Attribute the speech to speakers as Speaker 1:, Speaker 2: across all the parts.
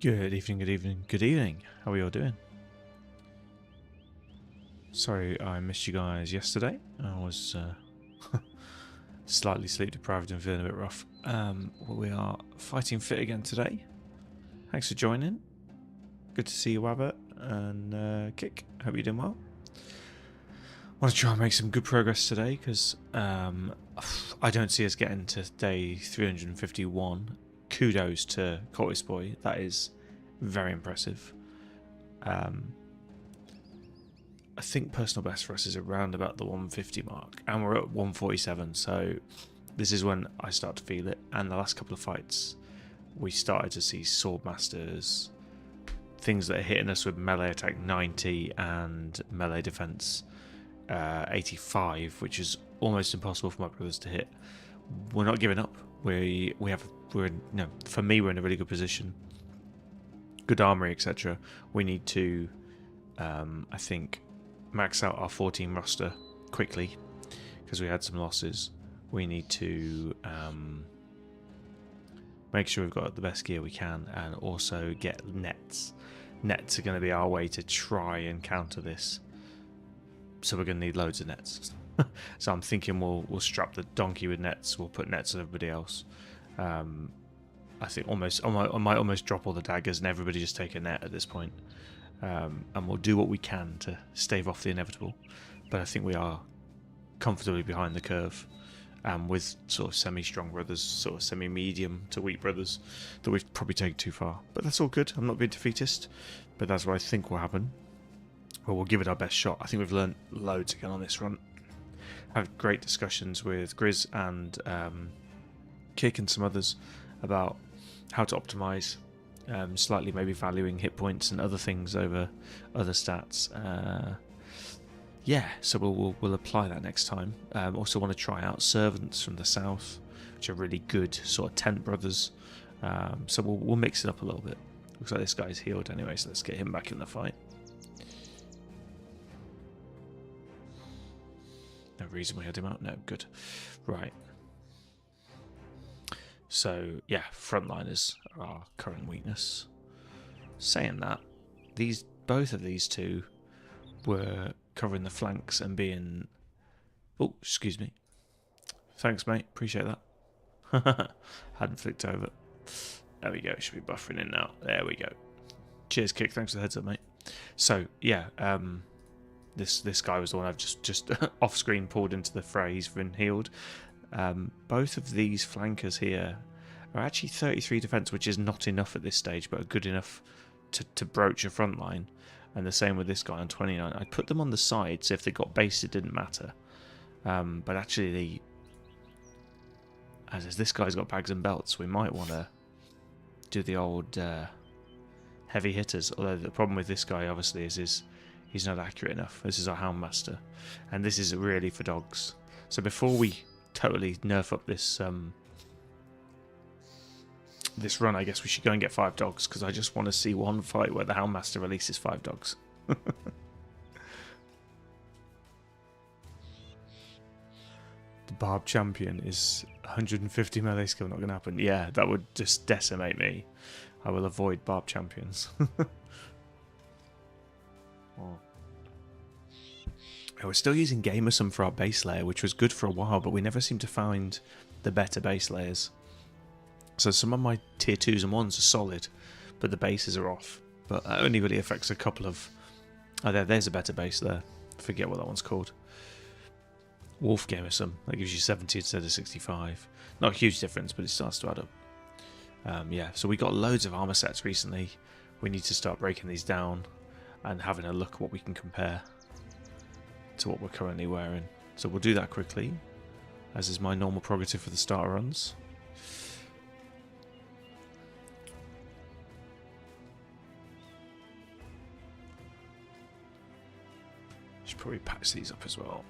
Speaker 1: Good evening, good evening, good evening. How are you all doing? Sorry I missed you guys yesterday. I was slightly sleep deprived and feeling a bit rough. We are fighting fit again today. Thanks for joining. Good to see you, Wabbit and Kick. Hope you're doing well. Want to try and make some good progress today because I don't see us getting to day 351. Kudos to Cortis Boy. That is very impressive. I think personal best for us is around about the 150 mark, and we're at 147, so this is when I start to feel it. And the last couple of fights we started to see sword masters, things that are hitting us with melee attack 90 and melee defense 85, which is almost impossible for my brothers to hit. We're not giving up. For me, we're in a really good position, good armory, etc. We need to I think max out our 14 roster quickly because we had some losses. We need to make sure we've got the best gear we can, and also get nets. Nets are going to be our way to try and counter this, so we're going to need loads of nets. So I'm thinking we'll strap the donkey with nets. We'll put nets on everybody else. I think I might almost drop all the daggers and everybody just take a net at this point. And we'll do what we can to stave off the inevitable. But I think we are comfortably behind the curve, with sort of semi-strong brothers, sort of semi-medium to weak brothers that we've probably taken too far. But that's all good. I'm not being defeatist, but that's what I think will happen. Well, we'll give it our best shot. I think we've learned loads again on this run. Had great discussions with Grizz and Kick and some others about how to optimize, slightly maybe valuing hit points and other things over other stats. So we'll apply that next time. Also want to try out Servants from the south, which are really good sort of tent brothers. So we'll mix it up a little bit. Looks like this guy's healed anyway, so let's get him back in the fight. No reason we had him out. No, good. Right. So yeah, frontliners are our current weakness. Saying that, both of these two were covering the flanks and being... Oh, excuse me. Thanks, mate. Appreciate that. Hadn't flicked over. There we go. Should be buffering in now. There we go. Cheers, Kick. Thanks for the heads up, mate. So yeah, this guy was the one I've just off screen pulled into the fray. He's been healed. Both of these flankers here are actually 33 defense, which is not enough at this stage, but are good enough to broach a front line. And the same with this guy on 29. I put them on the side, so if they got based, it didn't matter. But actually, as this guy's got bags and belts, we might want to do the old heavy hitters. Although the problem with this guy, obviously, is he's not accurate enough. This is our Houndmaster, and this is really for dogs. So before we totally nerf up this this run, I guess we should go and get 5 dogs, because I just want to see one fight where the Houndmaster releases 5 dogs. The Barb Champion is 150 melee skill, not going to happen. Yeah, that would just decimate me. I will avoid Barb Champions. We're still using Gamersome for our base layer, which was good for a while, but we never seem to find the better base layers. So some of my tier 2s and 1s are solid, but the bases are off. But that only really affects a couple of... Oh, there's a better base there. Forget what that one's called. Wolf Gamersome. That gives you 70 instead of 65. Not a huge difference, but it starts to add up. Yeah, so we got loads of armor sets recently. We need to start breaking these down and having a look at what we can compare to what we're currently wearing. So we'll do that quickly, as is my normal prerogative for the starter runs. Should probably patch these up as well.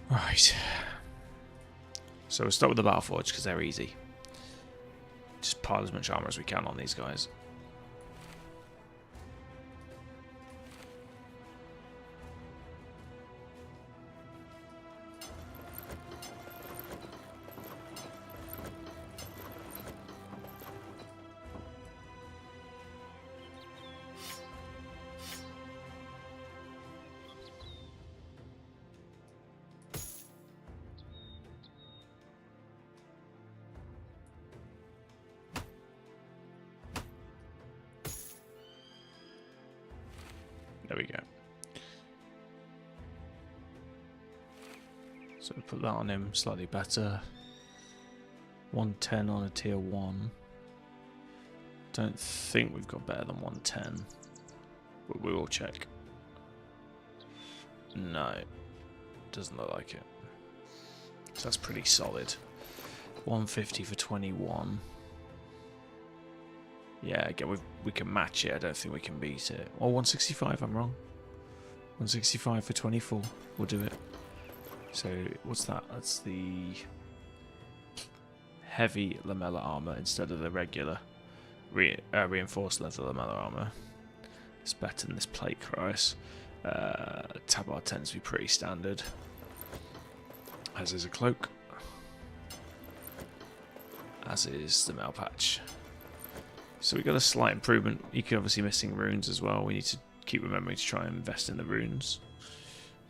Speaker 1: Right. So we'll start with the Battle Forge because they're easy. Just pile as much armor as we can on these guys. There we go. So put that on him, slightly better. 110 on a tier 1. Don't think we've got better than 110. But we will check. No. Doesn't look like it. So that's pretty solid. 150 for 21. Yeah, again, we can match it. I don't think we can beat it. Or 165, I'm wrong. 165 for 24. We'll do it. So, what's that? That's the heavy lamella armor instead of the regular reinforced leather lamella armor. It's better than this plate price. Tabard tends to be pretty standard. As is a cloak. As is the mail patch. So we got a slight improvement. You can obviously missing runes as well. We need to keep remembering to try and invest in the runes.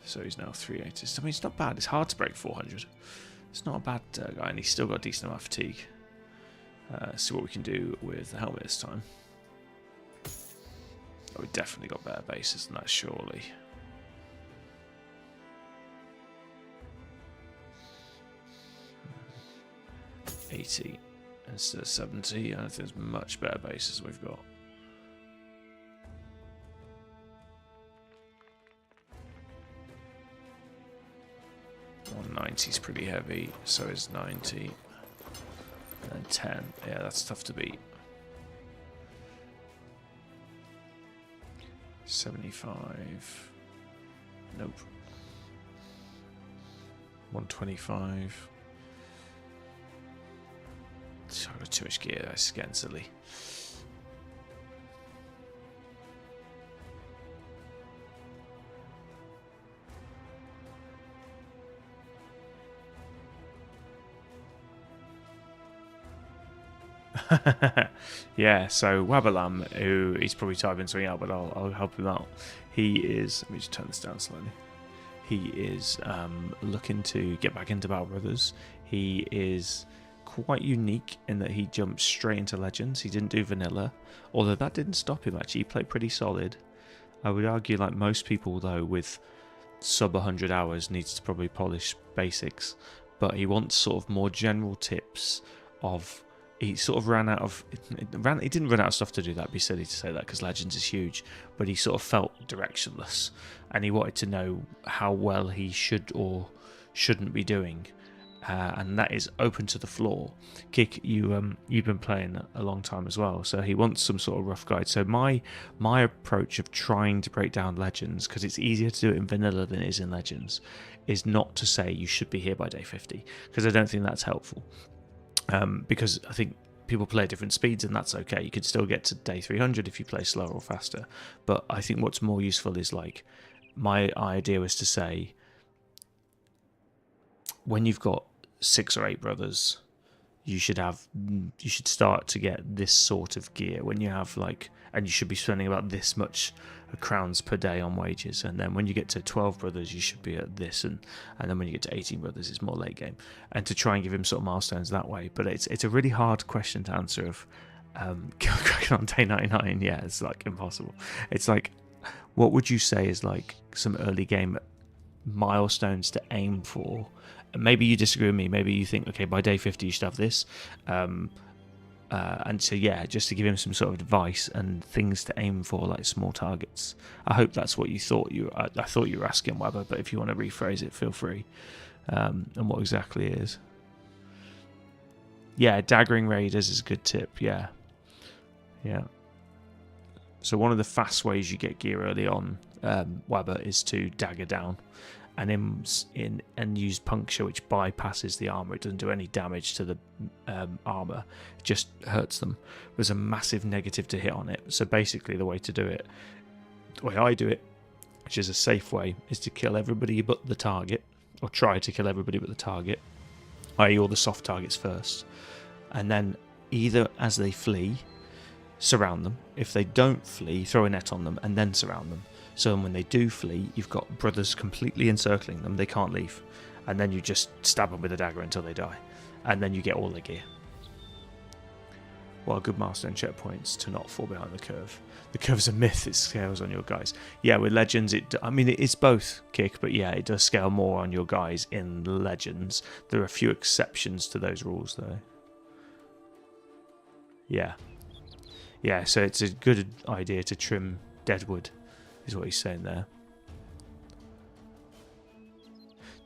Speaker 1: So he's now 380. I mean, it's not bad. It's hard to break 400. It's not a bad guy, and he's still got a decent amount of fatigue. See what we can do with the helmet this time. Oh, we definitely got better bases than that, surely. $80 instead of 70. I don't think there's much better bases we've got. $190 is pretty heavy, so is 90. And 10. Yeah, that's tough to beat. 75. Nope. 125. So I've got too much gear, that's getting silly. Yeah, so Wabalam, who he's probably typing something out, but I'll help him out. He is, let me just turn this down slightly. He is looking to get back into Battle Brothers. He is quite unique in that he jumps straight into Legends. He didn't do Vanilla, although that didn't stop him actually. He played pretty solid. I would argue, like most people though, with sub 100 hours, needs to probably polish basics, but he wants sort of more general tips of. He sort of ran out of. He didn't run out of stuff to do that. It'd be silly to say that because Legends is huge, but he sort of felt directionless, and he wanted to know how well he should or shouldn't be doing, and that is open to the floor. Kick, you've been playing a long time as well, so he wants some sort of rough guide. So my approach of trying to break down Legends, because it's easier to do it in Vanilla than it is in Legends, is not to say you should be here by day 50, because I don't think that's helpful. Because I think people play at different speeds, and that's okay. You could still get to day 300 if you play slower or faster. But I think what's more useful is, like, my idea was to say, when you've got 6 or 8 brothers, you should start to get this sort of gear. When you have, like, and you should be spending about this much crowns per day on wages, and then when you get to 12 brothers you should be at this, and then when you get to 18 brothers it's more late game, and to try and give him sort of milestones that way. But it's a really hard question to answer of cracking on day 99. Yeah, it's like impossible. It's like, what would you say is like some early game milestones to aim for? Maybe you disagree with me, maybe you think, okay, by day 50 you should have this, and so yeah, just to give him some sort of advice and things to aim for, like small targets. I hope that's what you thought I thought you were asking, Weber, but if you want to rephrase it, feel free. And what exactly is? Yeah, daggering raiders is a good tip. Yeah. So one of the fast ways you get gear early on, Weber, is to dagger down, and use puncture, which bypasses the armor. It doesn't do any damage to the armor, it just hurts them. There's a massive negative to hit on it. So basically the way to do it, the way I do it, which is a safe way, is to kill everybody but the target, or try to kill everybody but the target, i.e. all the soft targets first, and then either as they flee, surround them. If they don't flee, throw a net on them and then surround them. So when they do flee, you've got brothers completely encircling them, they can't leave, and then you just stab them with a dagger until they die, and then you get all their gear. while good milestone checkpoints to not fall behind the curve. The curve's a myth, it scales on your guys. Yeah, with Legends, it's both kick, but yeah, it does scale more on your guys in Legends. There are a few exceptions to those rules, though. Yeah. Yeah, so it's a good idea to trim deadwood, is what he's saying there.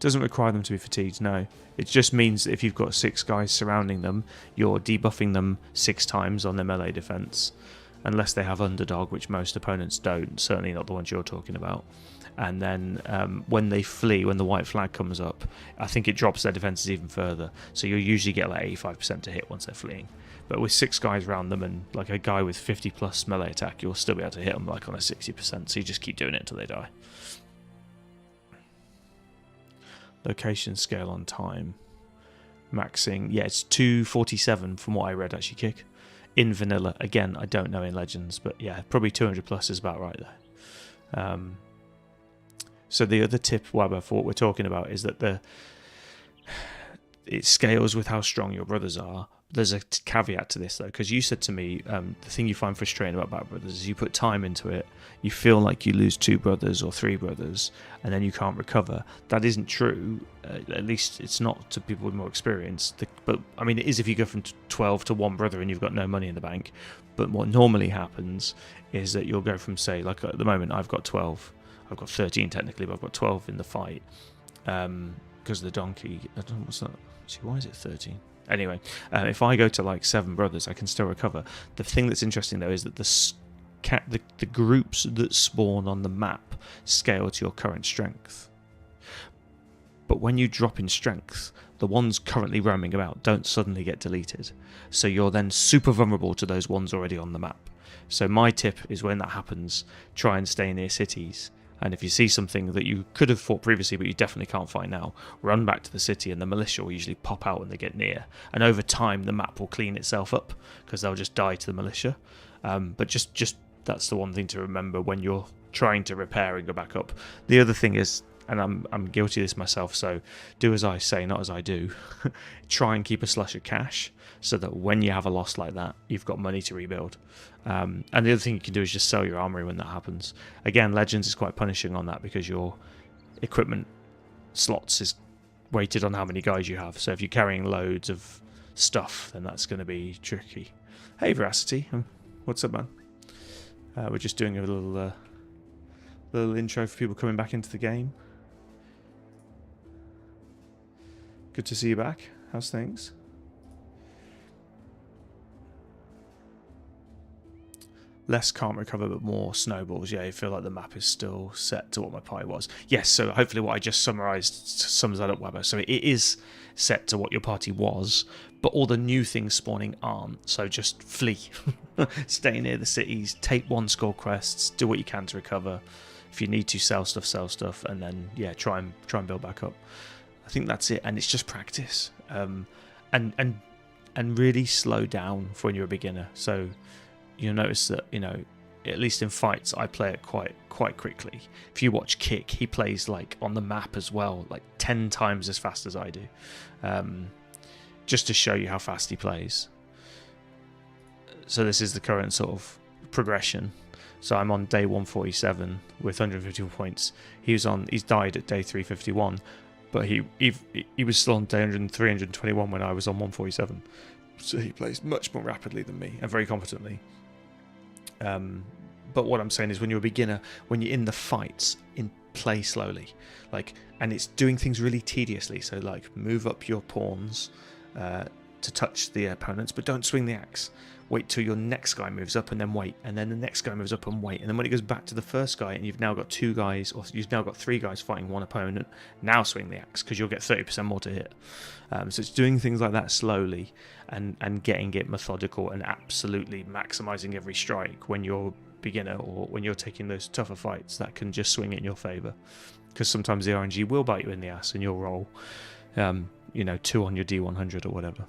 Speaker 1: Doesn't require them to be fatigued, no. It just means that if you've got 6 guys surrounding them, you're debuffing them 6 times on their melee defense. Unless they have underdog, which most opponents don't, certainly not the ones you're talking about. And then when they flee, when the white flag comes up, I think it drops their defenses even further. So you'll usually get like 85% to hit once they're fleeing. But with 6 guys around them and like a guy with 50 plus melee attack, you'll still be able to hit them like on a 60%. So you just keep doing it until they die. Location scale on time. Maxing, yeah, it's 247 from what I read actually, kick. In vanilla, again, I don't know in Legends, but yeah, probably 200 plus is about right there. So the other tip, Wabba, for what we're talking about is that it scales with how strong your brothers are. There's a caveat to this, though, because you said to me, the thing you find frustrating about Bad Brothers is you put time into it, you feel like you lose 2 brothers or 3 brothers, and then you can't recover. That isn't true, at least it's not to people with more experience. But, I mean, it is if you go from 12 to 1 brother and you've got no money in the bank. But what normally happens is that you'll go from, say, like at the moment I've got 12. I've got 13 technically, but I've got 12 in the fight. Because the donkey, I don't know what's that. See, why is it 13? Anyway, if I go to like 7 brothers, I can still recover. The thing that's interesting though is that the groups that spawn on the map scale to your current strength. But when you drop in strength, the ones currently roaming about don't suddenly get deleted. So you're then super vulnerable to those ones already on the map. So my tip is when that happens, try and stay near cities. And if you see something that you could have fought previously but you definitely can't fight now, run back to the city and the militia will usually pop out when they get near. And over time the map will clean itself up because they'll just die to the militia. But just that's the one thing to remember when you're trying to repair and go back up. The other thing is, and I'm guilty of this myself, so do as I say, not as I do. Try and keep a slush of cash so that when you have a loss like that, you've got money to rebuild. And the other thing you can do is just sell your armory when that happens. Again, Legends is quite punishing on that because your equipment slots is weighted on how many guys you have. So if you're carrying loads of stuff, then that's going to be tricky. Hey, Veracity. What's up, man? We're just doing a little intro for people coming back into the game. Good to see you back. How's things? Less can't recover, but more snowballs. Yeah, you feel like the map is still set to what my party was. Yes, so hopefully what I just summarised sums that up, Webber. So it is set to what your party was, but all the new things spawning aren't. So just flee. Stay near the cities, take 1 score quests, do what you can to recover. If you need to sell stuff, and then yeah, try and build back up. I think that's it, and it's just practice, and really slow down for when you're a beginner. So you'll notice that, you know, at least in fights, I play it quite quickly. If you watch Kick, he plays like on the map as well, like 10 times as fast as I do, just to show you how fast he plays. So this is the current sort of progression. So I'm on day 147 with 151 points. He's died at day 351. But he was still on day 321 when I was on 147. So he plays much more rapidly than me and very competently. But what I'm saying is when you're a beginner, when you're in the fights, play slowly. And it's doing things really tediously. So move up your pawns to touch the opponents, but don't swing the axe. Wait till your next guy moves up and then wait, and then the next guy moves up and wait, and then when it goes back to the first guy and you've now got 2 guys, or you've now got 3 guys fighting 1 opponent, now swing the axe because you'll get 30% more to hit. So it's doing things like that slowly and getting it methodical and absolutely maximizing every strike when you're beginner or when you're taking those tougher fights that can just swing it in your favor, because sometimes the RNG will bite you in the ass and you'll roll 2 on your D100 or whatever.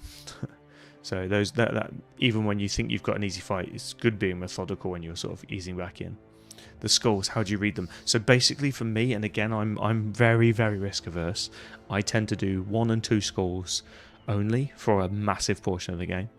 Speaker 1: So that even when you think you've got an easy fight, it's good being methodical when you're sort of easing back in. The skulls, how do you read them? So basically for me, and again I'm very, very risk averse, I tend to do 1 and 2 skulls only for a massive portion of the game.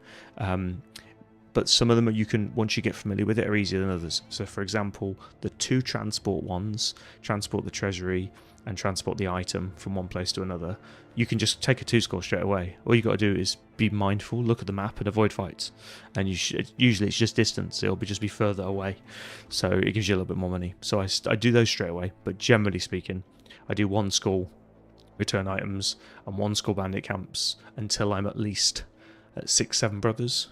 Speaker 1: but some of them you can, once you get familiar with it, are easier than others. So for example, the 2 transport ones, transport the treasury and transport the item from one place to another, you can just take a 2 score straight away. All you got to do is be mindful, look at the map, and avoid fights. And usually it's just distance; it'll just be further away, so it gives you a little bit more money. So I do those straight away. But generally speaking, I do 1 school return items and 1 school bandit camps until I'm at least at 6-7 brothers.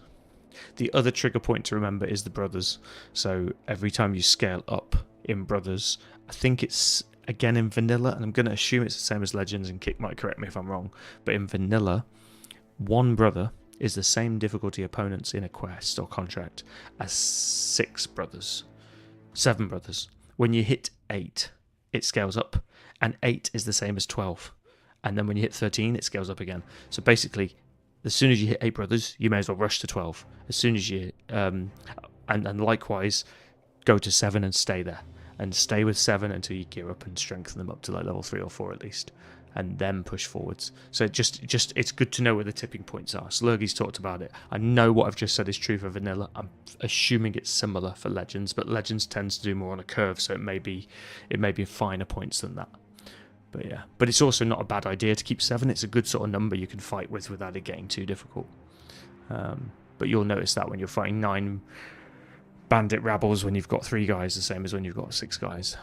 Speaker 1: The other trigger point to remember is the brothers. So every time you scale up in brothers, I think it's again in vanilla, and I'm going to assume it's the same as legends, and Kick might correct me if I'm wrong, but in vanilla, 1 brother is the same difficulty opponents in a quest or contract as 6 brothers, 7 brothers. When you hit 8, it scales up, and 8 is the same as 12, and then when you hit 13, it scales up again. So basically, as soon as you hit 8 brothers, you may as well rush to 12. As soon as you and likewise go to 7 and stay there, and stay with 7 until you gear up and strengthen them up to like level 3 or 4 at least, and then push forwards. So just it's good to know where the tipping points are. Slurgy's talked about it. I know what I've just said is true for vanilla. I'm assuming it's similar for legends, but legends tends to do more on a curve, so it may be finer points than that. But yeah, but it's also not a bad idea to keep 7. It's a good sort of number you can fight with without it getting too difficult. But you'll notice that when you're fighting 9 bandit rabbles, when you've got 3 guys, the same as when you've got 6 guys.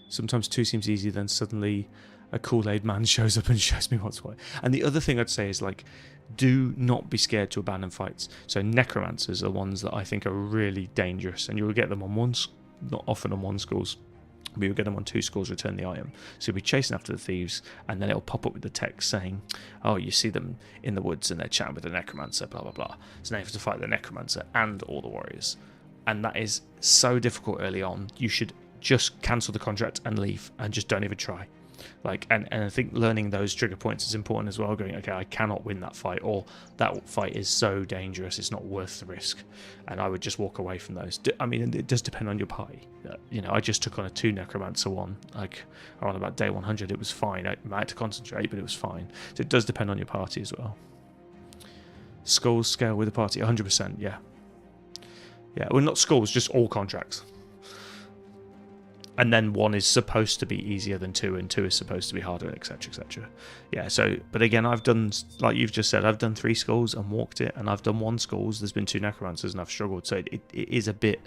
Speaker 1: Sometimes 2 seems easy, then suddenly a Kool-Aid man shows up and shows me what's what. And the other thing I'd say is, like, do not be scared to abandon fights. So necromancers are ones that I think are really dangerous, and you'll get them on not often on 1 schools, but you'll get them on 2 schools, return the item. So you'll be chasing after the thieves, and then it'll pop up with the text saying, oh, you see them in the woods and they're chatting with the necromancer, blah blah blah. So now you have to fight the necromancer and all the warriors, and that is so difficult early on. You should just cancel the contract and leave, and just don't even try. Like, and I think learning those trigger points is important as well. Going, okay, I cannot win that fight, or that fight is so dangerous, it's not worth the risk, and I would just walk away from those. I mean, it does depend on your party. You know, I just took on a 2 necromancer one, like around about day 100. It was fine. I had to concentrate, but it was fine. So it does depend on your party as well. Skulls scale with the party, 100%. Yeah. Well, not skulls, just all contracts. And then 1 is supposed to be easier than 2, and 2 is supposed to be harder, etc, etc. Yeah, so, but again, I've done, like you've just said, I've done 3 skulls and walked it, and I've done 1 skulls, there's been 2 necromancers, and I've struggled. So it is a bit,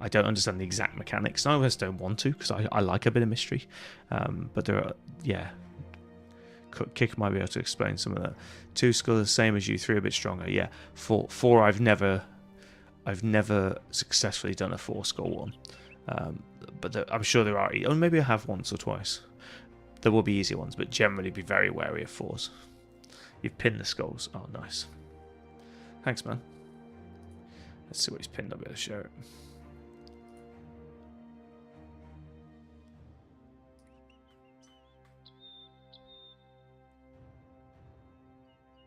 Speaker 1: I don't understand the exact mechanics, and I always don't want to, because I like a bit of mystery. But there are, yeah, Kick might be able to explain some of that. 2 skulls the same as you, 3 a bit stronger. Yeah, 4 I've never successfully done a 4 skull one. But I'm sure there are, or maybe I have once or twice. There will be easier ones, but generally be very wary of 4s. You've pinned the skulls. Oh, nice. Thanks, man. Let's see what he's pinned. I'll be able to share it.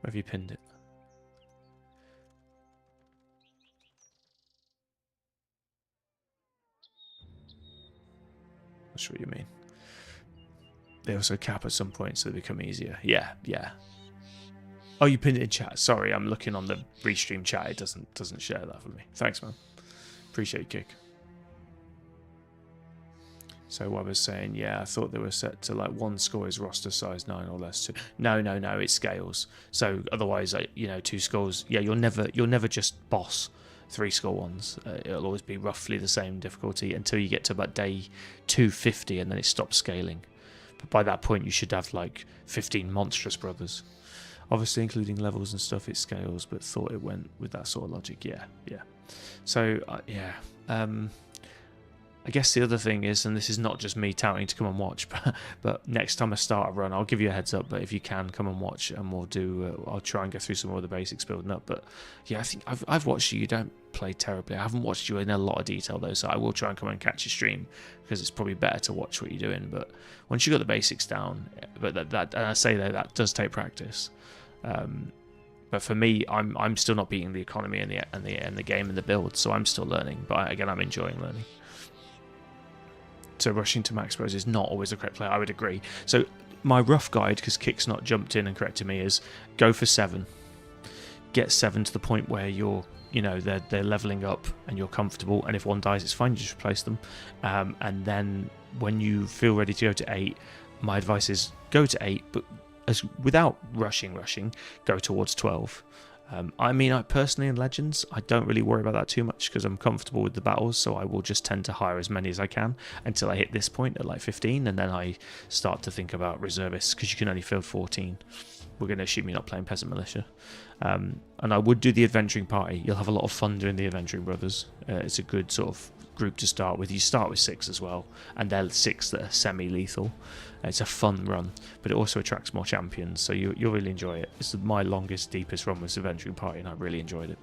Speaker 1: Where have you pinned it? Not sure what you mean. They also cap at some point, so they become easier. Yeah. Oh, you pinned it in chat. Sorry, I'm looking on the restream chat. It doesn't share that for me. Thanks, man. Appreciate you, Kick. So what I was saying, yeah, I thought they were set to like 1 score is roster size 9 or less. No, it scales. So otherwise, 2 scores. Yeah, you'll never just boss 3 score ones. It'll always be roughly the same difficulty until you get to about day 250, and then it stops scaling. But by that point, you should have like 15 monstrous brothers. Obviously, including levels and stuff, it scales, but thought it went with that sort of logic. Yeah. So, I guess the other thing is, and this is not just me touting to come and watch, but next time I start a run, I'll give you a heads up. But if you can, come and watch, and we'll do. I'll try and go through some more of the basics building up. But yeah, I think I've watched you. You don't play terribly. I haven't watched you in a lot of detail though, so I will try and come and catch your stream, because it's probably better to watch what you're doing. But once you got the basics down, but that and I say that does take practice. But for me, I'm still not beating the economy and the game and the build, so I'm still learning. But again, I'm enjoying learning. So rushing to max pros is not always the correct play. I would agree. So my rough guide, because Kick's not jumped in and corrected me, is go for 7. get 7 to the point where you're, you know, they're leveling up and you're comfortable, and if one dies, it's fine, you just replace them. And then when you feel ready to go to 8, my advice is go to 8, but without rushing, go towards 12. I mean, I personally in Legends, I don't really worry about that too much because I'm comfortable with the battles, so I will just tend to hire as many as I can until I hit this point at like 15, and then I start to think about reservists because you can only field 14. We're going to assume you're not playing Peasant Militia. And I would do the Adventuring Party. You'll have a lot of fun doing the Adventuring Brothers. It's a good sort of group to start with. You start with 6 as well, and they're 6 that are semi-lethal. It's a fun run, but it also attracts more champions, so you'll really enjoy it. It's my longest, deepest run with Adventuring Party, and I really enjoyed it.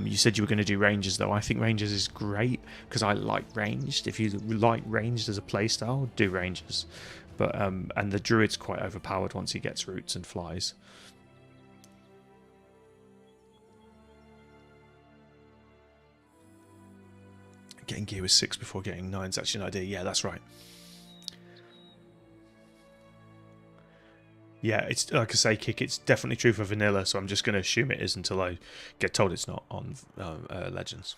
Speaker 1: You said you were going to do Rangers, though. I think Rangers is great because I like ranged. If you like ranged as a playstyle, do Rangers. But and the Druid's quite overpowered once he gets roots and flies. Getting gear with 6 before getting 9 is actually an idea. Yeah, that's right. Yeah, it's like I say, Kick, it's definitely true for vanilla, so I'm just going to assume it is until I get told it's not on Legends.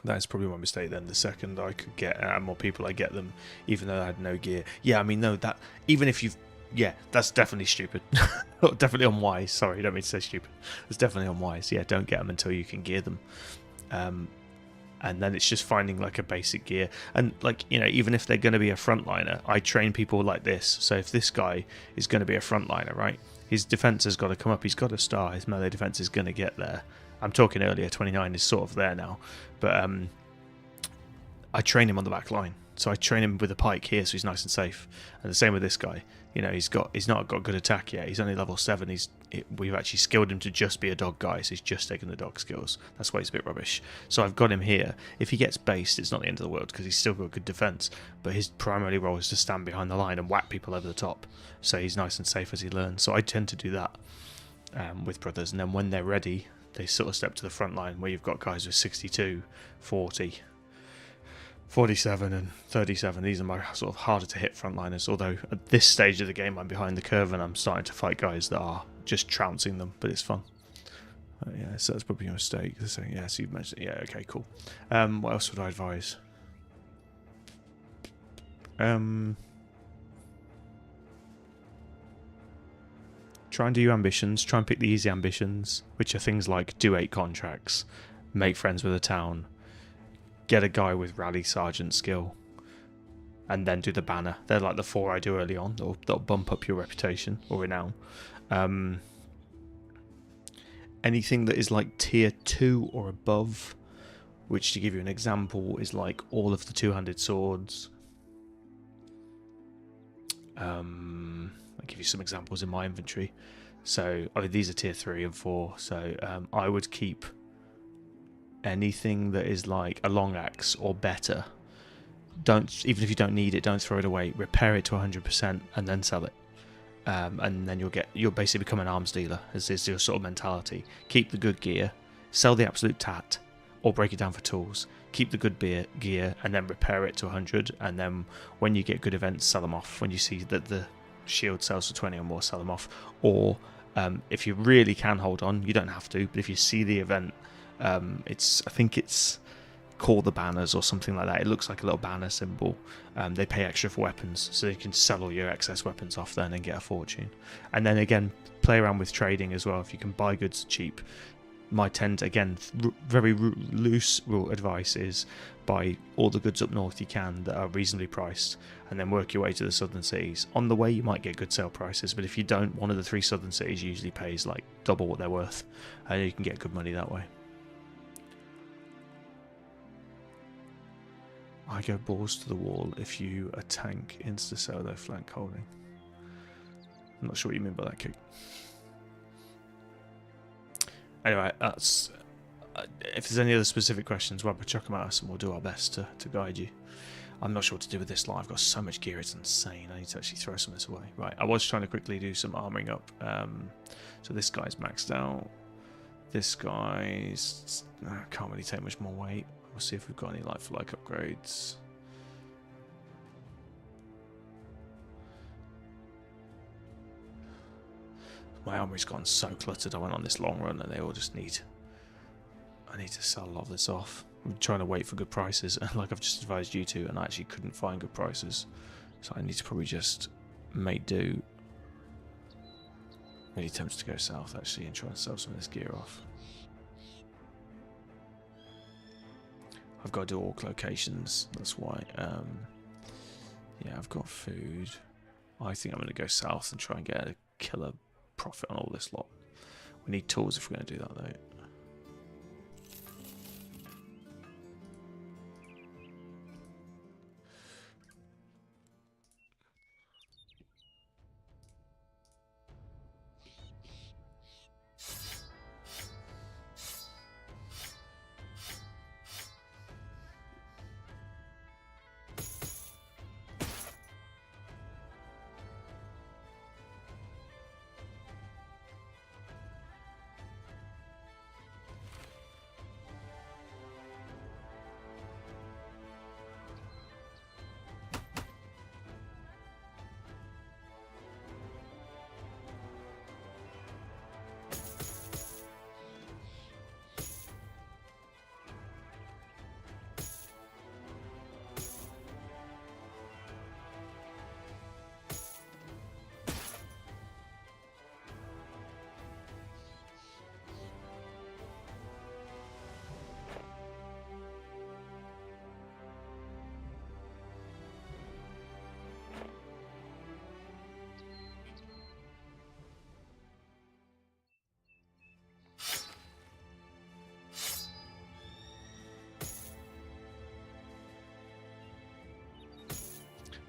Speaker 1: That is probably my mistake then. The second I could get more people, I get them, even though I had no gear. Yeah, I mean, no, that, even if you've, yeah, that's definitely stupid. Definitely unwise. Sorry, I don't mean to say stupid. It's definitely unwise. Yeah, don't get them until you can gear them. And then it's just finding like a basic gear. And like, you know, even if they're going to be a frontliner, I train people like this. So if this guy is going to be a frontliner, right, his defense has got to come up. He's got a star. His melee defense is going to get there. I'm talking earlier, 29 is sort of there now. But I train him on the back line. So I train him with a pike here, so he's nice and safe. And the same with this guy. You know, he's not got good attack yet. He's only level 7. We've actually skilled him to just be a dog guy, so he's just taken the dog skills. That's why he's a bit rubbish. So I've got him here. If he gets based, it's not the end of the world because he's still got good defense. But his primary role is to stand behind the line and whack people over the top. So he's nice and safe as he learns. So I tend to do that with brothers. And then when they're ready, they sort of step to the front line where you've got guys with 62, 40, 47 and 37. These are my sort of harder to hit frontliners, although at this stage of the game I'm behind the curve and I'm starting to fight guys that are just trouncing them, but it's fun. Yeah, so that's probably a mistake. So, yeah, so you've mentioned it. Yeah, okay, cool. What else would I advise? Try and do your ambitions. Try and pick the easy ambitions, which are things like do 8 contracts, make friends with a town, get a guy with rally sergeant skill, and then do the banner. They're like the 4 I do early on. That'll bump up your reputation or renown. Anything that is like tier 2 or above, which, to give you an example, is like all of the two-handed swords. I'll give you some examples in my inventory. So I mean, these are tier 3 and 4. So I would keep anything that is like a long axe or better. Even if you don't need it, don't throw it away. Repair it to 100% and then sell it. And then you'll basically become an arms dealer, as is your sort of mentality. Keep the good gear, sell the absolute tat, or break it down for tools. Keep the good gear and then repair it to 100, and then when you get good events, sell them off. When you see that the shield sells for 20 or more, sell them off. Or if you really can hold on, you don't have to, but if you see the event, I think it's Call the Banners or something like that. It looks like a little banner symbol. They pay extra for weapons, so you can sell all your excess weapons off then and get a fortune. And then again, play around with trading as well. If you can buy goods cheap, my very loose rule advice is buy all the goods up north you can that are reasonably priced, and then work your way to the southern cities. On the way you might get good sale prices, but if you don't, one of the 3 southern cities usually pays like double what they're worth, and you can get good money that way. I go balls to the wall if you a tank insta-solo flank holding. I'm not sure what you mean by that, Kick. Anyway, that's if there's any other specific questions, Webber, chuck them at us and we'll do our best to guide you. I'm not sure what to do with this lot. I've got so much gear, it's insane. I need to actually throw some of this away. Right, I was trying to quickly do some armoring up. So this guy's maxed out. This guy's can't really take much more weight. We'll see if we've got any like-for-like upgrades. My armory's gotten so cluttered. I went on this long run and they all just need... I need to sell a lot of this off. I'm trying to wait for good prices, like I've just advised you to, and I actually couldn't find good prices. So I need to probably just make do. Really tempted to go south actually and try and sell some of this gear off. I've got to do all locations, that's why. Yeah, I've got food. I think I'm going to go south and try and get a killer profit on all this lot. We need tools if we're going to do that though.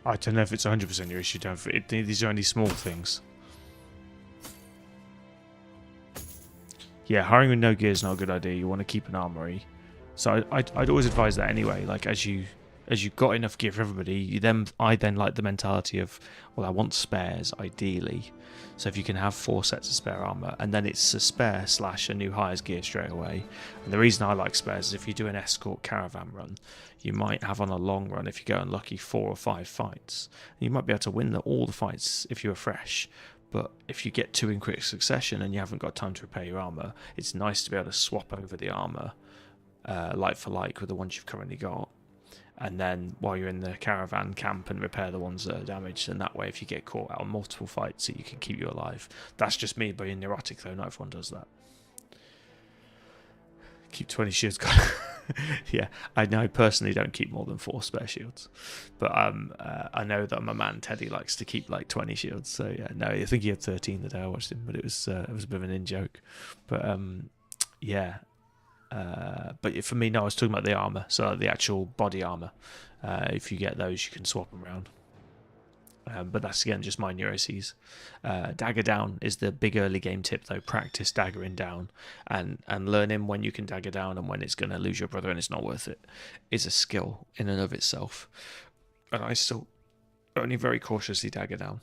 Speaker 1: I don't know if it's 100% your issue, these are only small things. Yeah, hiring with no gear is not a good idea. You want to keep an armory. So I'd always advise that anyway. Like as you got enough gear for everybody, I then like the mentality of, well, I want spares ideally. So if you can have 4 sets of spare armor, and then it's a spare / a new hires gear straight away. And the reason I like spares is if you do an escort caravan run, you might have on a long run, if you go unlucky, 4 or 5 fights. You might be able to win all the fights if you were fresh. But if you get 2 in quick succession and you haven't got time to repair your armor, it's nice to be able to swap over the armor like for like with the ones you've currently got. And then while you're in the caravan camp and repair the ones that are damaged, and that way if you get caught out on multiple fights, you can keep you alive. That's just me being neurotic though, not everyone does that. Keep 20 shields. Yeah, I know personally don't keep more than 4 spare shields, but I know that my man Teddy likes to keep like 20 shields. So yeah, no, I think he had 13 the day I watched him, but it was a bit of an in joke. But yeah. But for me, no, I was talking about the armor, so the actual body armor. If you get those, you can swap them around. But that's again just my neuroses. Dagger down is the big early game tip, though. Practice daggering down and learning when you can dagger down and when it's going to lose your brother and it's not worth it. Is a skill in and of itself. And I still only very cautiously dagger down.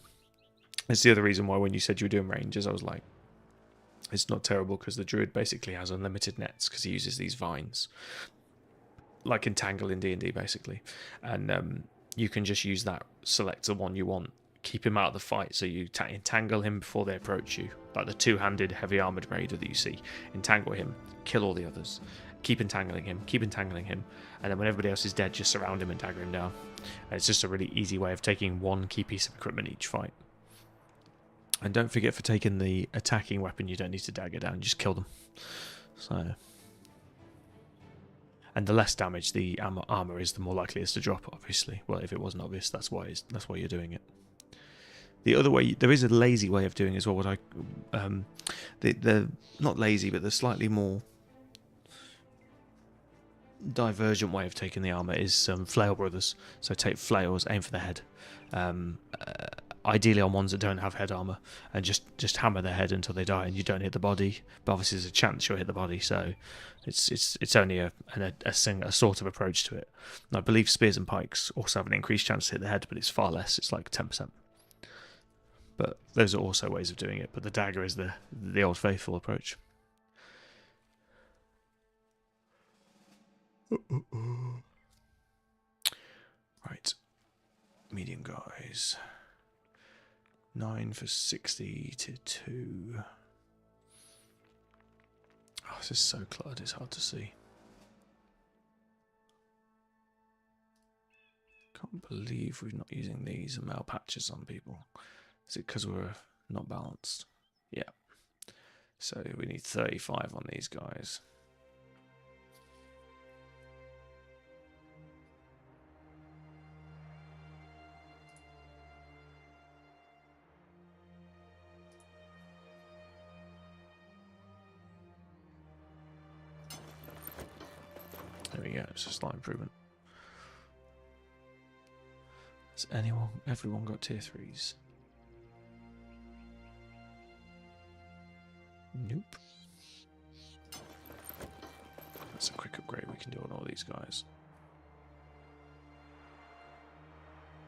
Speaker 1: It's the other reason why when you said you were doing ranges, I was like, it's not terrible because the druid basically has unlimited nets because he uses these vines, like entangle in D&D basically, and you can just use that, select the one you want, keep him out of the fight, so you entangle him before they approach you, like the 2-handed heavy armored raider that you see. Entangle him, kill all the others, keep entangling him, and then when everybody else is dead, just surround him and dagger him down. And it's just a really easy way of taking 1 key piece of equipment each fight. And don't forget, for taking the attacking weapon, you don't need to dagger down, just kill them. So, and the less damage the armor is, the more likely it is to drop, obviously. Well, if it wasn't obvious, that's why you're doing it. The other way, there is a lazy way of doing it as well. What the not lazy, but the slightly more divergent way of taking the armor is Flail Brothers. So take flails, aim for the head. Ideally on ones that don't have head armor, and just hammer their head until they die, and you don't hit the body. But obviously there's a chance you'll hit the body, so it's only a sort of approach to it. And I believe spears and pikes also have an increased chance to hit the head, but it's far less. It's like 10%. But those are also ways of doing it. But the dagger is the old faithful approach. Right, medium guys. 9 for 60 to 2. Oh, this is so cluttered, it's hard to see. Can't believe we're not using these mail patches on people. Is it because we're not balanced? Yeah. So we need 35 on these guys. There we go, it's a slight improvement. Has everyone got tier 3s? Nope. That's a quick upgrade we can do on all these guys.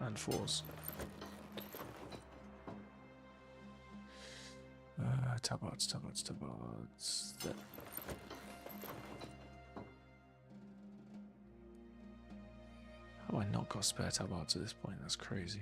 Speaker 1: And 4s. Tabards. How have I not got spare tabards at this point? That's crazy.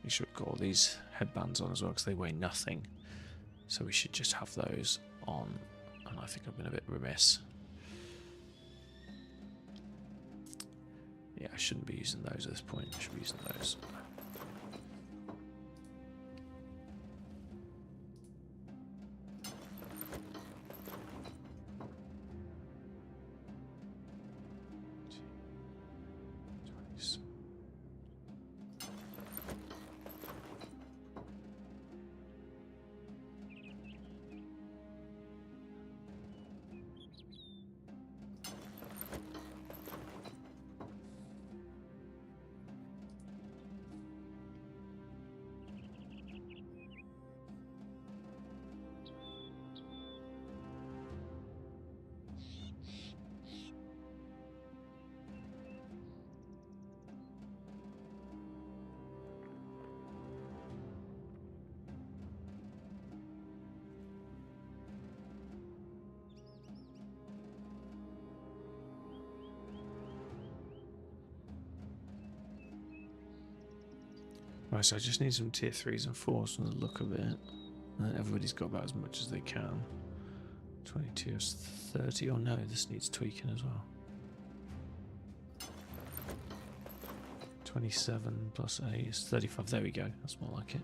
Speaker 1: We should have got all these headbands on as well because they weigh nothing. So we should just have those on. And I think I've been a bit remiss. Yeah, I shouldn't be using those at this point. I should be using those. Right, so I just need some tier 3s and 4s from the look of it. And everybody's got about as much as they can. 22 is 30. Oh no, this needs tweaking as well. 27 plus 8 is 35. There we go. That's more like it.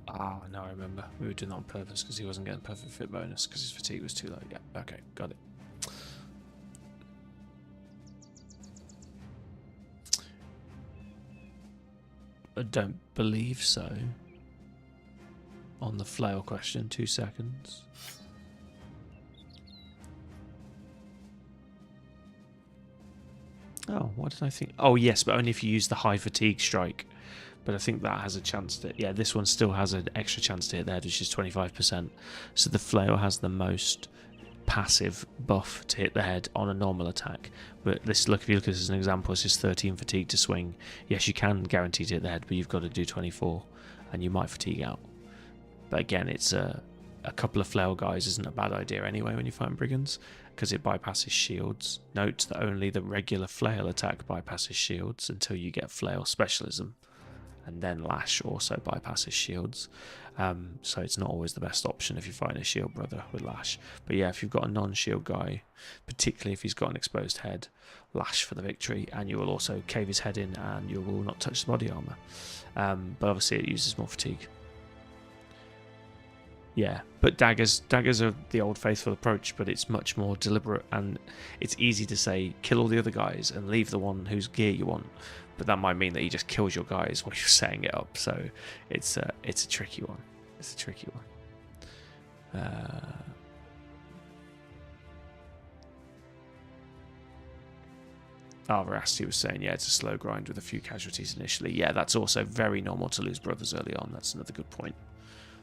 Speaker 1: Ah, now I remember. We were doing that on purpose because he wasn't getting perfect fit bonus because his fatigue was too low. Yeah, okay, got it. I don't believe so. On the flail question, 2 seconds. Oh, what did I think? Oh, yes, but only if you use the high fatigue strike. But I think that has a chance to... Yeah, this one still has an extra chance to hit the head, which is 25%. So the flail has the most passive buff to hit the head on a normal attack. But this, look, if you look at this as an example, it's just 13 fatigue to swing. Yes, you can guarantee to hit the head, but you've got to do 24, and you might fatigue out. But again, it's a couple of flail guys isn't a bad idea anyway when you're fighting brigands, because it bypasses shields. Note that only the regular flail attack bypasses shields until you get flail specialism, and then lash also bypasses shields. So it's not always the best option if you're fighting a shield brother with lash. But yeah, if you've got a non-shield guy, particularly if he's got an exposed head, lash for the victory, and you will also cave his head in and you will not touch the body armor. But obviously it uses more fatigue. Yeah, but daggers are the old faithful approach, but it's much more deliberate, and it's easy to say kill all the other guys and leave the one whose gear you want, but that might mean that he just kills your guys while you're setting it up. So it's a tricky one. It's a tricky one. Veracity was saying, yeah, it's a slow grind with a few casualties initially. Yeah, that's also very normal to lose brothers early on. That's another good point.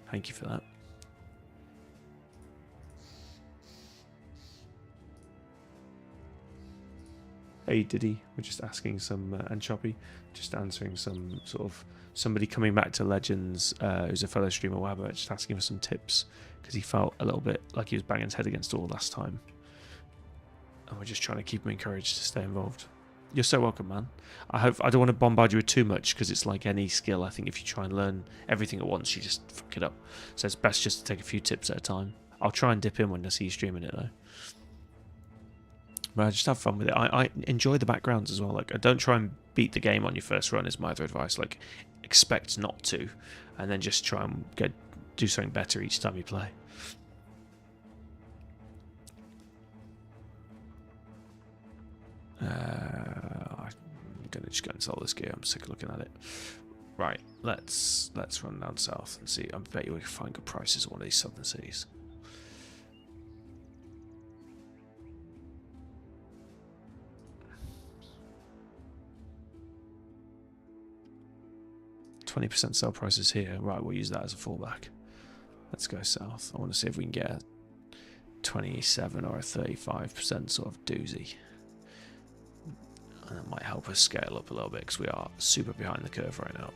Speaker 1: Thank you for that. Hey Diddy, we're just asking some, and Choppy, just answering some sort of somebody coming back to Legends, who's a fellow streamer, whatever, just asking for some tips because he felt a little bit like he was banging his head against the wall last time, and we're just trying to keep him encouraged to stay involved. You're so welcome, man. I don't want to bombard you with too much because it's like any skill. I think if you try and learn everything at once, you just fuck it up. So it's best just to take a few tips at a time. I'll try and dip in when I see you streaming it though. But I just have fun with it. I enjoy the backgrounds as well. Like, I don't try and beat the game on your first run is my other advice. Like, expect not to, and then just try and do something better each time you play. I'm gonna just go and sell this gear. I'm sick of looking at it. Right, let's run down south and see. I bet you we can find good prices at one of these southern cities. 20% sell prices here. Right, we'll use that as a fallback. Let's go south. I want to see if we can get a 27 or a 35% sort of doozy. And that might help us scale up a little bit because we are super behind the curve right now.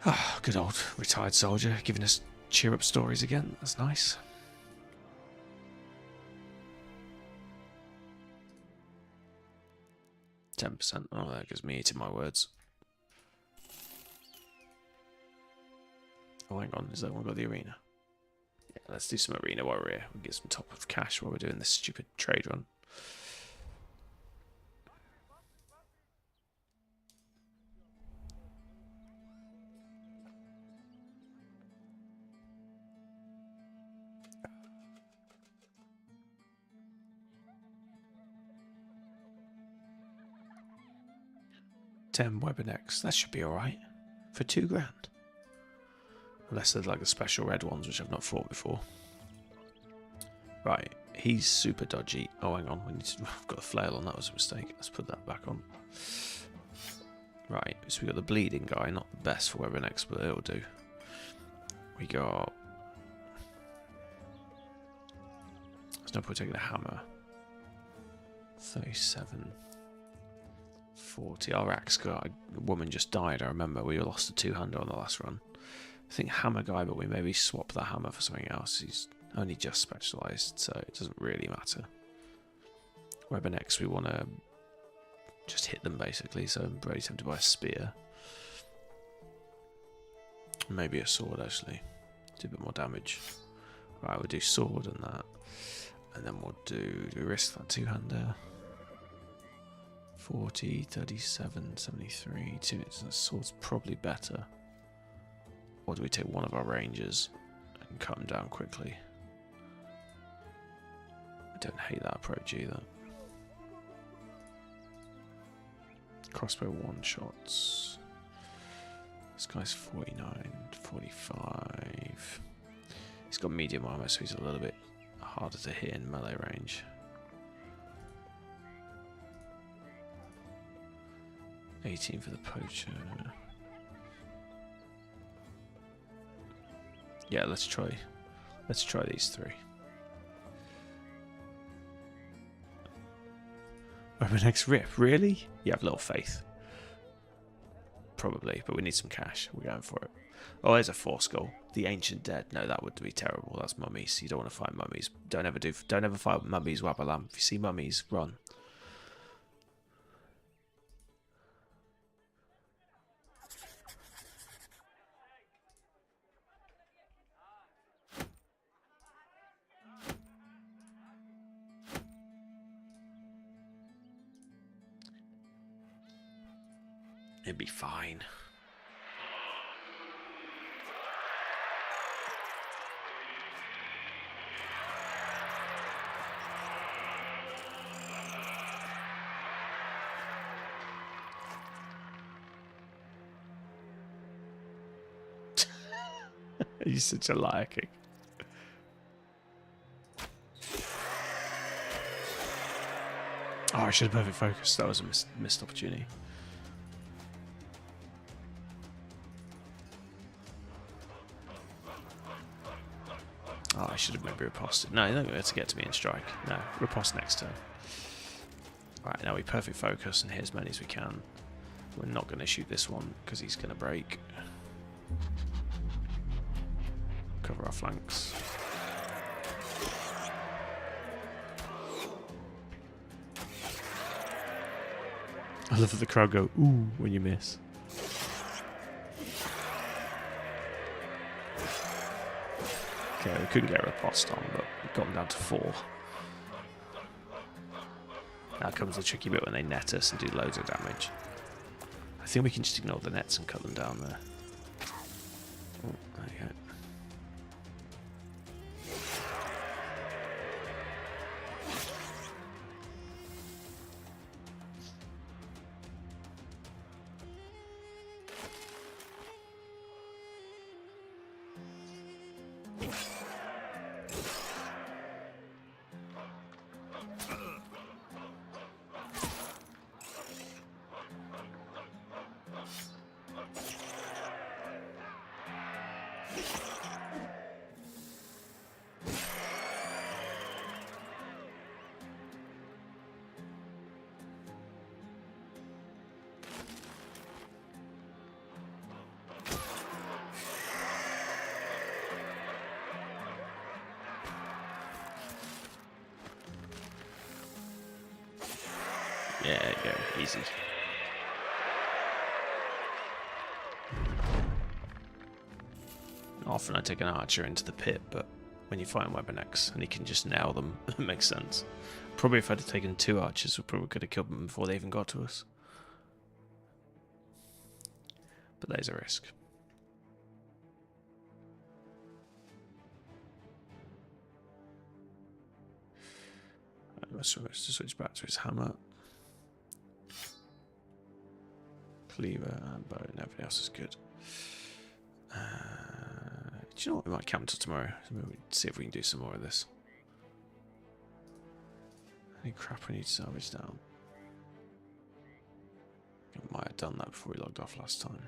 Speaker 1: Oh, good old retired soldier giving us cheer up stories again. That's nice. %. Oh, that gives me eating my words. Oh, hang on. Is that one got the arena? Yeah, let's do some arena while we're here. We'll get some top of cash while we're doing this stupid trade run. WebNX. That should be alright. For $2,000. Unless there's like the special red ones, which I've not fought before. Right, he's super dodgy. Oh, hang on. I've got a flail on. That was a mistake. Let's put that back on. Right, so we got the bleeding guy. Not the best for WebNX, but it'll do. We got... There's no point taking a hammer. 37... 40. Our axe guy, a woman just died. I remember we lost a two-hander on the last run. I think hammer guy, but we maybe swap that hammer for something else. He's only just specialised, so it doesn't really matter. WebNX, we want to just hit them basically. So I'm very tempted by a spear, maybe a sword actually, do a bit more damage. Right, we'll do sword and that, and then we'll do we risk that two-hander? 40, 37, 73, the sword's probably better. Or do we take one of our rangers and cut them down quickly? I don't hate that approach either. Crossbow one shots. This guy's 49, 45. He's got medium armor, so he's a little bit harder to hit in melee range. $18 for the poacher. Yeah, let's try these three. WebNX rip, really? You have little faith. Probably, but we need some cash. We're going for it. Oh, there's a force goal. The ancient dead. No, that would be terrible. That's mummies. You don't want to fight mummies. Don't ever fight mummies, Wabalam. If you see mummies, run. It'd be fine. You're such a liar, King. Oh, I should have perfect focus. That was a missed opportunity. Oh, I should have maybe riposted. No, you're not going to get to me in strike. No, riposte next turn. Alright, now we perfect focus and hit as many as we can. We're not going to shoot this one because he's going to break. Cover our flanks. I love that the crowd go, ooh, when you miss. Okay, we couldn't get a riposte on, but we got them down to 4. Now comes the tricky bit when they net us and do loads of damage. I think we can just ignore the nets and cut them down there. Oh, there you go. Yeah, there you go, easy. Often I take an archer into the pit, but when you find Weapon X and he can just nail them, it makes sense. Probably if I'd have taken 2 archers, we probably could have killed them before they even got to us. But there's a risk. Let's switch back to his hammer. Cleaver and bow, and everything else is good. Do you know what? We might camp until tomorrow. See if we can do some more of this. Any crap we need to salvage down? I might have done that before we logged off last time.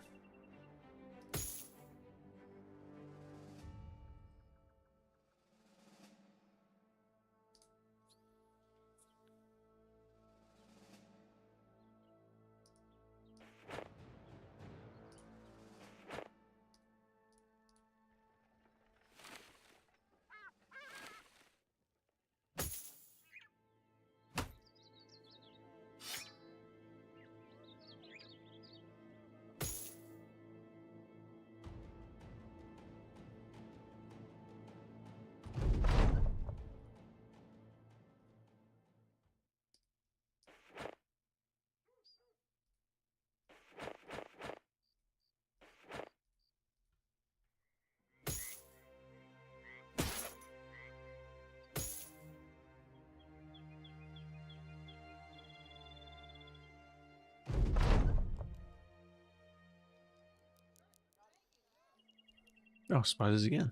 Speaker 1: Oh, spiders again.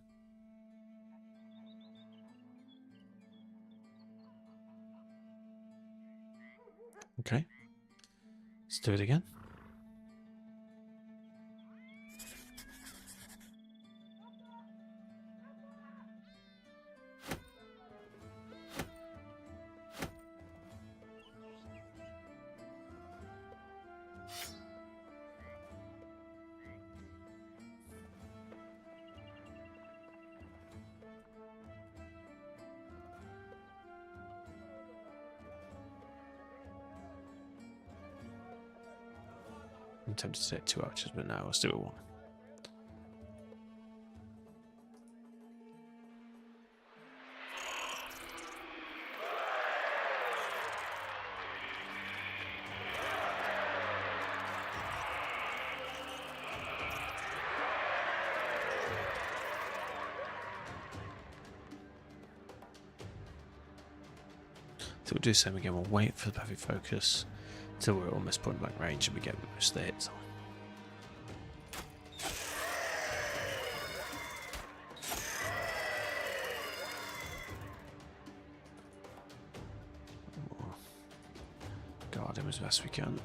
Speaker 1: Okay. Let's do it again. I'm tempted to take 2 archers, but no, let's do it 1. So we'll do the same again. We'll wait for the perfect focus till we're almost point blank range and we get most of the hits on. Guard him as best we can.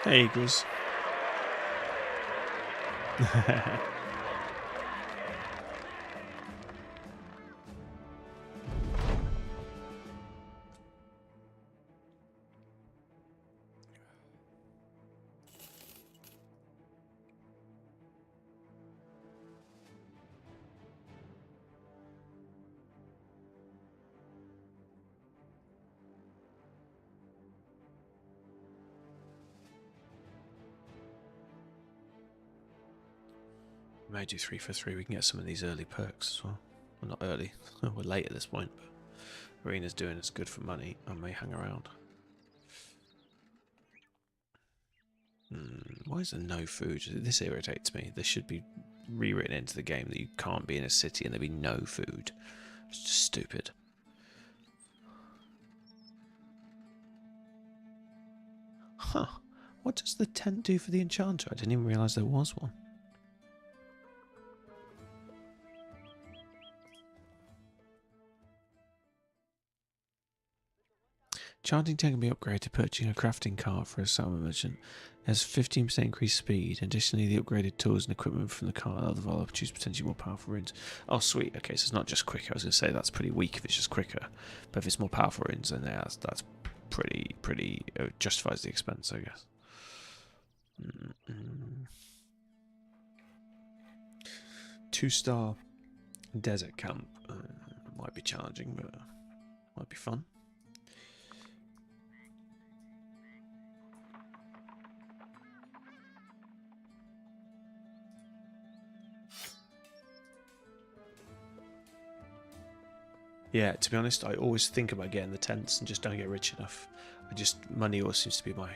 Speaker 1: Hey, Eagles. We may do 3 for 3. We can get some of these early perks as well. Well, not early. We're late at this point, but Arena's doing us good for money. I may hang around. Why is there no food? This irritates me. This should be rewritten into the game that you can't be in a city and there be no food. It's just stupid. Huh. What does the tent do for the enchanter? I didn't even realise there was one. Enchanting tent can be upgraded purchasing a crafting cart for a settlement merchant. It has 15% increased speed. Additionally, the upgraded tools and equipment from the cart allow the developer to choose potentially more powerful runes. Oh, sweet. Okay, so it's not just quicker. I was going to say that's pretty weak if it's just quicker. But if it's more powerful runes, then yeah, that's pretty justifies the expense, I guess. 2-star desert camp. Might be challenging, but might be fun. Yeah, to be honest, I always think about getting the tents and just don't get rich enough. Money always seems to be my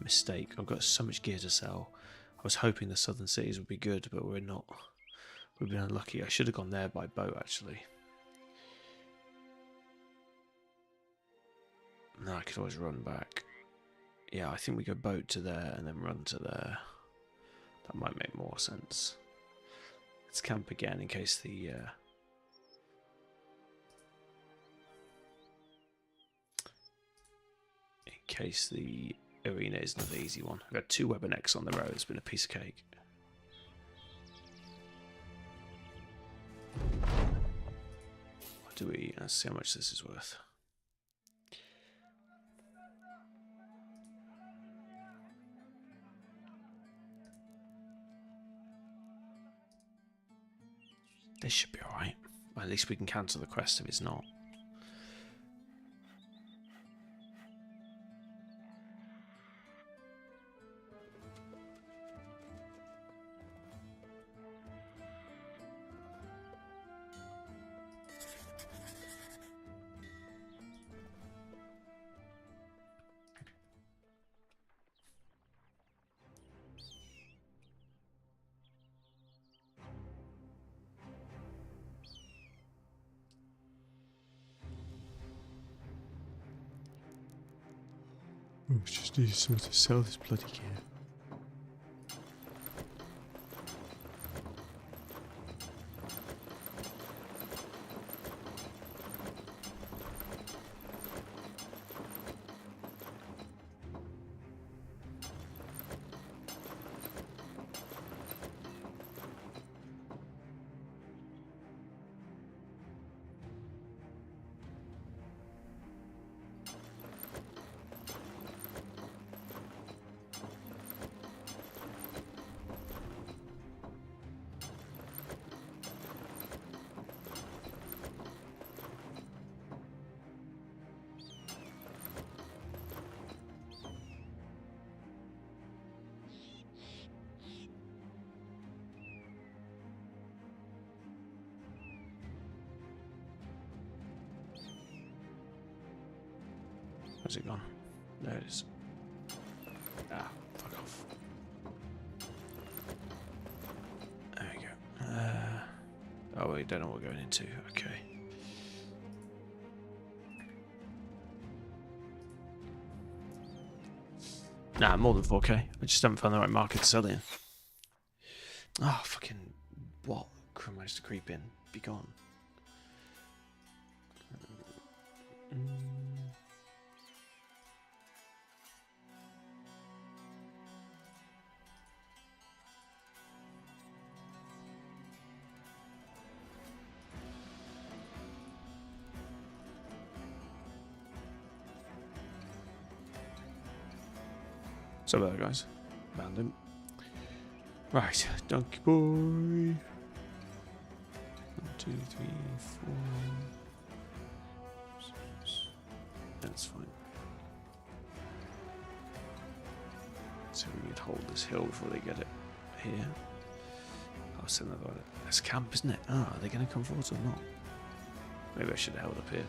Speaker 1: mistake. I've got so much gear to sell. I was hoping the southern cities would be good, but we're not. We've been unlucky. I should have gone there by boat, actually. No, I could always run back. Yeah, I think we go boat to there and then run to there. That might make more sense. Let's camp again in case the... in case the arena isn't the easy one. I've got 2 weapon X on the road. It's been a piece of cake. What do we... Let's see how much this is worth. This should be alright. Well, at least we can cancel the quest if it's not. Oh, just need something to sell this bloody gear. Where's it gone? There it is. Ah, fuck off. There we go. Oh, we don't know what we're going into. Okay. Nah, more than 4K. I just haven't found the right market to sell it in. Oh, fucking... What? Managed to creep in. Be gone. So there, guys. Found him. Right, donkey boy. 1, 2, 3, 4. That's fine. So we need to hold this hill before they get it here. I was saying about it. It's camp, isn't it? Ah, are they going to come forward or not? Maybe I should have held up here.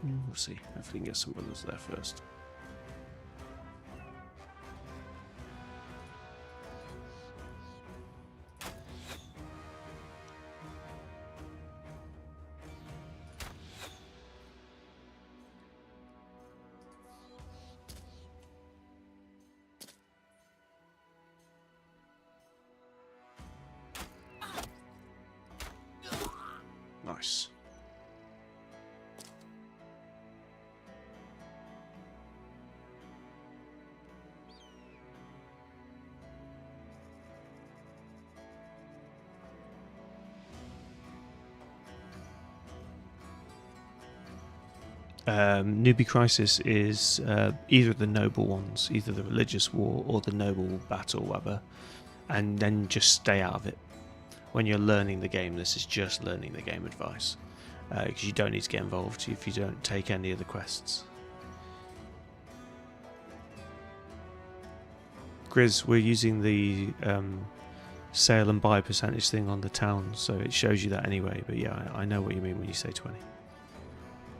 Speaker 1: We'll see. Hopefully we can get some brothers there first. Nice. Newbie Crisis is either the noble ones, either the religious war or the noble battle, whatever, and then just stay out of it. When you're learning the game, this is just learning the game advice, because you don't need to get involved if you don't take any of the quests. Grizz, we're using the sale and buy percentage thing on the town, so it shows you that anyway, but yeah, I know what you mean when you say 20.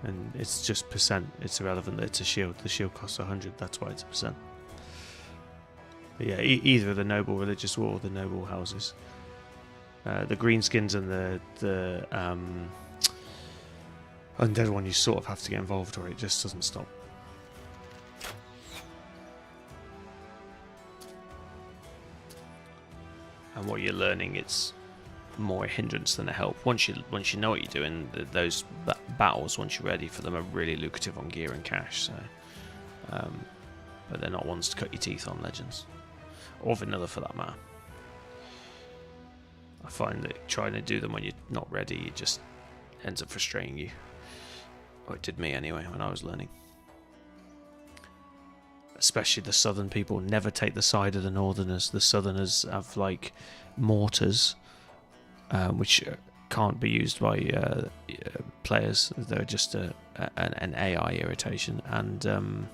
Speaker 1: And it's just percent, it's irrelevant that it's a shield. The shield costs 100, that's why it's a percent. But yeah, either the noble religious war or the noble houses. The greenskins and the undead one, you sort of have to get involved or it just doesn't stop. And what you're learning, it's more a hindrance than a help. Once you know what you're doing, those battles, once you're ready for them, are really lucrative on gear and cash. So, but they're not ones to cut your teeth on, Legends, or vanilla for that matter. I find that trying to do them when you're not ready, it just ends up frustrating you. Or it did me anyway when I was learning. Especially the southern people never take the side of the northerners. The southerners have like mortars, which can't be used by players. They're just an AI irritation, and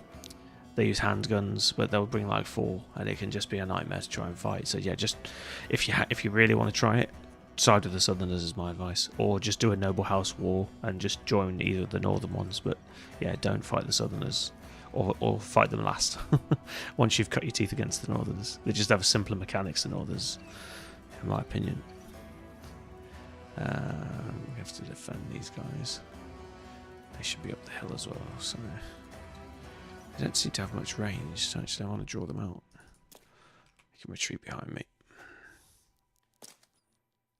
Speaker 1: they use handguns, but they'll bring like 4, and it can just be a nightmare to try and fight. So yeah, just if you really want to try it, side with the southerners is my advice, or just do a noble house war and just join either of the northern ones. But yeah, don't fight the southerners, or fight them last. Once you've cut your teeth against the northerners, they just have simpler mechanics than others, in my opinion. We have to defend these guys. They should be up the hill as well, so they don't seem to have much range, so I just don't want to draw them out. They can retreat behind me.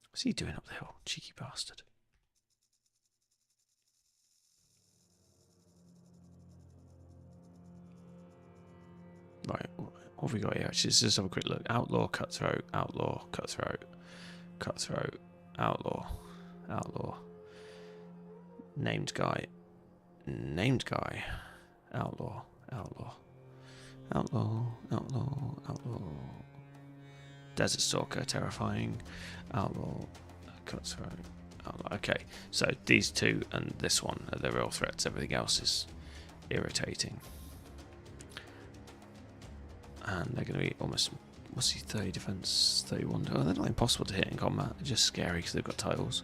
Speaker 1: What's he doing up the hill? Cheeky bastard. Right, what have we got here? Actually, let's just have a quick look. Outlaw, cutthroat, outlaw, cutthroat, cutthroat, outlaw, outlaw. Named guy, outlaw, outlaw, outlaw, outlaw, outlaw. Desert Stalker, terrifying, outlaw, cutthroat, outlaw. Okay, so these two and this one are the real threats. Everything else is irritating. And they're going to be almost, what's he, 30 defense, 31. Oh, they're not impossible to hit in combat. They're just scary because they've got titles.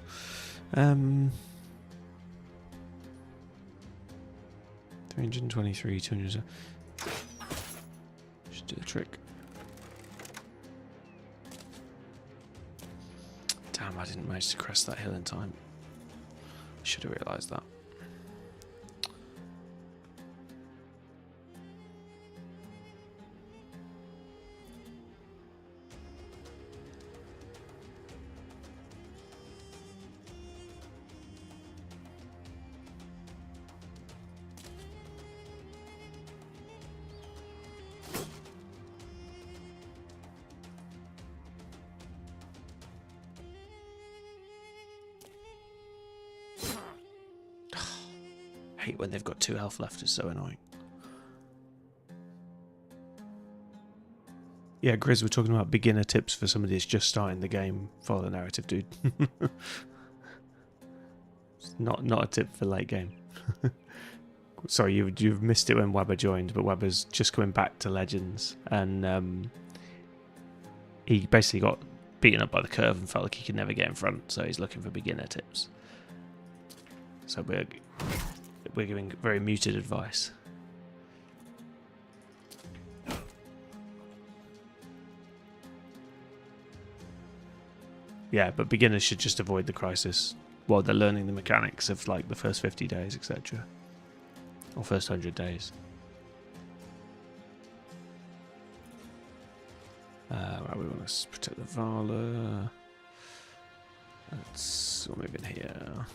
Speaker 1: 323, 200. Should do the trick. Damn, I didn't manage to crest that hill in time. Should have realised that. Hate when they've got 2 health left, is so annoying. Yeah, Grizz, we're talking about beginner tips for somebody that's just starting the game. Follow the narrative, dude. It's not a tip for late game. Sorry, you've missed it when Webber joined, but Webber's just coming back to Legends, and he basically got beaten up by the curve and felt like he could never get in front, so he's looking for beginner tips. So we're giving very muted advice. Yeah, but beginners should just avoid the crisis while they're learning the mechanics of like the first 50 days, etc. Or first 100 days. Right, we want to protect the Vala. We'll move in here.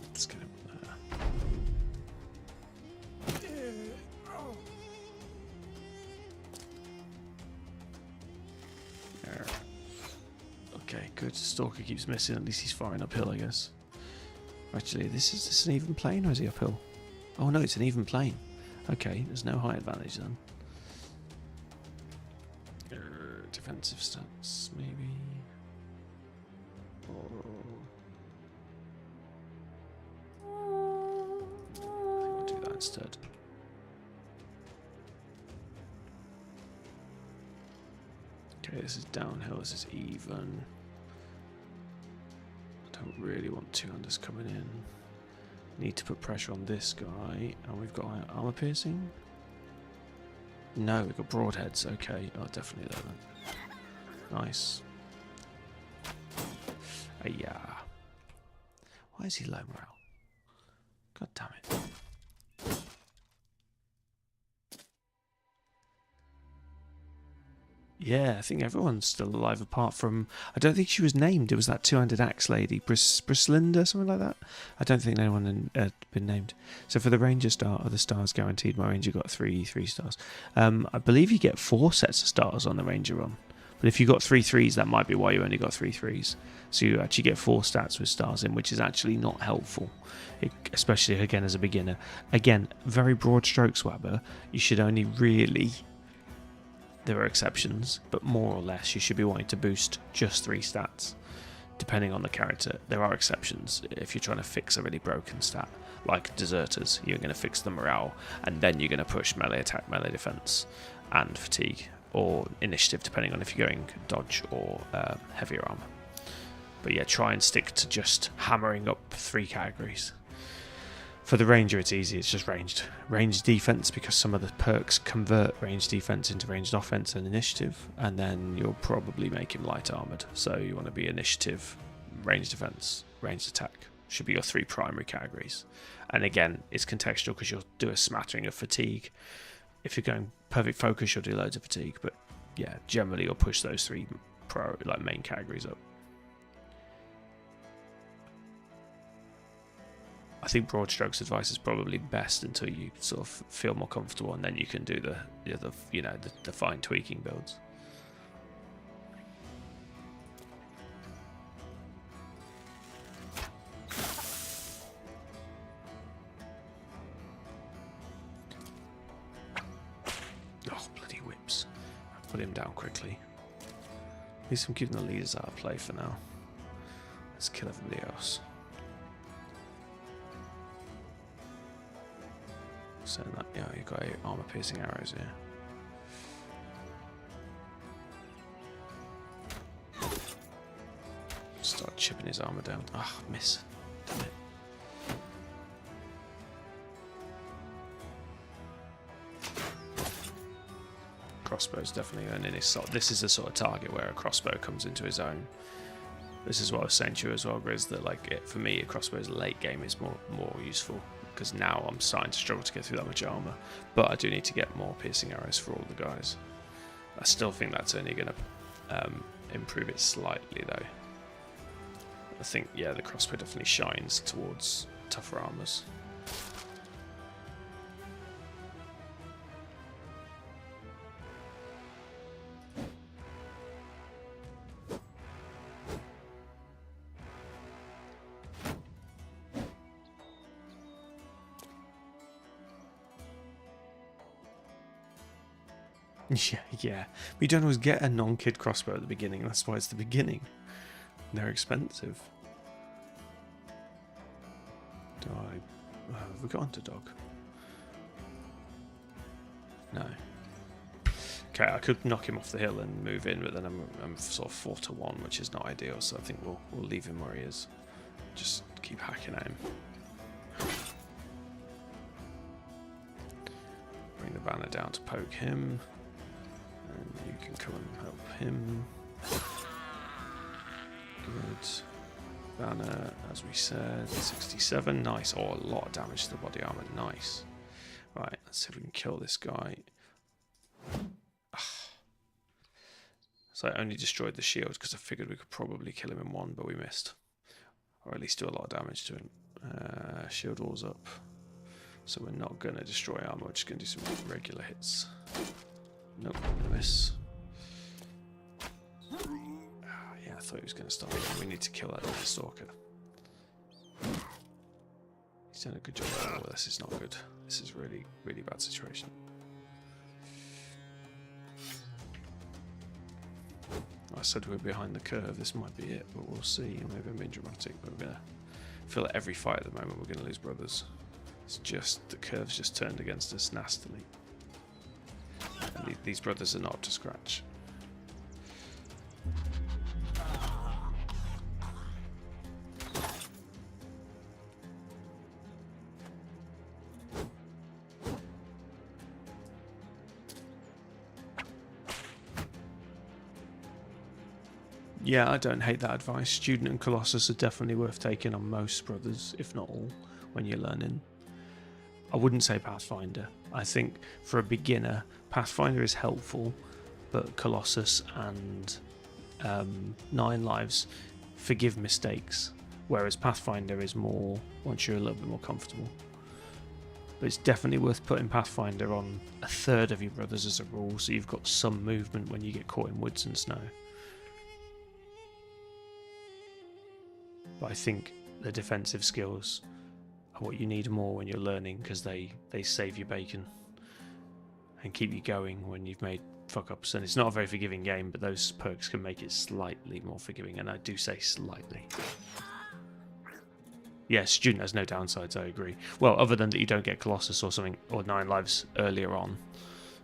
Speaker 1: Let's get him there. Okay, good. Stalker keeps missing. At least he's firing uphill, I guess. Actually, this is an even plane, or is he uphill? Oh no, it's an even plane. Okay, there's no height advantage then. Defensive stats, maybe. I think we'll do that instead. Okay, this is downhill, this is even. I don't really want 200s coming in. Need to put pressure on this guy. And we've got armor piercing? No, we've got broadheads. Okay, oh, definitely there then. Nice. Yeah. Why is he low morale? God damn it. Yeah, I think everyone's still alive apart from... I don't think she was named. It was that 200 axe lady. Brislinda, something like that. I don't think anyone had been named. So for the ranger star, are the stars guaranteed? My ranger got three stars. I believe you get 4 sets of stars on the ranger run. But if you got 3 3s, that might be why you only got 3 3s. So you actually get 4 stats with stars in, which is actually not helpful, especially again as a beginner. Again, very broad strokes, Webber. You should only really... There are exceptions, but more or less you should be wanting to boost just 3 stats, depending on the character. There are exceptions if you're trying to fix a really broken stat, like deserters. You're going to fix the morale, and then you're going to push melee attack, melee defense, and fatigue, or initiative, depending on if you're going dodge or heavier armor. But yeah, try and stick to just hammering up 3 categories. For the ranger, it's easy. It's just ranged defense, because some of the perks convert ranged defense into ranged offense and initiative, and then you'll probably make him light armored. So you want to be initiative, ranged defense, ranged attack. Should be your 3 primary categories. And again, it's contextual because you'll do a smattering of fatigue. If you're going perfect focus, you'll do loads of fatigue. But yeah, generally you'll push those 3 main categories up. I think broad strokes advice is probably best until you sort of feel more comfortable, and then you can do the fine tweaking builds. Oh, bloody whips. I'll put him down quickly. At least I'm keeping the leaders out of play for now. Let's kill everybody else. So that, yeah, you've got 8 armor piercing arrows here. chipping his armor down. Ah, miss. Damn it. Crossbow's definitely earning his salt. This is the sort of target where a crossbow comes into his own. This is what I was saying to you as well, Grizz, that like for me, a crossbow's late game is more useful, because now I'm starting to struggle to get through that much armor. But I do need to get more piercing arrows for all the guys. I still think that's only going to improve it slightly, though. I think, yeah, the crossbow definitely shines towards tougher armors. Yeah. But you don't always get a non-kid crossbow at the beginning. That's why it's the beginning. They're expensive. Do I... have we got onto dog? No. Okay, I could knock him off the hill and move in, but then I'm sort of 4-1, which is not ideal. So I think we'll leave him where he is. Just keep hacking at him. Bring the banner down to poke him. And you can come and help him. Good. Banner, as we said, 67. Nice. Oh, a lot of damage to the body armor. Nice. Right, let's see if we can kill this guy. So I only destroyed the shield because I figured we could probably kill him in one, but we missed. Or at least do a lot of damage to him. Shield wall's up. So we're not going to destroy armor, we're just going to do some regular hits. Nope, miss. Yeah, I thought he was going to stop. We need to kill that little stalker. He's done a good job. Oh, this is not good. This is really, really bad situation. I said we're behind the curve. This might be it, but we'll see. Maybe I'm being dramatic, but we're going to feel like every fight at the moment we're going to lose brothers. It's just the curve's just turned against us nastily. And these brothers are not up to scratch. Yeah, I don't hate that advice. Student and Colossus are definitely worth taking on most brothers, if not all, when you're learning. I wouldn't say Pathfinder. I think for a beginner, Pathfinder is helpful, but Colossus and 9 Lives forgive mistakes, whereas Pathfinder is more once you're a little bit more comfortable. But it's definitely worth putting Pathfinder on a third of your brothers as a rule, so you've got some movement when you get caught in woods and snow. But I think the defensive skills are what you need more when you're learning, because they save your bacon and keep you going when you've made fuck-ups. And it's not a very forgiving game, but those perks can make it slightly more forgiving, and I do say slightly. Yeah, Student has no downsides, I agree. Well, other than that you don't get Colossus or something, or 9 Lives earlier on.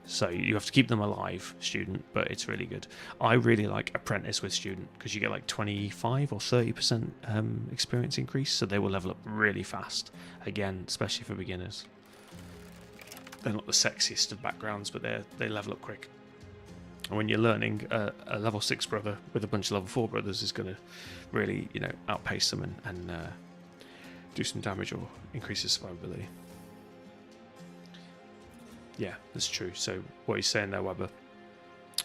Speaker 1: So you have to keep them alive, Student, but it's really good. I really like Apprentice with Student, because you get like 25 or 30% experience increase, so they will level up really fast. Again, especially for beginners. They're not the sexiest of backgrounds, but they level up quick. And when you're learning, a level 6 brother with a bunch of level 4 brothers is going to really, outpace them and do some damage or increase his survivability. Yeah, that's true. So what he's saying there, Weber,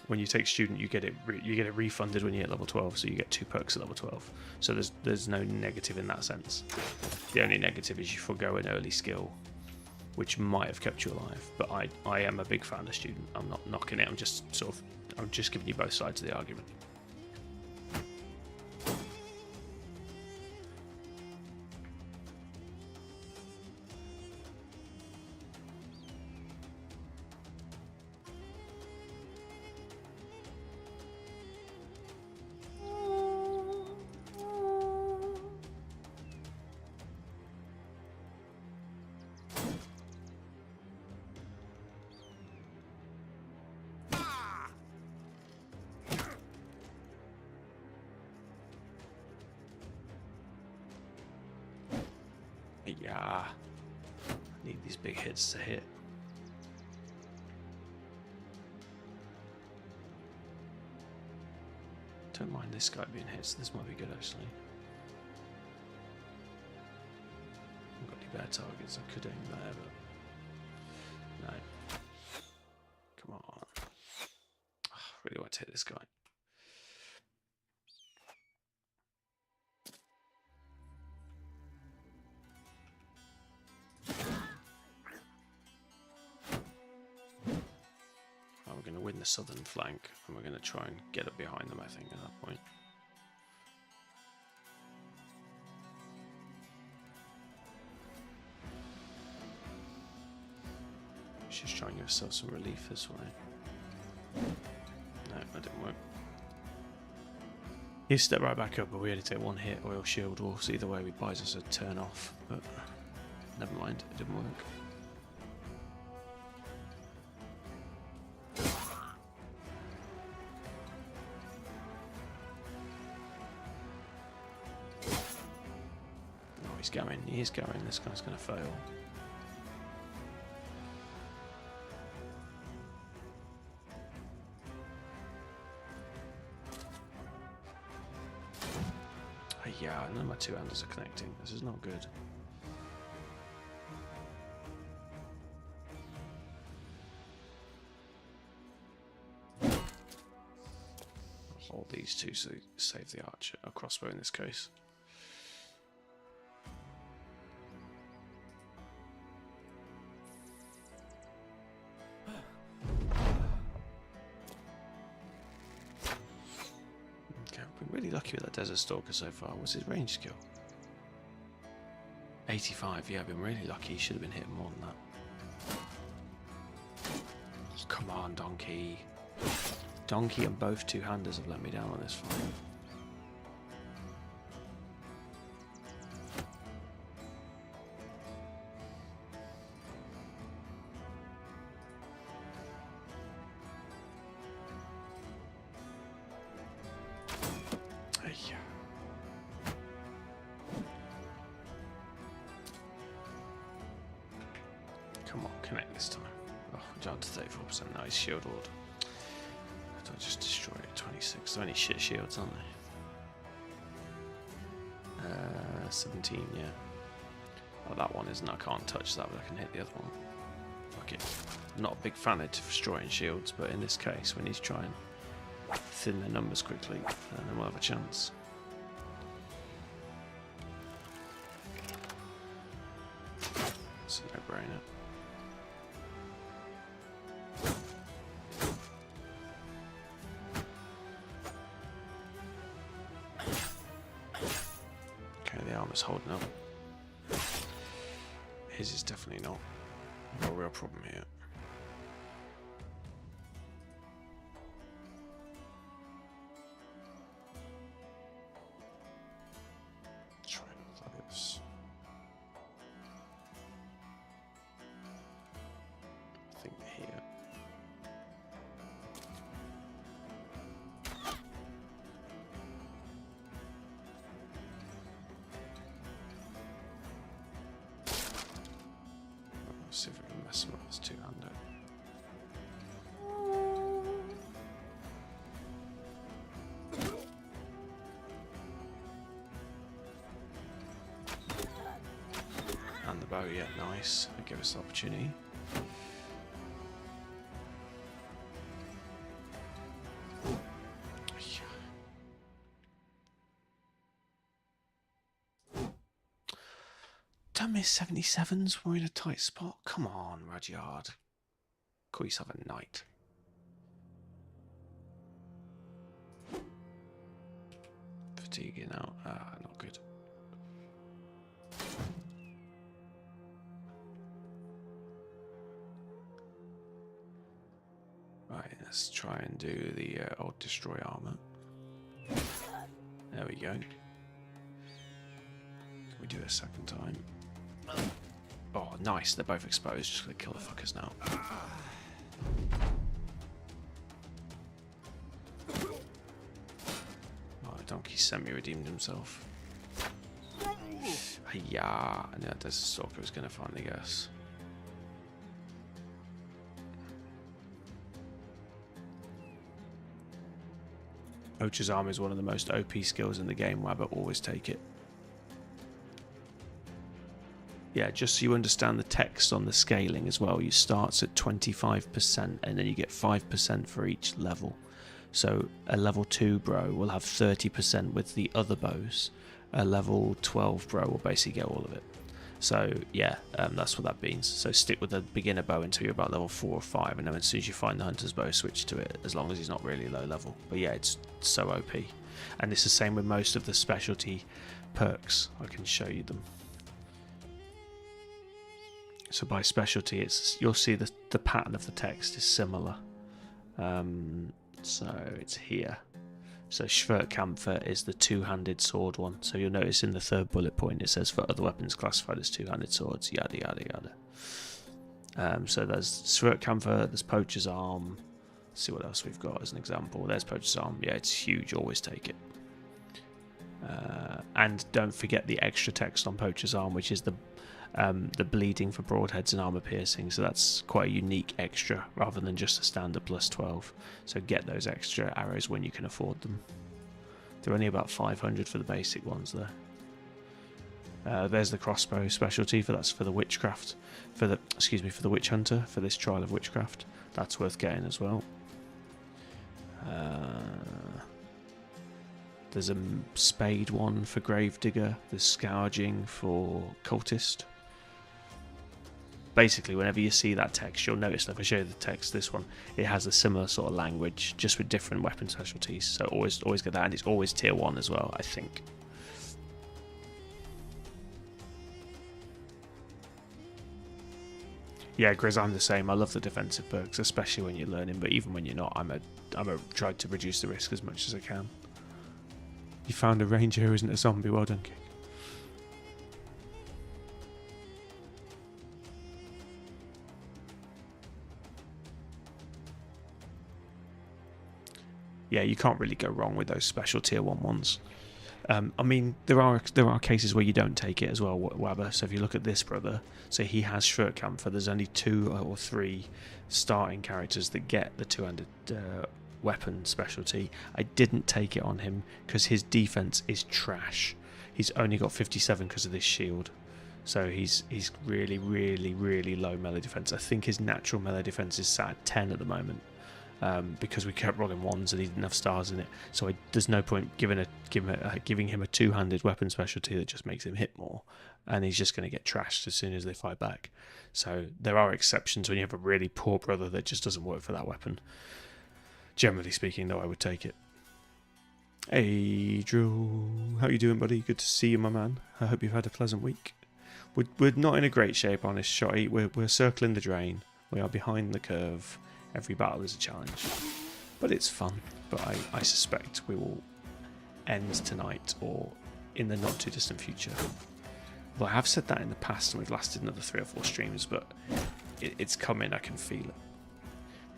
Speaker 1: when you take Student, you get it refunded when you hit level 12, so you get 2 perks at level 12. So there's no negative in that sense. The only negative is you forgo an early skill, which might have kept you alive. But I am a big fan of Student. I'm not knocking it. I'm just giving you both sides of the argument. Yeah. Need these big hits to hit. Don't mind this guy being hit, so this might be good actually. I've got any bad targets, I could aim there, but no. Come on. I really want to hit this guy. We're going to win the southern flank, and we're going to try and get up behind them, I think, at that point. Just try and give ourselves some relief this way. No, that didn't work. He stepped right back up, but we only take one hit, or he'll shield wolves. Either way, he buys us a turn off, but never mind, it didn't work. He is going, this guy's going to fail. Oh, yeah, none of my two-handers are connecting. This is not good. I'll hold these two so save the archer, a crossbow in this case. Lucky with that Desert Stalker so far. What's his range skill? 85. Yeah, I've been really lucky. He should have been hitting more than that. Come on, Donkey. Donkey and both two-handers have let me down on this fight. Come on, connect this time. Oh, down to 34%. Now he's shield ward. I just destroy it. 26. So many shit shields, aren't they? 17, yeah. Oh, that one isn't. I can't touch that, but I can hit the other one. Fuck it. I'm not a big fan of destroying shields, but in this case, we need to try and thin their numbers quickly, and then we'll have a chance. It's a no-brainer. Holding up. His is definitely not a real problem here. Try and this. I think here. See if we can mess with this two-hander. And the bow, yeah, nice. That give us the opportunity. Don't miss 77s. We're in a tight spot. Come on, Rudyard. Call yourself a knight. Fatiguing out. Ah, not good. Right, let's try and do the old destroy armor. There we go. Can we do it a second time? Oh, nice. They're both exposed. Just gonna kill the fuckers now. Oh, Donkey semi-redeemed himself.
Speaker 2: Yeah, I know there's a stalker was going to finally guess.
Speaker 1: Poacher's Arm is one of the most OP skills in the game, Wabba. Always take it. Yeah, just so you understand the text on the scaling as well, you start at 25% and then you get 5% for each level. So a level 2 bro will have 30% with the other bows. A level 12 bro will basically get all of it. So yeah, that's what that means. So stick with the beginner bow until you're about level 4 or 5, and then as soon as you find the hunter's bow, switch to it, as long as he's not really low level. But yeah, it's so OP. And it's the same with most of the specialty perks. I can show you them. So by specialty, you'll see the pattern of the text is similar. So it's here. So Schwertkampfer is the two-handed sword one. So you'll notice in the third bullet point it says for other weapons classified as two-handed swords, yada yada yada. So there's Schwertkampfer, there's Poacher's Arm. Let's see what else we've got as an example. There's Poacher's Arm. Yeah, it's huge. Always take it. And don't forget the extra text on Poacher's Arm, which is the bleeding for broadheads and armor piercing. So that's quite a unique extra rather than just a standard plus 12. So get those extra arrows when you can afford them. They're only about 500 for the basic ones there. There's the crossbow specialty for the witchcraft, for the witch hunter for this trial of witchcraft. That's worth getting as well. There's a spade one for gravedigger. There's scourging for cultist. Basically, whenever you see that text, you'll notice, if I show you the text, this one, it has a similar sort of language, just with different weapon specialties. So always get that, and it's always tier 1 as well, I think. Yeah, Grizz, I'm the same. I love the defensive perks, especially when you're learning, but even when you're not, I'm a try to reduce the risk as much as I can. You found a ranger who isn't a zombie. Well done, Kick. Yeah, you can't really go wrong with those special tier 1 ones. I mean, there are cases where you don't take it as well, Wabba. So if you look at this brother, so he has Schwertkampfer. There's only 2 or 3 starting characters that get the two-handed weapon specialty. I didn't take it on him because his defense is trash. He's only got 57 because of this shield. So he's really, really, really low melee defense. I think his natural melee defense is sat at 10 at the moment. Because we kept rolling 1s and he didn't have stars in it, so there's no point giving him a two-handed weapon specialty that just makes him hit more, and he's just going to get trashed as soon as they fight back. So there are exceptions when you have a really poor brother that just doesn't work for that weapon. Generally speaking, though, I would take it. Hey Drew, how you doing, buddy? Good to see you, my man. I hope you've had a pleasant week. We're not in a great shape on this shotty. We're circling the drain. We are behind the curve. Every battle is a challenge, but it's fun. But I suspect we will end tonight or in the not too distant future. Well, I have said that in the past and we've lasted another 3 or 4 streams, but it's coming, I can feel it.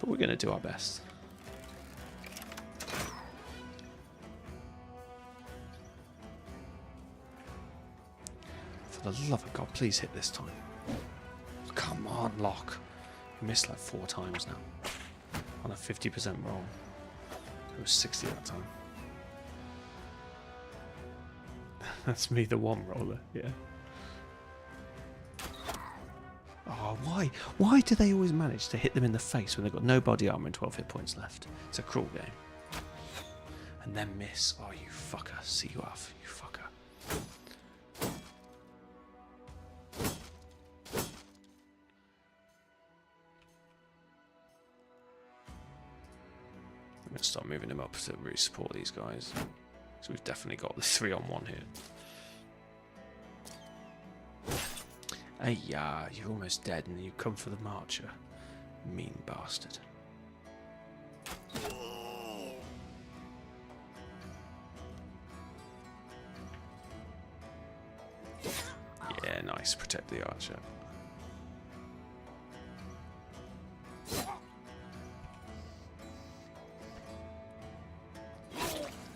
Speaker 1: But we're going to do our best. For the love of God, please hit this time. Come on, lock. Missed like 4 times now on a 50% roll. It was 60 that time. That's me, the 1 roller, yeah. Oh, why? Why do they always manage to hit them in the face when they've got no body armor and 12 hit points left? It's a cruel game. And then miss. Oh, you fucker. See you off, you fucker. I'm going to start moving him up to really support these guys. So we've definitely got the 3-on-1 here. Hey, you're almost dead and you come for the marcher. Mean bastard. Yeah, nice. Protect the archer.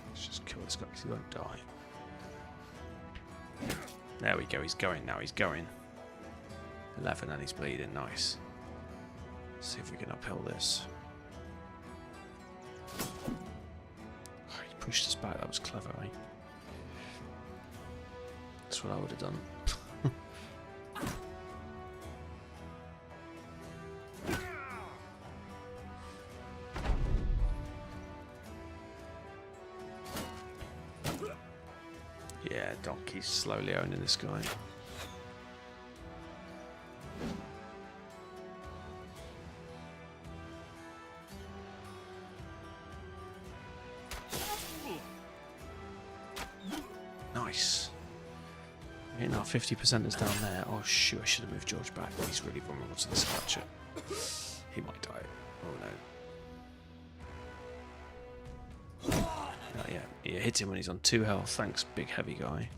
Speaker 1: Let's just kill this guy because he won't die.
Speaker 2: There we go, he's going now, he's going. 11 and he's bleeding, nice. Let's see if we can uphill this. Oh, he pushed us back, that was clever, eh? That's what I would have done. Yeah, Donkey's slowly owning this guy. Nice. Now 50% is down there. Oh shoot, I should have moved George back. He's really vulnerable to this catcher. He might die. Oh no. Oh, yeah, you hit him when he's on 2 health. Thanks, big heavy guy.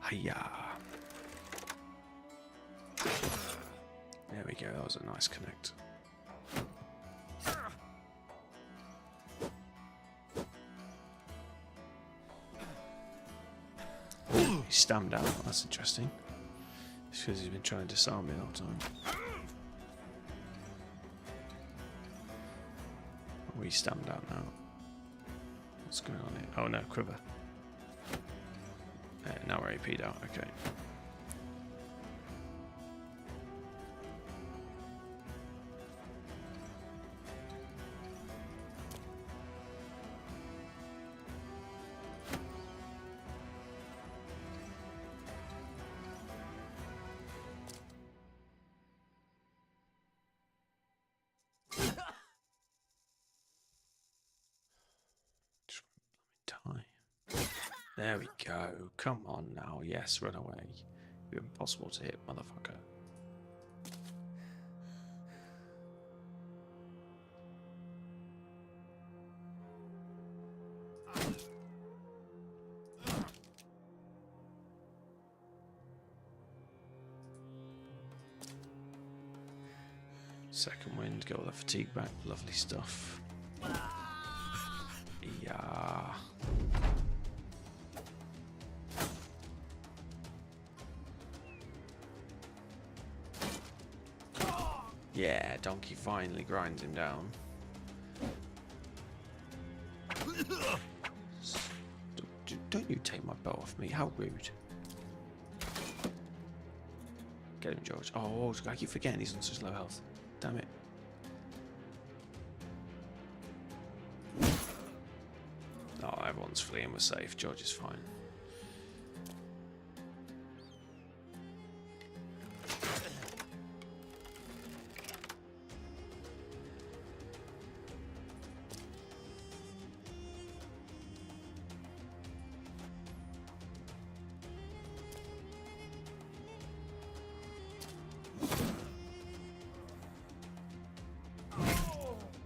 Speaker 2: Hiya. There we go, that was a nice connect. Oh, he stammed out. That's interesting. It's because he's been trying to disarm me the whole time. Oh, he's stammed out now. What's going on here? Oh no, quiver. Now we're AP'd out, okay. There we go. Come on now. Yes, run away. You're impossible to hit, motherfucker. Second wind, get all the fatigue back. Lovely stuff. Yeah. Yeah, Donkey finally grinds him down. Don't you take my belt off me, how rude. Get him, George. Oh, I keep forgetting he's on such low health. Damn it. Oh, everyone's fleeing, we're safe. George is fine.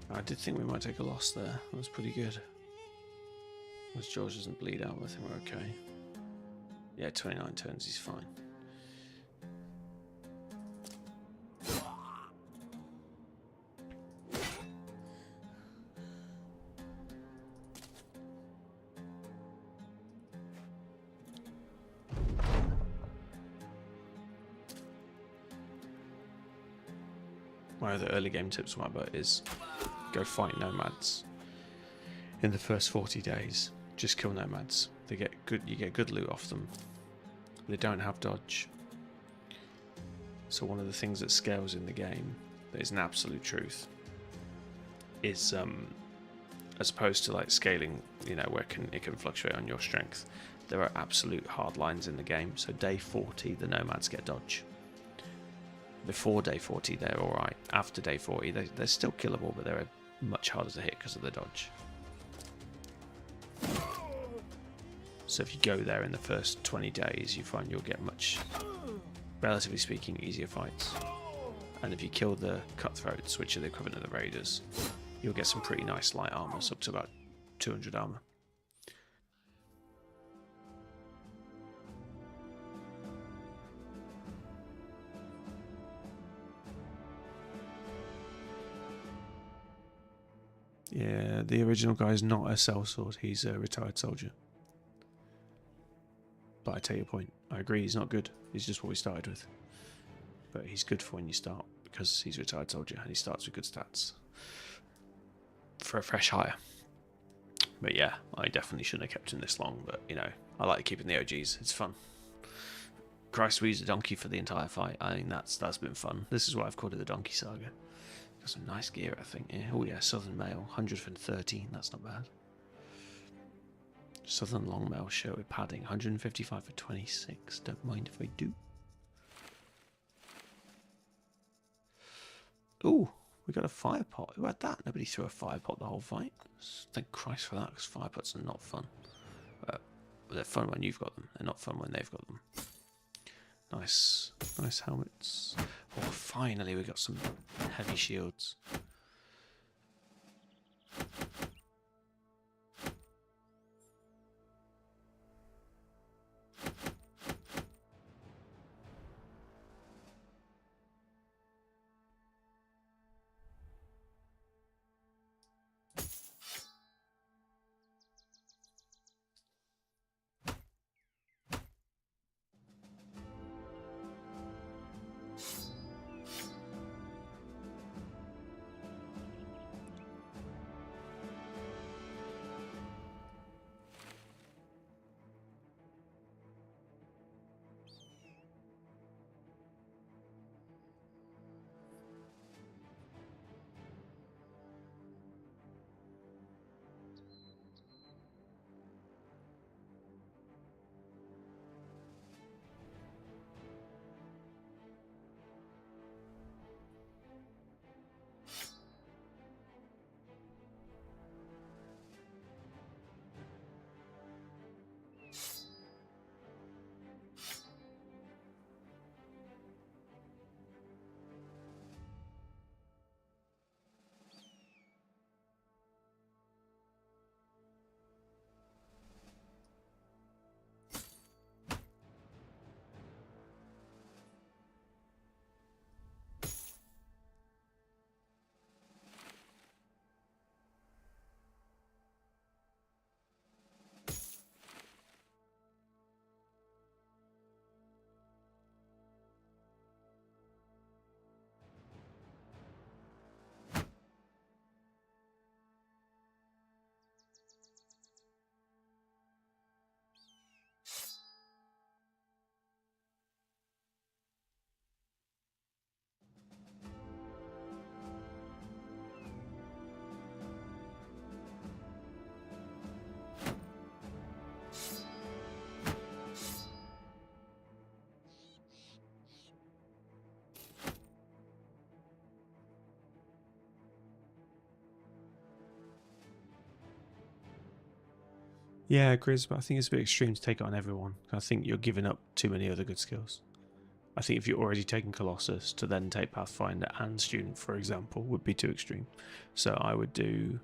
Speaker 2: I did think we might take a loss there. That was pretty good. As George doesn't bleed out, I think we're okay. Yeah, 29 turns, he's fine. One of the early game tips from my boat is go fight nomads in the first 40 days. Just kill nomads. They get good. You get good loot off them. They don't have dodge. So one of the things that scales in the game, that is an absolute truth, is as opposed to like scaling, you know, where it can fluctuate on your strength. There are absolute hard lines in the game. So day 40, the nomads get dodge. Before day 40, they're alright. After day 40, they're still killable, but they're much harder to hit because of the dodge. So if you go there in the first 20 days, you find you'll get much, relatively speaking, easier fights. And if you kill the cutthroats, which are the equivalent of the raiders, you'll get some pretty nice light armor, up to about 200 armor. Yeah, the original guy is not a sellsword, he's a retired soldier. But I take your point. I agree, he's not good. He's just what we started with. But he's good for when you start, because he's a retired soldier and he starts with good stats for a fresh hire. But yeah, I definitely shouldn't have kept him this long. But, you know, I like keeping the OGs. It's fun. Christ, we used a donkey for the entire fight. I think that's been fun. This is why I've called it the Donkey Saga. Got some nice gear, I think. Yeah. Oh yeah, Southern Mail, 113. That's not bad. Southern Long Mail shirt with padding, 155 for 26. Don't mind if I do. Ooh, we got a fire pot. Who had that? Nobody threw a fire pot the whole fight. Thank Christ for that, because fire pots are not fun. They're fun when you've got them. They're not fun when they've got them. Nice helmets. Oh, finally we got some heavy shields. Yeah, Grizz, but I think it's a bit extreme to take it on everyone. I think you're giving up too many other good skills. I think if you're already taking Colossus, to then take Pathfinder and Student, for example, would be too extreme. So I would do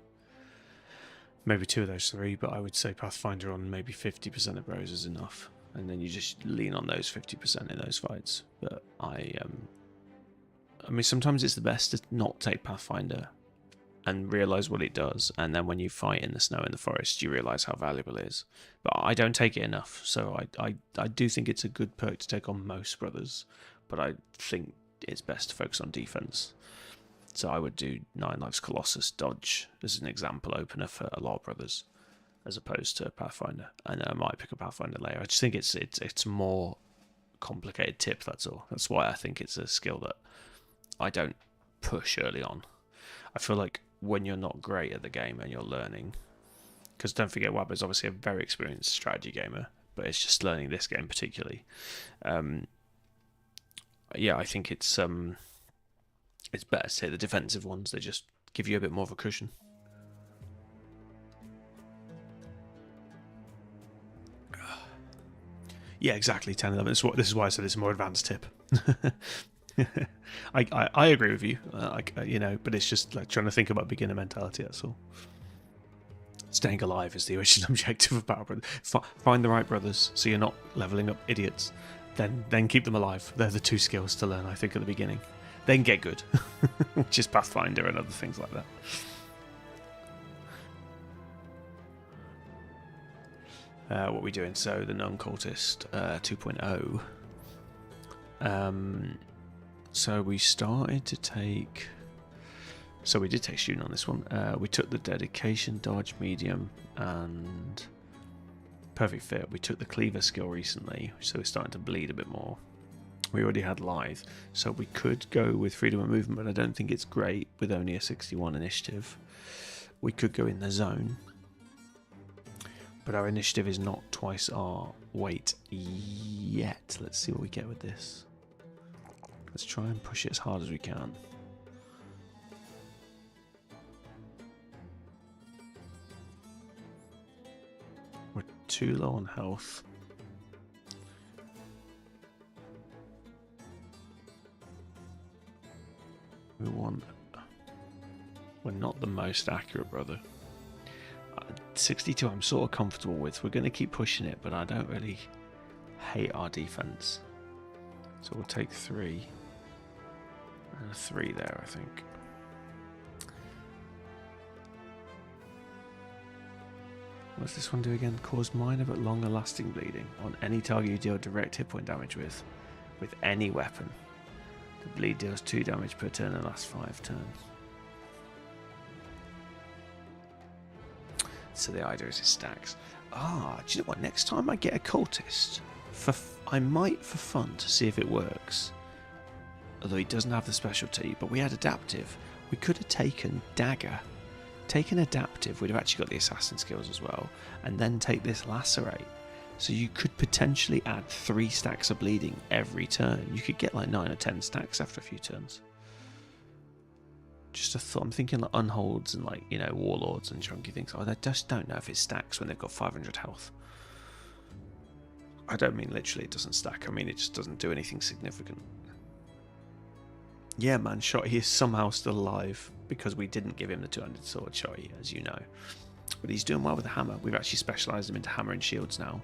Speaker 2: maybe 2 of those 3, but I would say Pathfinder on maybe 50% of rows is enough. And then you just lean on those 50% in those fights. But I mean, sometimes it's the best to not take Pathfinder and realise what it does, and then when you fight in the snow in the forest you realise how valuable it is. But I don't take it enough, so I do think it's a good perk to take on most brothers, but I think it's best to focus on defense. So I would do 9 Lives Colossus Dodge as an example opener for a lot of brothers, as opposed to Pathfinder, and then I might pick a Pathfinder later. I just think it's a more complicated tip, that's all. That's why I think it's a skill that I don't push early on. I feel like when you're not great at the game and you're learning, because don't forget Wabber's obviously a very experienced strategy gamer, but it's just learning this game particularly. Yeah, I think it's better to take the defensive ones. They just give you a bit more of a cushion. Yeah, exactly. 10-11. This is why I said it's a more advanced tip. I agree with you, you know, but it's just like trying to think about beginner mentality. That's all. Staying alive is the original objective of Battle Brothers. Find the right brothers, so you're not leveling up idiots. Then keep them alive. They're the 2 skills to learn, I think, at the beginning. Then get good, which is Pathfinder and other things like that. what we're doing. So the non-cultist 2.0. So we started to take. So we did take student on this one. We took the dedication, dodge, medium, and perfect fit. We took the cleaver skill recently, so we're starting to bleed a bit more. We already had lithe, so we could go with freedom of movement, but I don't think it's great with only a 61 initiative. We could go in the zone, but our initiative is not twice our weight yet. Let's see what we get with this. Let's try and push it as hard as we can. We're too low on health. We're not the most accurate, brother. 62 I'm sort of comfortable with. We're going to keep pushing it, but I don't really hate our defense. So we'll take 3. And a 3 there, I think. What does this one do again? Cause minor but longer lasting bleeding on any target you deal direct hit point damage with any weapon. The bleed deals 2 damage per turn and lasts 5 turns. So the idea is it stacks. Ah, do you know what? Next time I get a cultist, I might for fun to see if it works. Although he doesn't have the specialty, but we had adaptive. We could have taken dagger, taken adaptive. We'd have actually got the assassin skills as well, and then take this lacerate. So you could potentially add 3 stacks of bleeding every turn. You could get like 9 or 10 stacks after a few turns. Just a thought. I'm thinking like unholds and like, you know, warlords and chunky things. Oh, I just don't know if it stacks when they've got 500 health. I don't mean literally it doesn't stack. I mean it just doesn't do anything significant. Yeah, man, Shotty is somehow still alive because we didn't give him the 200 sword, Shotty, as you know. But he's doing well with the hammer. We've actually specialised him into hammer and shields now.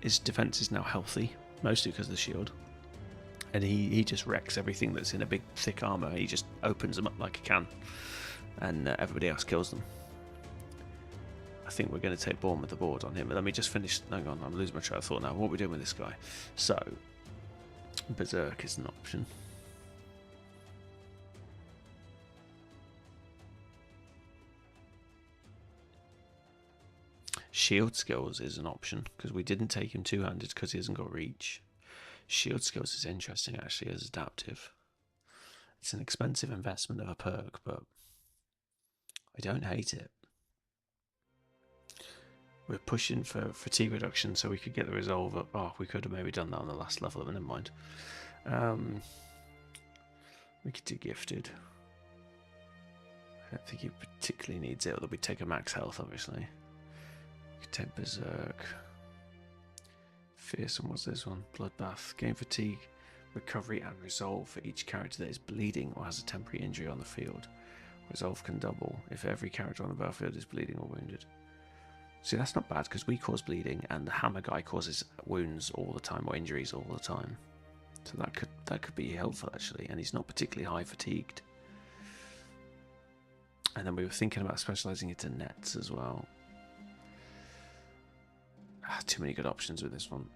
Speaker 2: His defence is now healthy, mostly because of the shield. And he just wrecks everything that's in a big, thick armour. He just opens them up like a can. And everybody else kills them. I think we're going to take Bournemouth the board on him. But let me just finish. Hang on, I'm losing my train of thought now. What are we doing with this guy? So, Berserk is an option. Shield skills is an option because we didn't take him two-handed because he hasn't got reach. Shield skills is interesting actually as adaptive. It's an expensive investment of a perk, but I don't hate it. We're pushing for fatigue reduction so we could get the resolve up. Oh, we could have maybe done that on the last level, but never mind. We could do gifted. I don't think he particularly needs it, although we take a max health, obviously. We could take Berserk. Fearsome, what's this one? Bloodbath. Gain fatigue, recovery, and resolve for each character that is bleeding or has a temporary injury on the field. Resolve can double if every character on the battlefield is bleeding or wounded. See, that's not bad because we cause bleeding and the hammer guy causes wounds all the time or injuries all the time. So that could be helpful actually, and he's not particularly high fatigued. And then we were thinking about specialising into nets as well. Too many good options with this one.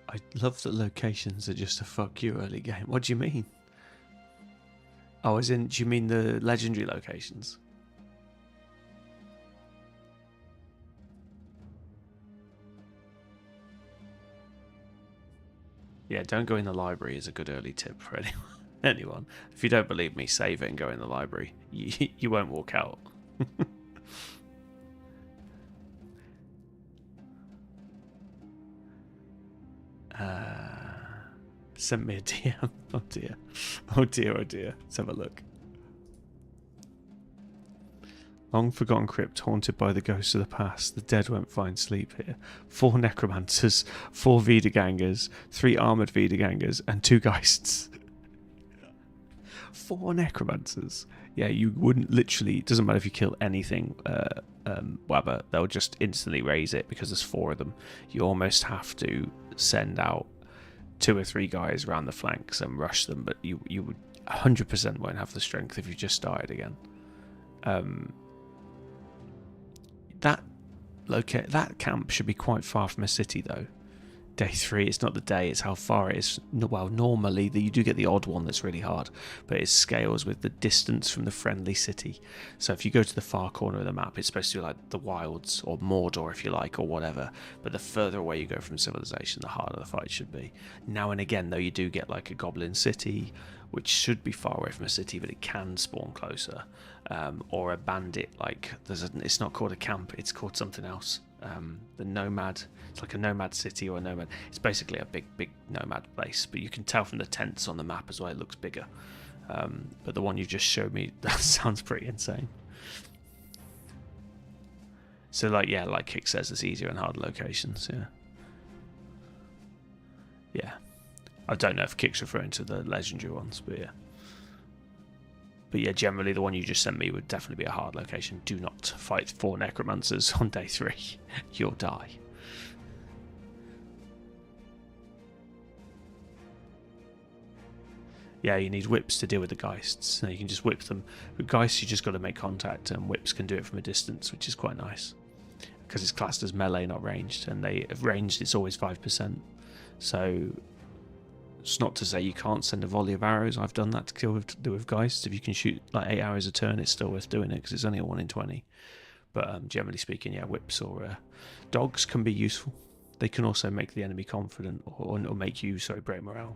Speaker 2: I love that locations are just a fuck you early game. What do you mean? Oh, as in, do you mean the legendary locations? Yeah, don't go in the library is a good early tip for anyone. If you don't believe me, save it and go in the library. You won't walk out. Send me a DM. Oh dear. Oh dear, oh dear. Let's have a look. Long forgotten crypt haunted by the ghosts of the past. The dead won't find sleep here. 4 necromancers, 4 Wiedergangers, 3 armoured Wiedergangers, and 2 geists. 4 necromancers. Yeah, you wouldn't literally... It doesn't matter if you kill anything, Wabba. They'll just instantly raise it because there's 4 of them. You almost have to send out 2 or 3 guys around the flanks and rush them, but you would 100% won't have the strength if you just started again. That camp should be quite far from a city though. Day 3, it's not the day, it's how far it is. Well, normally you do get the odd one that's really hard, but it scales with the distance from the friendly city. So if you go to the far corner of the map, it's supposed to be like the wilds or Mordor if you like, or whatever, but the further away you go from civilization, the harder the fight should be. Now and again though, you do get like a goblin city, which should be far away from a city, but it can spawn closer, or a bandit, like it's not called a camp, it's called something else. The nomad, it's like a nomad city or a nomad, it's basically a big nomad place, but you can tell from the tents on the map as well, it looks bigger. But the one you just showed me, that sounds pretty insane. So like, yeah, like Kick says, it's easier in hard locations. Yeah, I don't know if Kick's referring to the legendary ones, but yeah, generally the one you just sent me would definitely be a hard location. Do not fight 4 necromancers on day 3. You'll die. Yeah, you need whips to deal with the geists. So you can just whip them. With geists, you just got to make contact, and whips can do it from a distance, which is quite nice. Because it's classed as melee, not ranged, and ranged, it's always 5%. So it's not to say you can't send a volley of arrows. I've done that to kill with geists. If you can shoot like 8 arrows a turn, it's still worth doing it because it's only a 1 in 20. But generally speaking, yeah, whips or dogs can be useful. They can also make the enemy confident or make you break morale.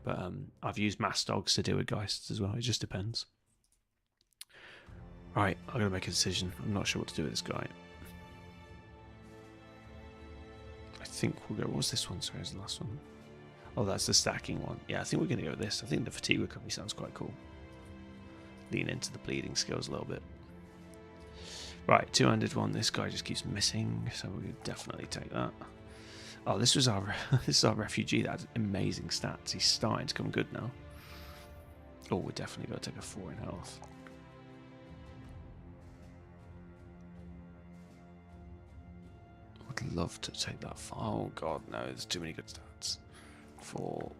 Speaker 2: But I've used mass dogs to deal with geists as well. It just depends. Right, I'm going to make a decision. I'm not sure what to do with this guy. I think we'll go... What was this one? Sorry, was the last one. Oh, that's the stacking one. Yeah, I think we're going to go with this. I think the fatigue recovery sounds quite cool. Lean into the bleeding skills a little bit. Right, 2-handed one. This guy just keeps missing, so we'll definitely take that. Oh, this is our refugee that had amazing stats. He's starting to come good now. Oh, we're definitely going to take a 4 in health. Would love to take that. Oh god, no, there's too many good stats. 4.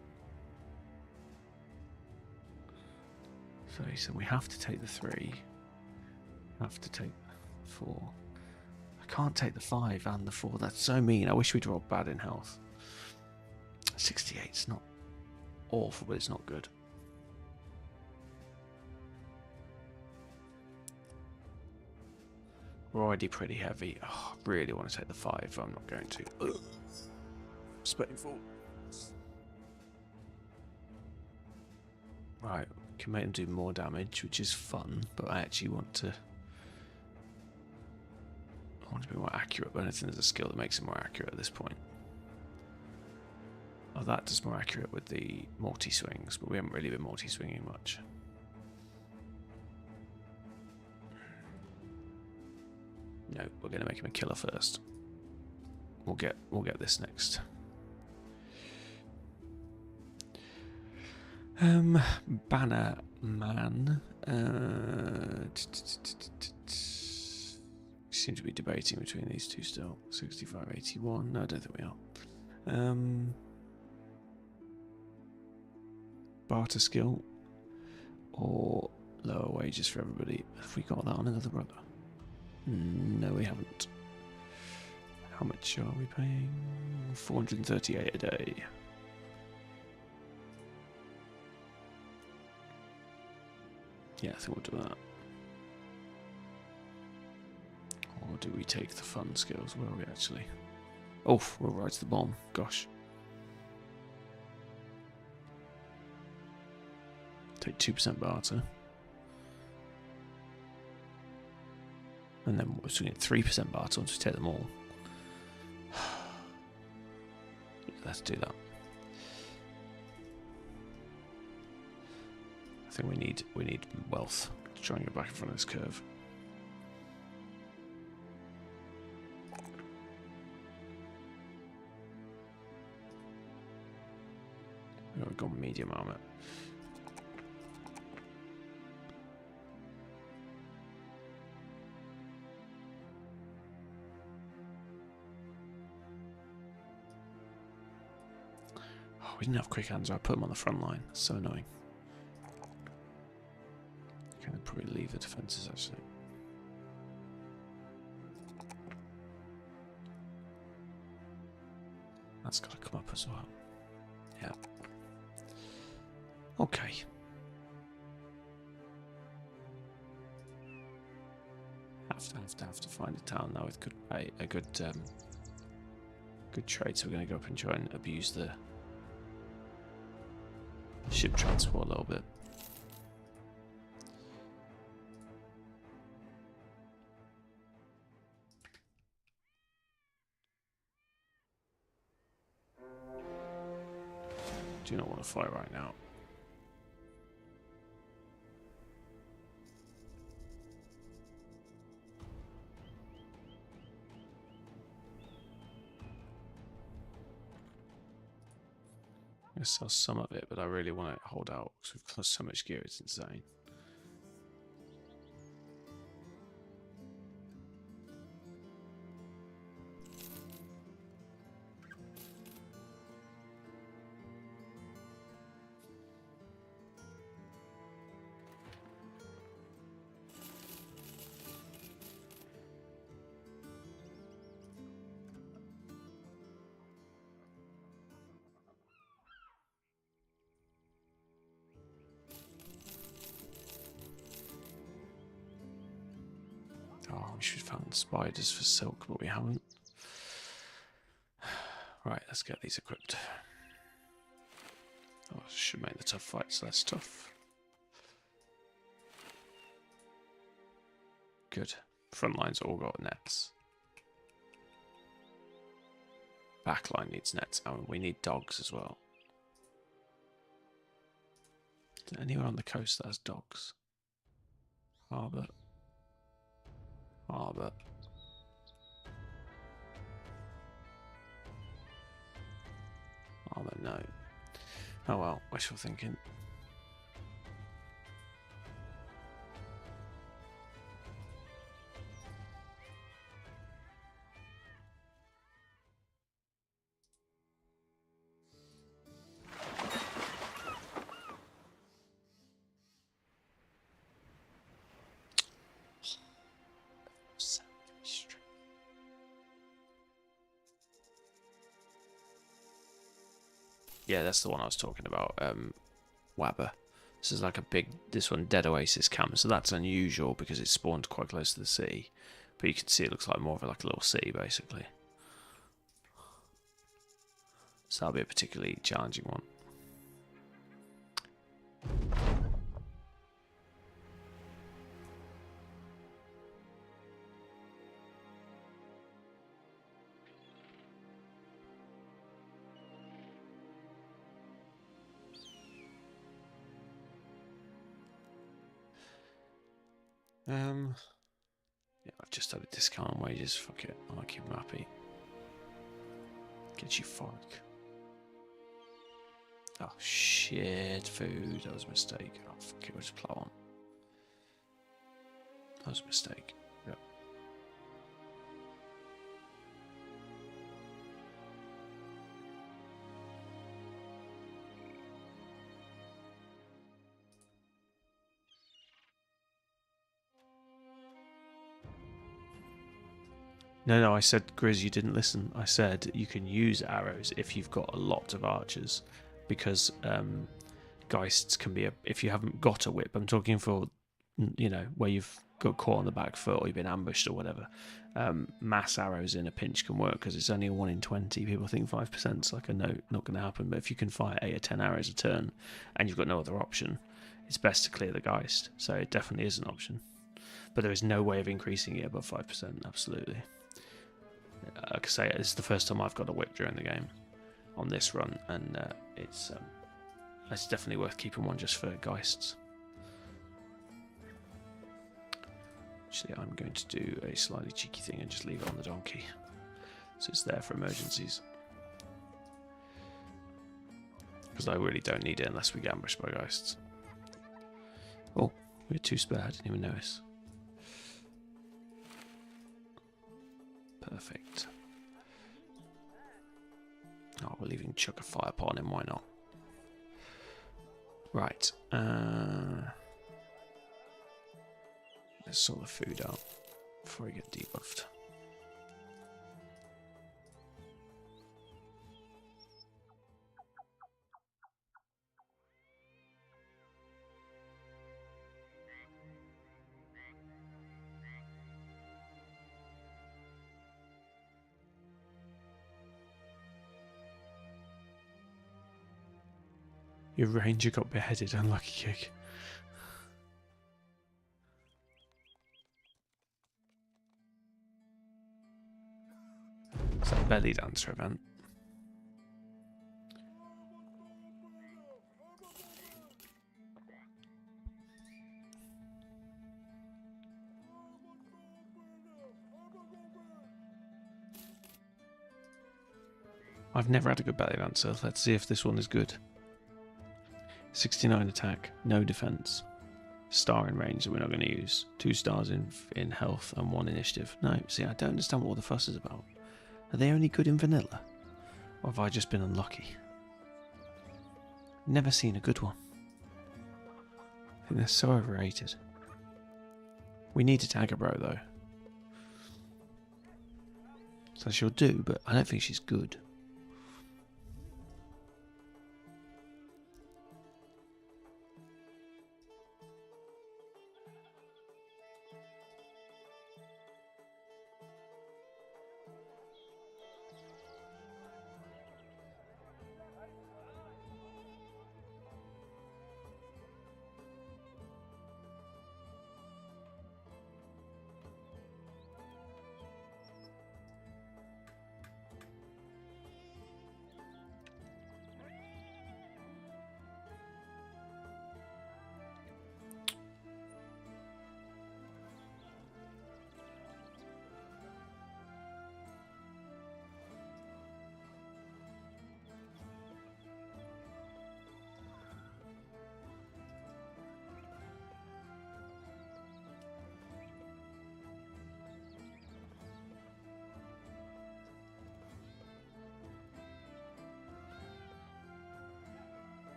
Speaker 2: So he said we have to take the 3. Have to take 4. I can't take the 5 and the 4. That's so mean. I wish we'd rolled bad in health. 68's not awful, but it's not good. We're already pretty heavy. Oh, I really want to take the 5. I'm not going to. Ugh. It's painful. Right, we can make them do more damage, which is fun, but I actually want to... I want to be more accurate, but anything there's a skill that makes it more accurate at this point. Oh, that does more accurate with the multi-swings, but we haven't really been multi-swinging much. No, we're going to make him a killer first. We'll get this next. Banner man. Seem to be debating between these two still. 65, 81. No, I don't think we are. Barter skill or lower wages for everybody. Have we got that on another brother? No, we haven't. How much are we paying? 438 a day. Yeah, I think we'll do that. Or do we take the fun skills? Where are we actually? Oh, we're right to the bomb. Gosh. Take 2% barter. And then we're still getting 3% barter once we take them all. Let's do that. I think we need wealth to try and get back in front of this curve. We've got medium armor. we didn't have quick hands. I put them on the front line. That's so annoying. Okay, I'll probably leave the defences actually. That's got to come up as well. Yeah. Okay. Have to find a town now with a good trade. So we're going to go up and try and abuse the ship transport a little bit. Do not want to fight right now. I'm going to sell some of it, but I really want to hold out because we've got so much gear, it's insane. Oh, we should have found spiders for silk, but we haven't. Right, let's get these equipped. Oh, should make the tough fights less tough. Good. Front line's all got nets. Back line needs nets, and we need dogs as well. Is there anywhere on the coast that has dogs? Harbour. Harbour. Harbour, no. Oh well, wishful thinking. Yeah, that's the one I was talking about. Wabba. This is like a big, this one, Dead Oasis camp. So that's unusual because it's spawned quite close to the sea. But you can see it looks like more of like a little sea, basically. So that'll be a particularly challenging one. Yeah, I've just had a discount on wages. Fuck it, I might keep them happy. Get you fork. Oh shit, food. That was a mistake. Oh fuck it, we'll just plow on. That was a mistake. Yep. No, I said, Grizz, you didn't listen. I said you can use arrows if you've got a lot of archers, because Geists can be if you haven't got a whip. I'm talking for, you know, where you've got caught on the back foot or you've been ambushed or whatever. Mass arrows in a pinch can work because it's only a 1 in 20. People think 5% is like a no, not going to happen. But if you can fire 8 or 10 arrows a turn and you've got no other option, it's best to clear the Geist. So it definitely is an option. But there is no way of increasing it above 5%, absolutely. Like I say, it's the first time I've got a whip during the game on this run, and it's definitely worth keeping one just for Geists. Actually, I'm going to do a slightly cheeky thing and just leave it on the donkey, so it's there for emergencies. Because I really don't need it unless we get ambushed by Geists. Oh, we had 2 spare, I didn't even notice. Perfect. Oh, we're leaving Chuck a fire upon him, why not? Right. Let's sort the food out before we get debuffed. Your ranger got beheaded, unlucky kick. It's a belly dancer event. I've never had a good belly dancer. Let's see if this one is good. 69 attack, no defense. Star in range that we're not going to use. 2 stars in health and 1 initiative. No, see, I don't understand what all the fuss is about. Are they only good in vanilla? Or have I just been unlucky? Never seen a good one. I think they're so overrated. We need to tag a bro though. So she'll do, but I don't think she's good.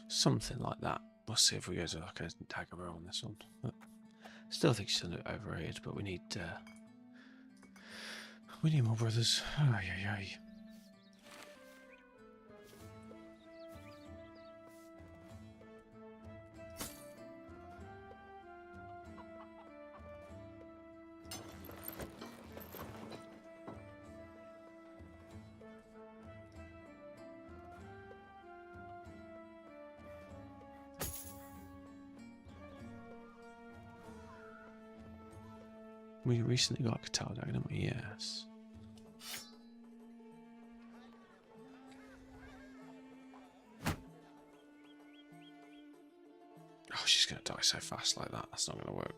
Speaker 2: Something like that. Let's see if we go to like a tagger bro on this one. But still think she's a little overrated, but we need more brothers. Ay, ay, ay. We recently got a Katana, didn't we? Yes. Oh, she's going to die so fast like that. That's not going to work.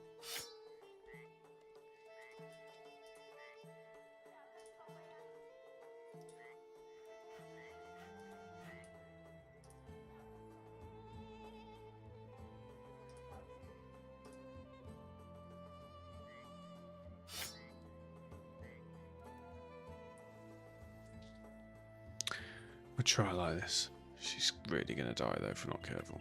Speaker 2: We'll try like this. She's really going to die though if we're not careful.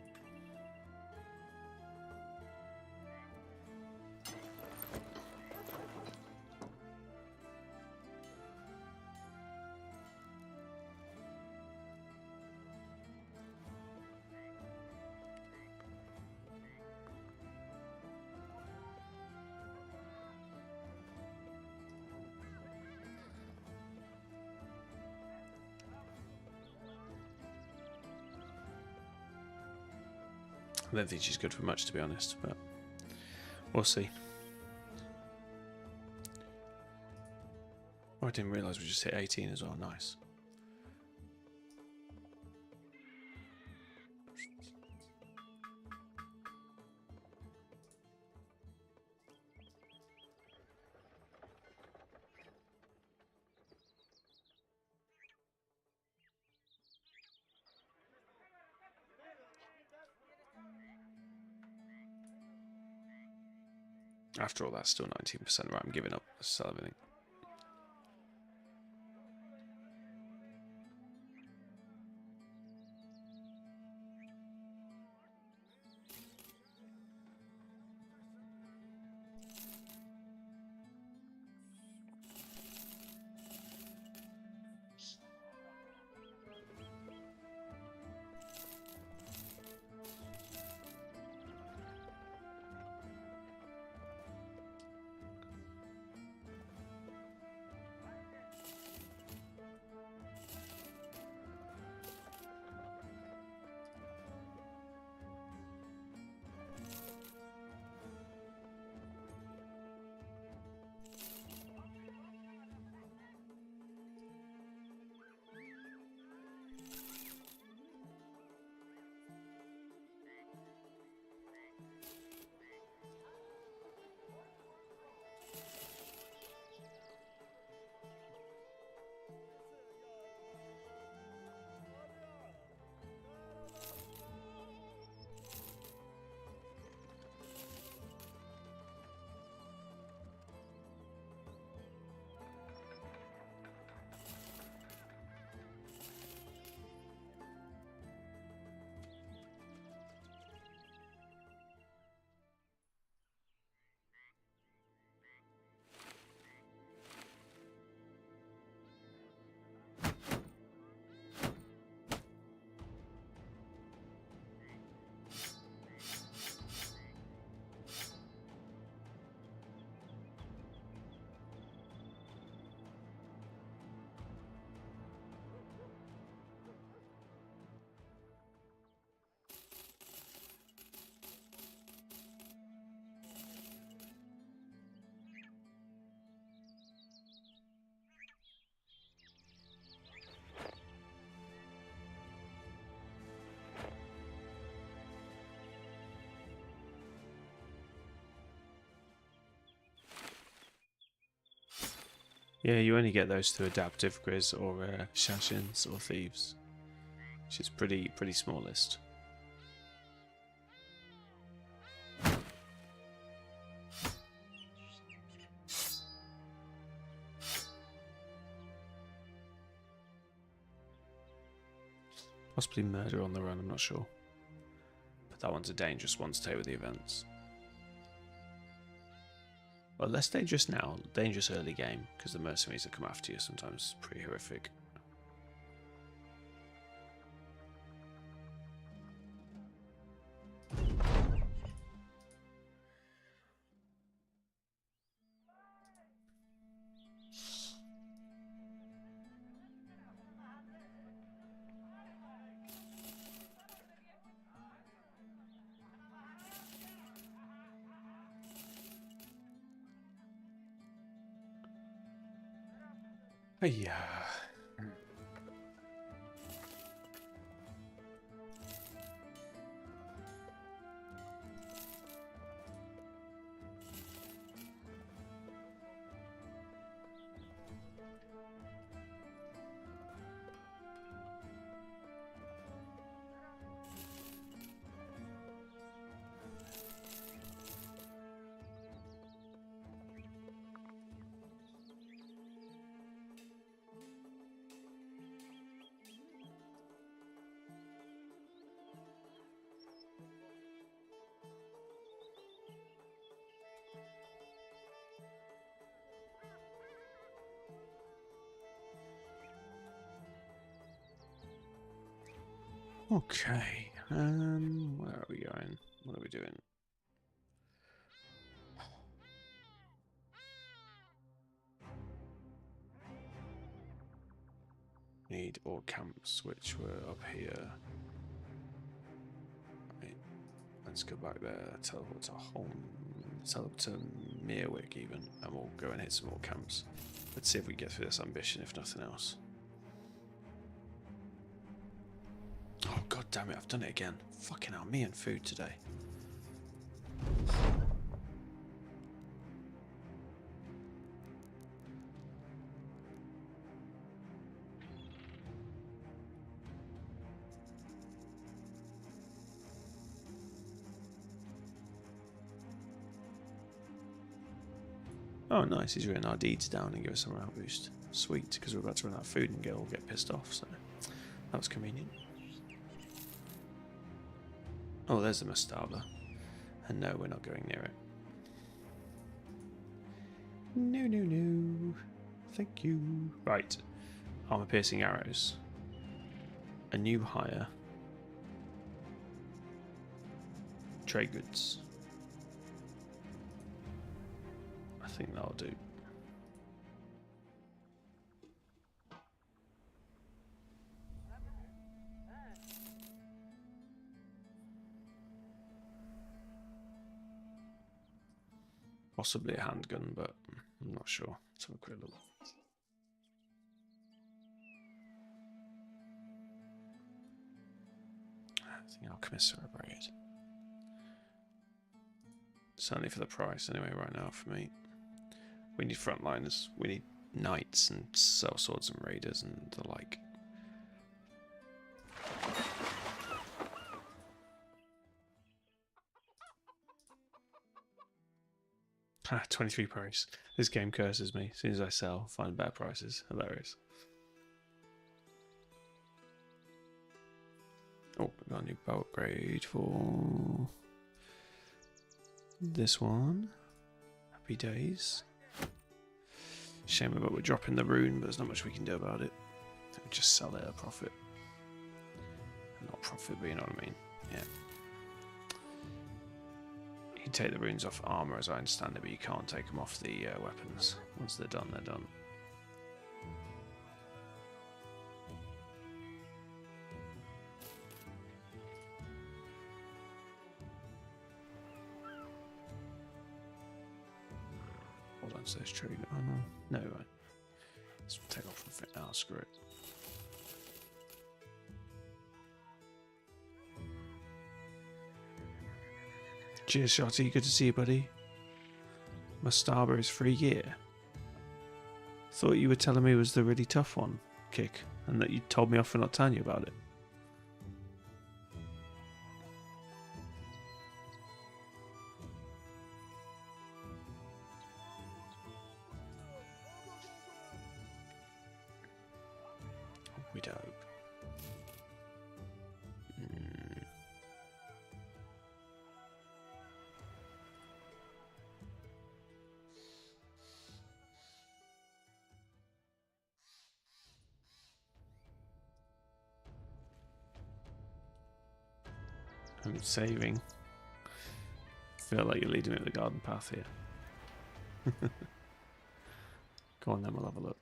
Speaker 2: I don't think she's good for much, to be honest, but we'll see. Oh, I didn't realise we just hit 18 as well. Nice. After all, that's still 19%. Right, I'm giving up. Sell everything. Yeah, you only get those through adaptive grizz or assassins or thieves, which is pretty small list. Possibly murder on the run, I'm not sure. But that one's a dangerous one to take with the events. Well, less dangerous now, dangerous early game, because the mercenaries that come after you are sometimes pretty horrific. Yeah. Okay. Where are we going? What are we doing? Need all camps, which were up here. Right. Let's go back there. Teleport to home. sell up to Meerwick even, and we'll go and hit some more camps. Let's see if we get through this ambition, if nothing else. Oh god damn it, I've done it again. Fucking hell, me and food today. Oh nice, he's written our deeds down and give us a morale boost. Sweet, because we're about to run out of food and get pissed off, so that was convenient. Oh, there's the Mastaba. And no, we're not going near it. No, no, no. Thank you. Right. Armor piercing arrows. A new hire. Trade goods. I think that'll do. Possibly a handgun, but I'm not sure. Let's have a quick look. I think Alchemists are overrated. Certainly for the price, anyway, right now for me. We need frontliners. We need knights and sellswords and raiders and the like. 23 price. This game curses me. As soon as I sell, find better prices. Hilarious. Oh, we got a new bow upgrade for this one. Happy days. Shame about we're dropping the rune, but there's not much we can do about it. We just sell it at a profit. Not profit, but you know what I mean. Yeah. You can take the runes off armor, as I understand it, but you can't take them off the weapons. Once they're done, they're done. Hold on, so it's true. Oh no, no, right. Let's take off from it now. Screw it. Cheers, Shotty. Good to see you, buddy. Mastaba is free gear. Thought you were telling me it was the really tough one, Kick, and that you told me off for not telling you about it. We don't. I'm saving. Feel like you're leading me up the garden path here. Go on then, we'll have a look.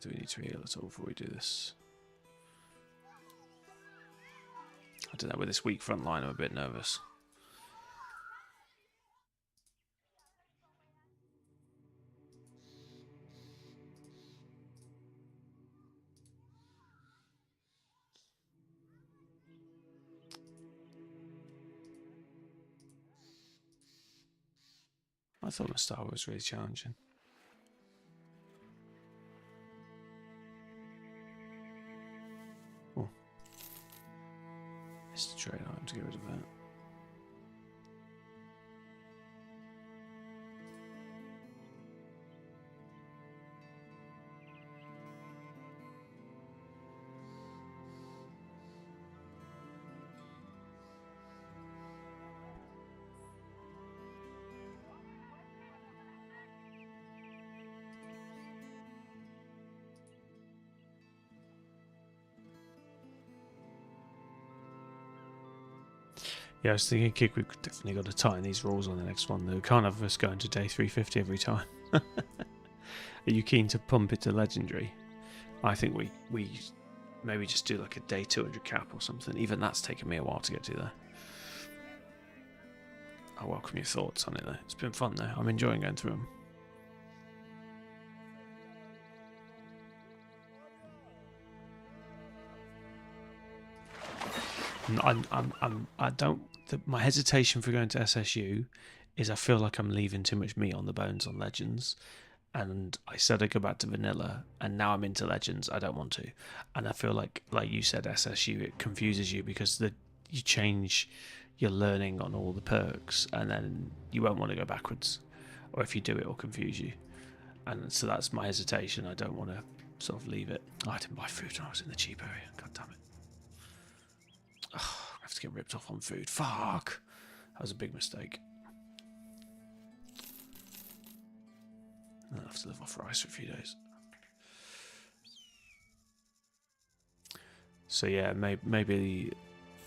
Speaker 2: Do we need to heal at all before we do this? I don't know, with this weak front line I'm a bit nervous. I thought my star was really challenging. Oh. It's the trade item to get rid of that. Yeah, I was thinking, Kick, we've definitely got to tighten these rules on the next one. We can't have us going to day 350 every time. Are you keen to pump it to legendary? I think we maybe just do like a day 200 cap or something. Even that's taken me a while to get to there. I welcome your thoughts on it though. It's been fun though. I'm enjoying going through them. I don't. My hesitation for going to SSU is I feel like I'm leaving too much meat on the bones on Legends, and I said I'd go back to Vanilla, and now I'm into Legends. I don't want to, and I feel like you said, SSU, it confuses you because you change your learning on all the perks, and then you won't want to go backwards, or if you do, it'll confuse you, and so that's my hesitation. I don't want to sort of leave it. Oh, I didn't buy food when I was in the cheap area. God damn it. Oh, I have to get ripped off on food. Fuck. That was a big mistake. I'll have to live off rice for a few days. So yeah, maybe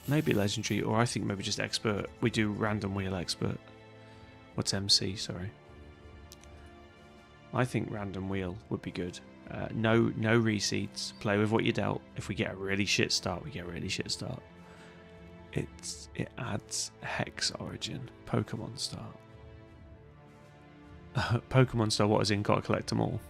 Speaker 2: legendary, or I think maybe just expert. We do random wheel expert. What's MC? Sorry. I think random wheel would be good. No reseeds. Play with what you dealt. If we get a really shit start, we get a really shit start. It adds Hex Origin. Pokemon Star. Pokemon Star, what is in? Gotta collect them all.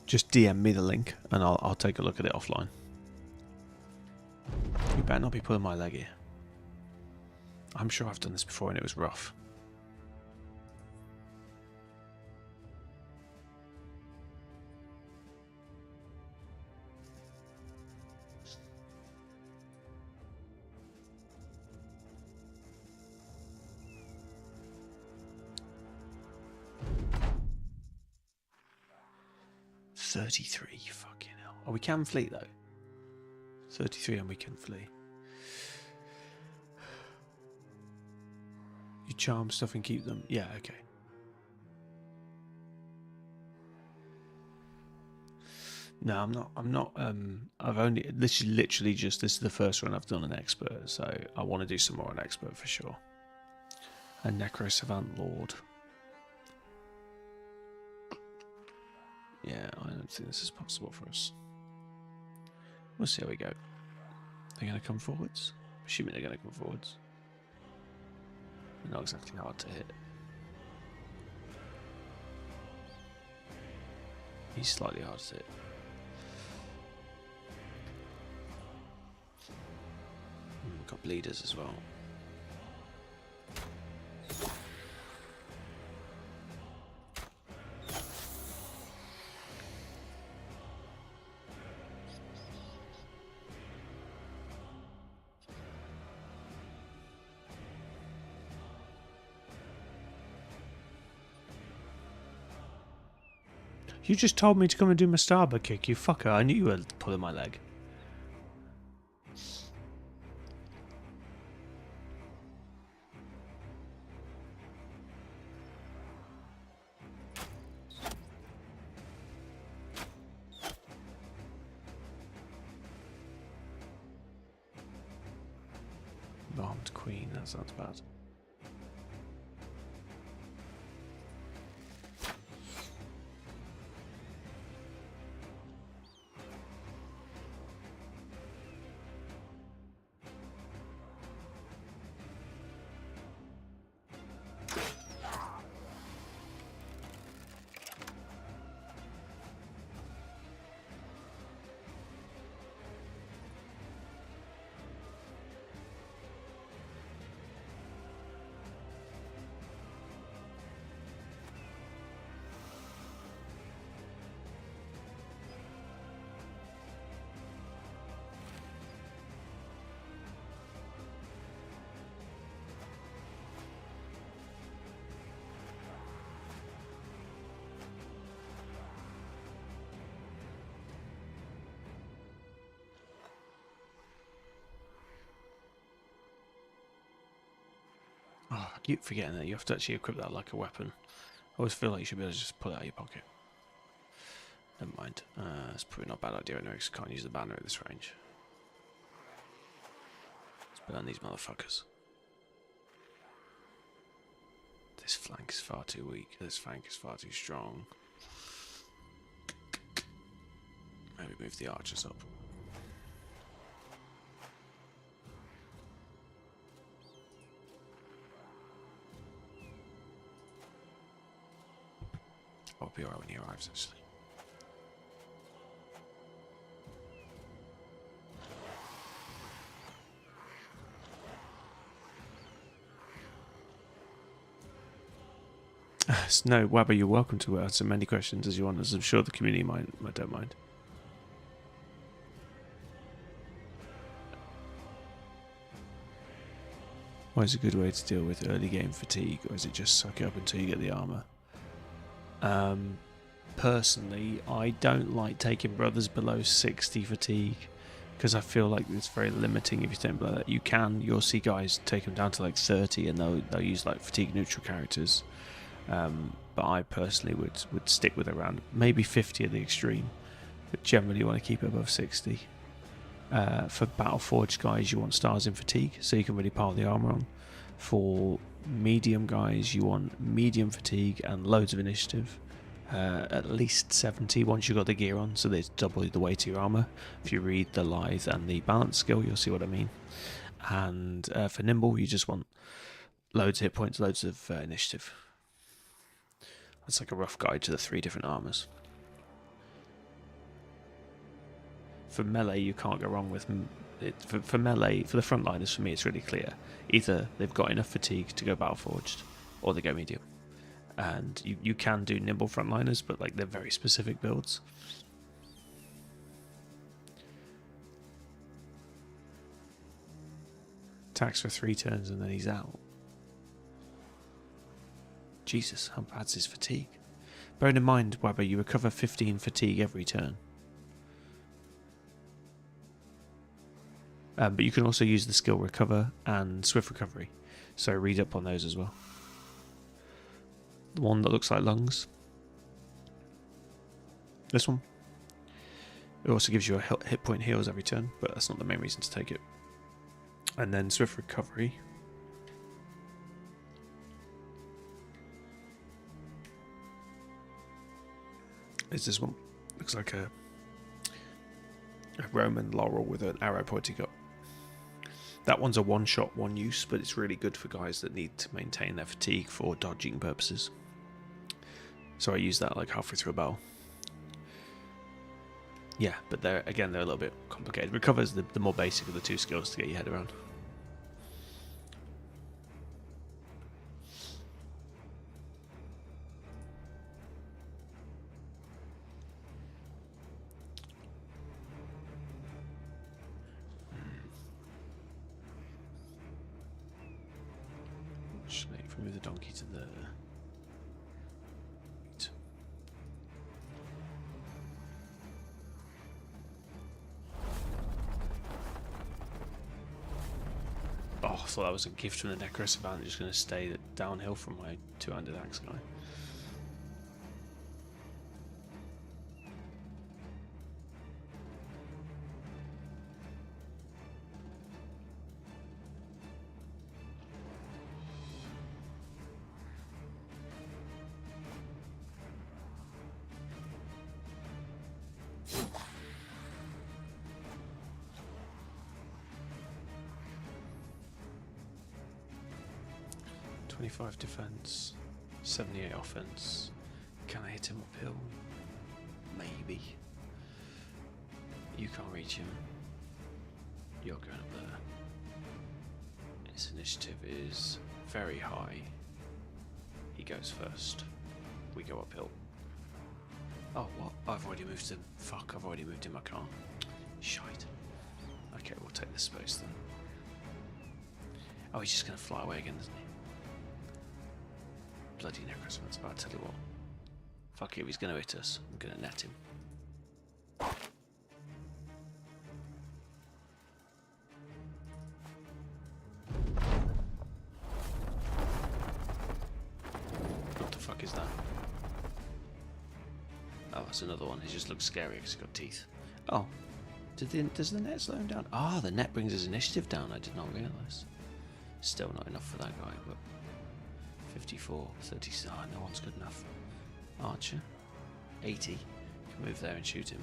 Speaker 2: Just DM me the link and I'll take a look at it offline. You better not be pulling my leg here. I'm sure I've done this before and it was rough. $33, fucking hell. Oh, we can flee though. 33 and we can flee. You charm stuff and keep them. Yeah, okay. No, I'm not. I've only literally just, this is the first one I've done an expert, so I want to do some more on expert for sure. And Necro Savant Lord. Yeah, I don't think this is possible for us. We'll see how we go. They're going to come forwards? Assuming they're going to come forwards. They're not exactly hard to hit. He's slightly hard to hit. We've got bleeders as well. You just told me to come and do my starboard kick, you fucker. I knew you were pulling my leg. Armed Queen, that sounds bad. Oh, I keep forgetting that you have to actually equip that like a weapon. I always feel like you should be able to just pull it out of your pocket. Never mind. It's probably not a bad idea anyway, because I can't use the banner at this range. Let's burn these motherfuckers. This flank is far too weak. This flank is far too strong. Maybe move the archers up. I'll be alright when he arrives, actually. No, Wabber, you're welcome to answer many questions as you want, as I'm sure the community don't mind. What is a good way to deal with early game fatigue, or is it just suck it up until you get the armor? Personally, I don't like taking brothers below 60 fatigue, because I feel like it's very limiting if you take them below that. You'll see guys take them down to like 30 and they'll use like fatigue neutral characters. But I personally would stick with around maybe 50 at the extreme, but generally you want to keep it above 60. For Battleforged guys, you want stars in fatigue, so you can really pile the armor on. For medium guys, you want medium fatigue and loads of initiative. At least 70 once you've got the gear on, so there's double the weight of your armor. If you read the lithe and the balance skill, you'll see what I mean. And for nimble, you just want loads of hit points, loads of initiative. That's like a rough guide to the 3 different armors. For melee, you can't go wrong with it. For melee, for the frontliners, for me, it's really clear. Either they've got enough fatigue to go Battleforged, or they go medium. And you can do nimble frontliners, but like they're very specific builds. Attacks for 3 turns and then he's out. Jesus, how bad's his fatigue? Bearing in mind, Wabber, you recover 15 fatigue every turn. But you can also use the skill recover and swift recovery, so read up on those as well. The one that looks like lungs. This one. It also gives you a hit point heals every turn, but that's not the main reason to take it. And then swift recovery. Is this one. Looks like a Roman laurel with an arrow pointing up. That one's a one-shot, one-use, but it's really good for guys that need to maintain their fatigue for dodging purposes. So I use that like halfway through a battle. Yeah, but they're a little bit complicated. Recover's the more basic of the 2 skills to get your head around. Actually, if we move the donkey to the... Oh, I thought that was a gift from the Necrosavant, just going to stay downhill from my 2-handed axe guy. Defense, 78 offense. Can I hit him uphill? Maybe. You can't reach him. You're going up there. His initiative is very high. He goes first. We go uphill. Oh, what? I've already moved him. Fuck, I've already moved him. I can't. Shite. Okay, we'll take this space then. Oh, he's just going to fly away again, isn't he? Bloody Necrosavants, but I'll tell you what. Fuck it, if he's going to hit us, I'm going to net him. What the fuck is that? Oh, that's another one. He just looks scary because he's got teeth. Oh, does the net slow him down? Ah, the net brings his initiative down. I did not realise. Still not enough for that guy, but 54, 30. Oh, no one's good enough. Archer, 80. Can move there and shoot him.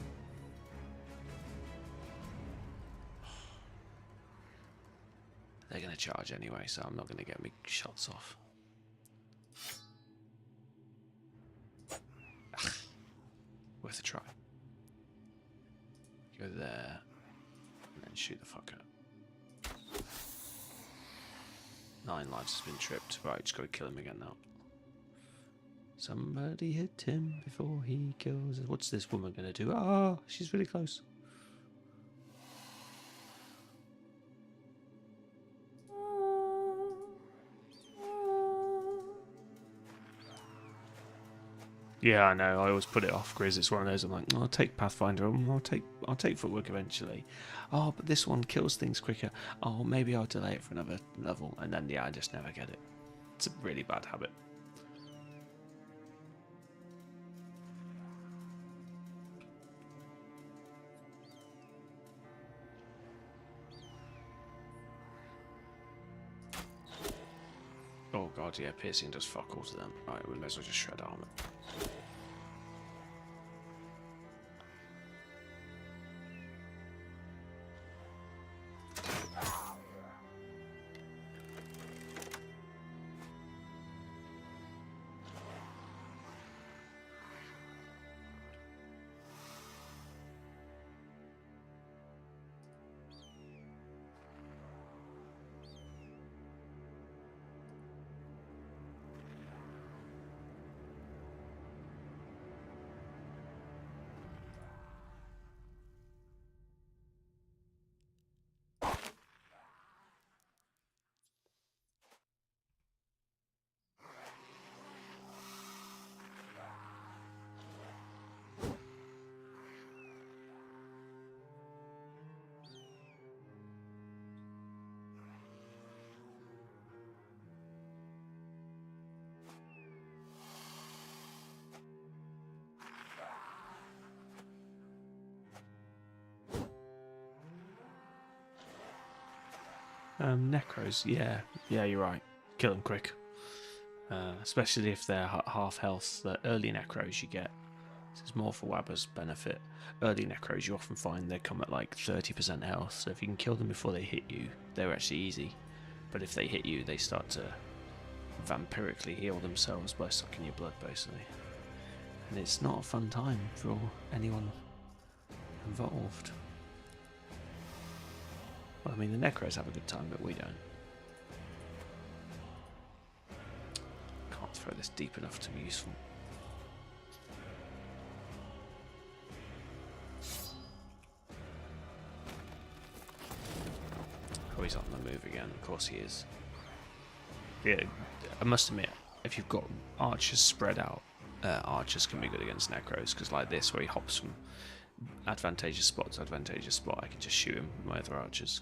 Speaker 2: They're going to charge anyway, so I'm not going to get me shots off. Worth a try. Go there, and then shoot the fucker. 9 lives has been tripped. Right, just got to kill him again now. Somebody hit him before he kills us. What's this woman going to do? Ah, she's really close. Yeah, I know. I always put it off, Grizz. It's one of those. I'm like, I'll take Pathfinder. I'll take Footwork eventually. Oh, but this one kills things quicker. Oh, maybe I'll delay it for another level, and then yeah, I just never get it. It's a really bad habit. Oh god, yeah, piercing does fuck all to them. Right, we may as well just shred armor. Necros, yeah, you're right. Kill them quick, especially if they're half health. The early Necros you get, this is more for Wabba's benefit. Early Necros you often find they come at like 30% health, so if you can kill them before they hit you, they're actually easy. But if they hit you, they start to vampirically heal themselves by sucking your blood, basically. And it's not a fun time for anyone involved. Well, I mean, the Necros have a good time, but we don't. Can't throw this deep enough to be useful. Oh, he's on the move again. Of course he is. Yeah, I must admit, if you've got archers spread out, archers can be good against Necros, because like this, where he hops from advantageous spot to advantageous spot, I can just shoot him with my other archers.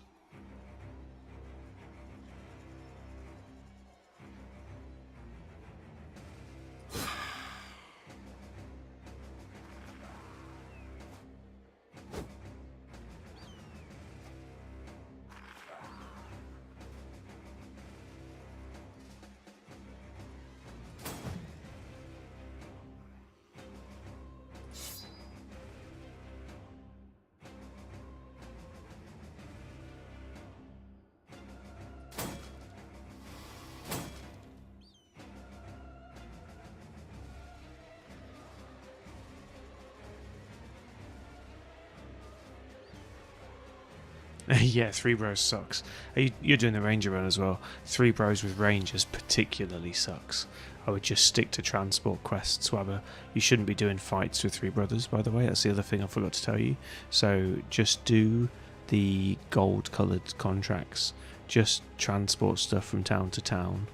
Speaker 2: Yeah, 3 bros sucks. You're doing the ranger run as well. 3 bros with rangers particularly sucks. I would just stick to transport quests, Swabber. You shouldn't be doing fights with 3 brothers, by the way. That's the other thing I forgot to tell you. So just do the gold coloured contracts. Just transport stuff from town to town.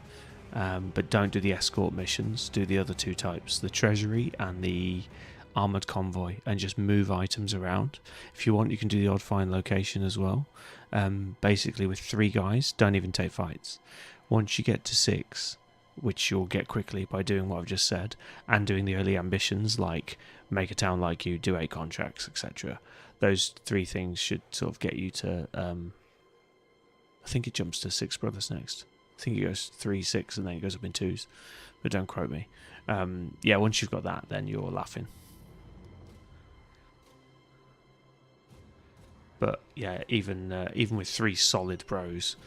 Speaker 2: But don't do the escort missions. Do the other 2 types, the treasury and the armoured convoy, and just move items around. If you want, you can do the odd find location as well. Basically with 3 guys, don't even take fights. Once you get to 6, which you'll get quickly by doing what I've just said, and doing the early ambitions like make a town like you, do 8 contracts, etc. Those 3 things should sort of get you to I think it jumps to 6 brothers next. I think it goes 3, 6, and then it goes up in 2s. But don't quote me. Yeah, once you've got that, then you're laughing. But yeah, even with 3 solid bros,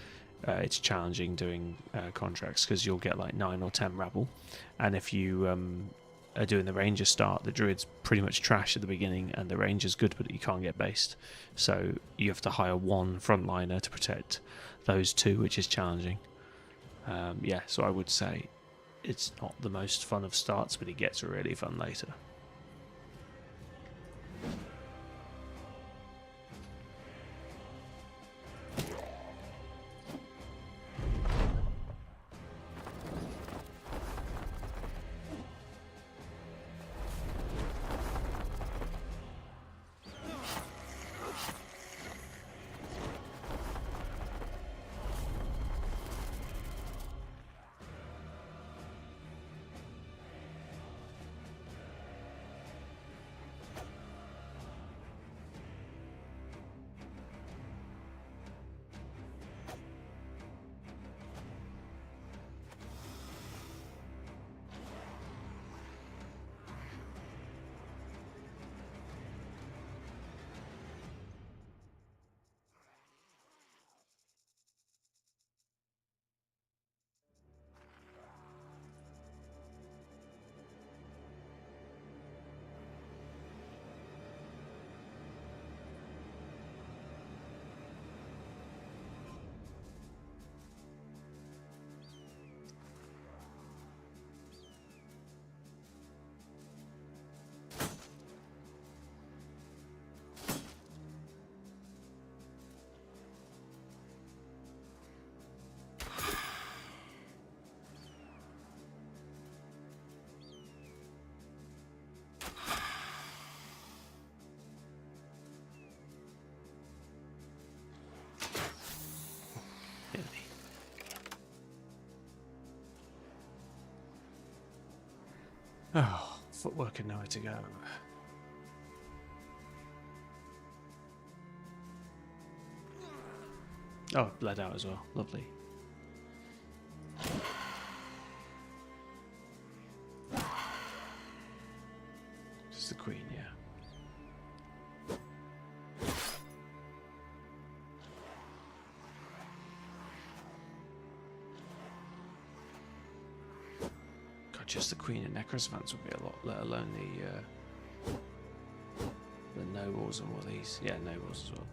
Speaker 2: it's challenging doing contracts, because you'll get like 9 or 10 rabble, and if you are doing the ranger start, the druid's pretty much trash at the beginning, and the ranger's good, but you can't get based. So you have to hire 1 frontliner to protect those 2, which is challenging. Yeah, so I would say it's not the most fun of starts, but it gets really fun later. Oh, footwork and nowhere to go. Oh, bled out as well. Lovely. Just the queen, yeah. God, just the queen and necrosaphants would be a lot, let alone the nobles and all these. Yeah, nobles as well.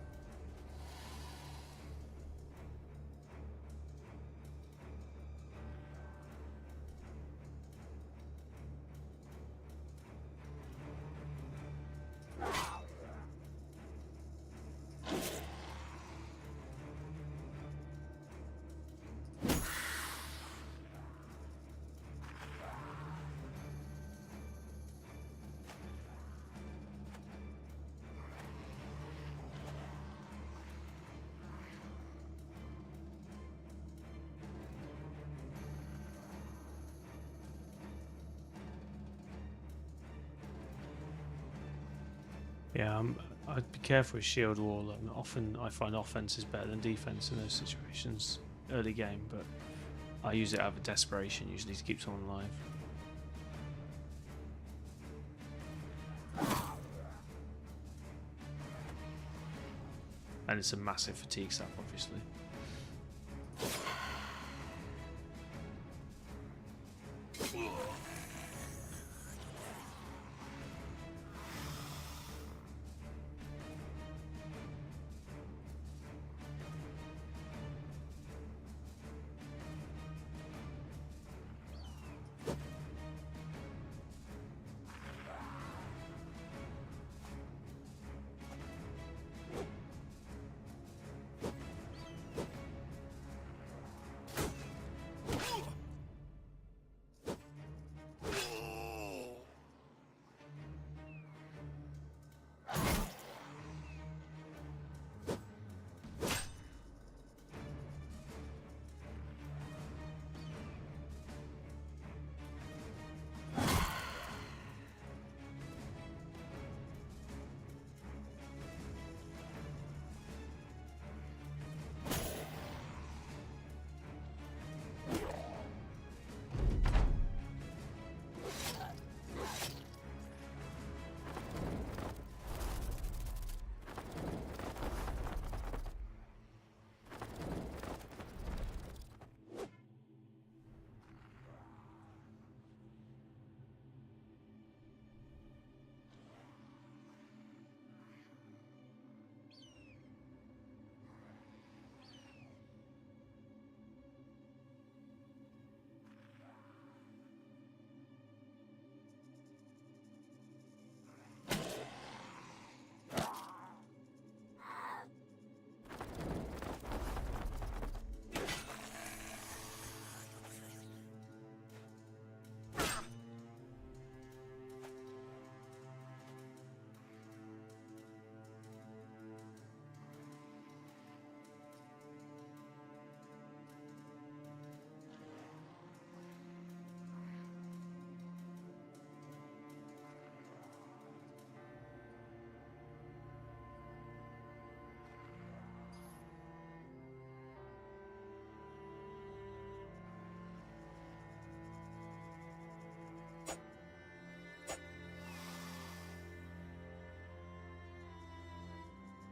Speaker 2: Yeah, I'd be careful with shield wall. Often I find offense is better than defense in those situations early game, but I use it out of desperation usually to keep someone alive. And it's a massive fatigue sap, obviously.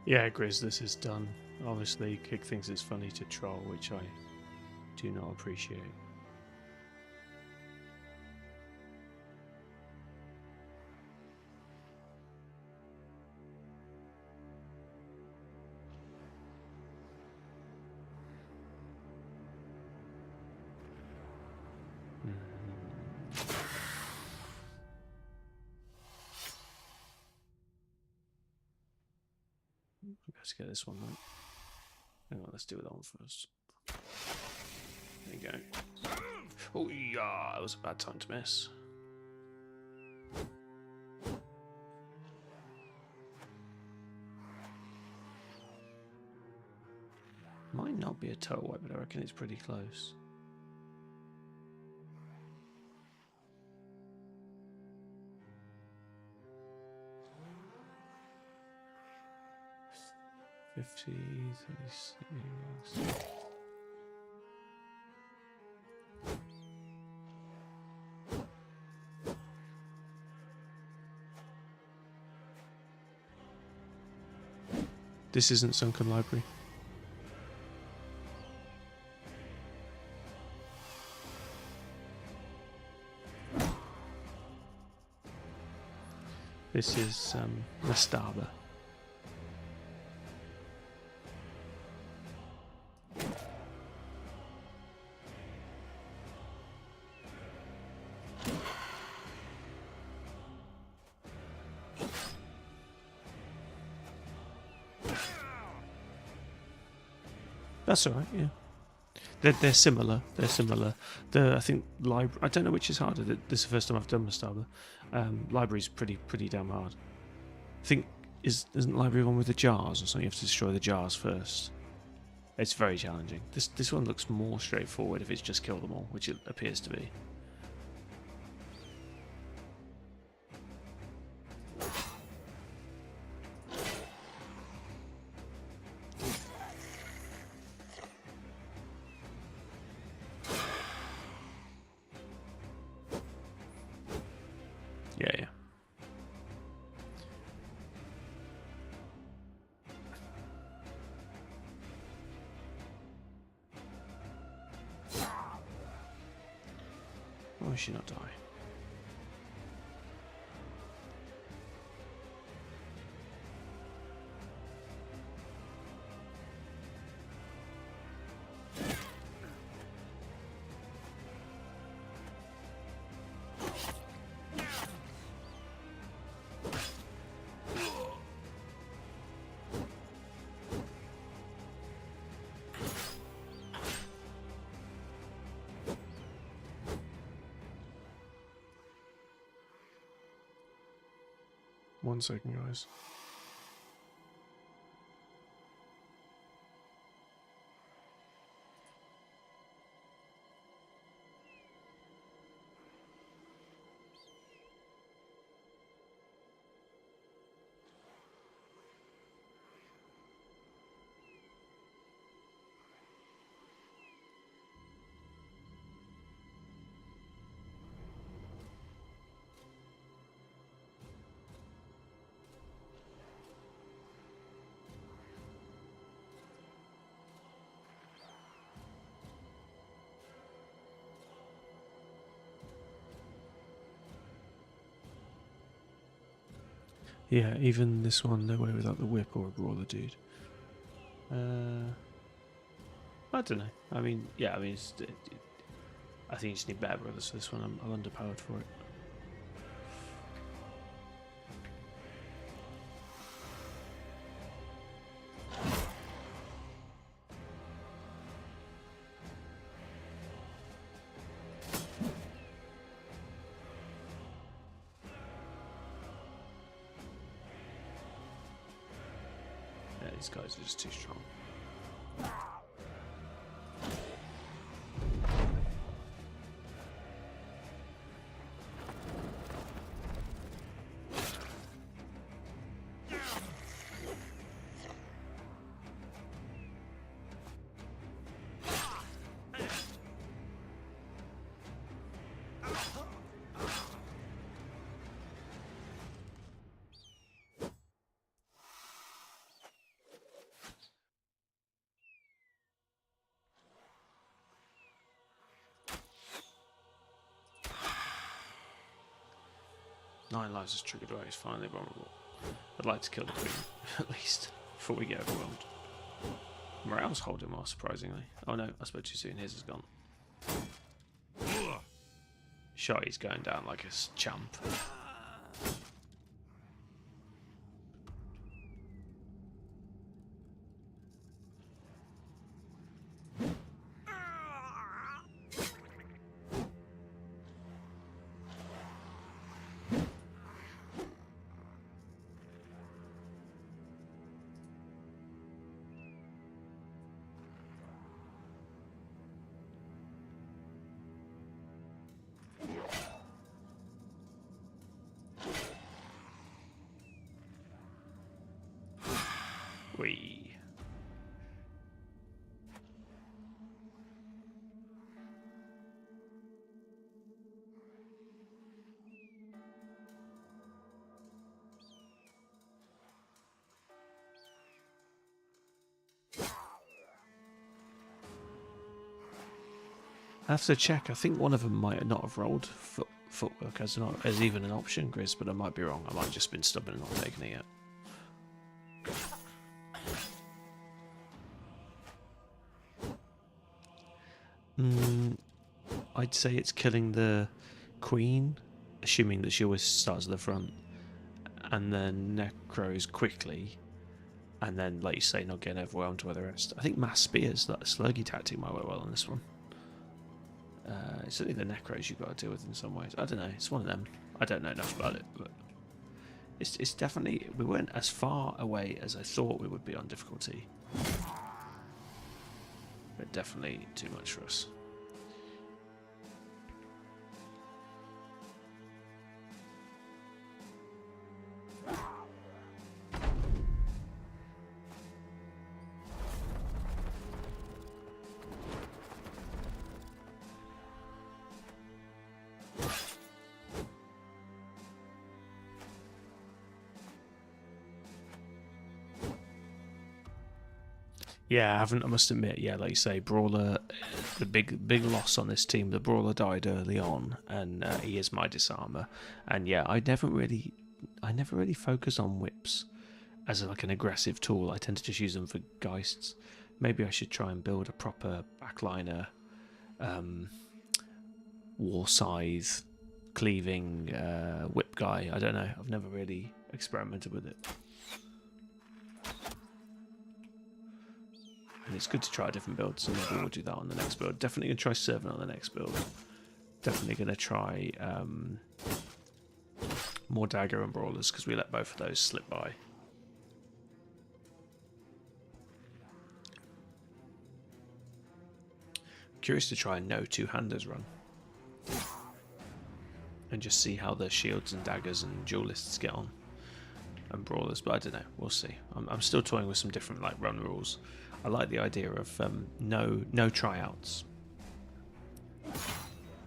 Speaker 2: Yeah, Grizz, this is done. Obviously, Kick thinks it's funny to troll, which I do not appreciate. Let's get this one right. Hang on, let's do that one first. There you go. Oh, yeah, that was a bad time to miss. Might not be a total wipe, but I reckon it's pretty close. $50, $36. This isn't Sunken Library. This is Mastaba. That's all right, yeah. They're similar. They're similar. I think library. I don't know which is harder. This is the first time I've done Mastaba. Library's pretty damn hard. I think isn't library one with the jars or something? You have to destroy the jars first. It's very challenging. This one looks more straightforward if it's just kill them all, which it appears to be. Yeah. Why would she not die? One second, guys. Yeah, even this one, no way without the whip or a brawler dude. I don't know. I mean, yeah, I mean, I think you just need better brothers for this one. I'm underpowered for it. Yeah, these guys are just too strong. 9 lives is triggered away. He's finally vulnerable. I'd like to kill the queen, at least, before we get overwhelmed. Morale's holding well, surprisingly. Oh no, I spoke too soon. His is gone. Shotty's going down like a champ. Wee. I have to check. I think one of them might not have rolled footwork as even an option, Grizz, but I might be wrong. I might have just been stubborn and not taking it yet. I'd say it's killing the queen, assuming that she always starts at the front, and then necros quickly, and then, like you say, not getting overwhelmed by the rest. I think mass spears, that slurgy tactic, might work well on this one. It's certainly the necros you've got to deal with in some ways. I don't know, it's one of them. I don't know enough about it, but it's definitely, we weren't as far away as I thought we would be on difficulty, but definitely too much for us. Yeah, I haven't. I must admit, yeah, like you say, Brawler, the big loss on this team. The Brawler died early on, and he is my disarmer. And yeah, I never really focus on whips as like an aggressive tool. I tend to just use them for geists. Maybe I should try and build a proper backliner, war scythe, cleaving whip guy. I don't know. I've never really experimented with it. And it's good to try a different build, so maybe we'll do that on the next build. Definitely going to try Servant on the next build. Definitely going to try more Dagger and Brawlers, because we let both of those slip by. Curious to try a no two-handers run. And just see how the shields and daggers and duelists get on. And Brawlers, but I don't know. We'll see. I'm still toying with some different like run rules. I like the idea of no tryouts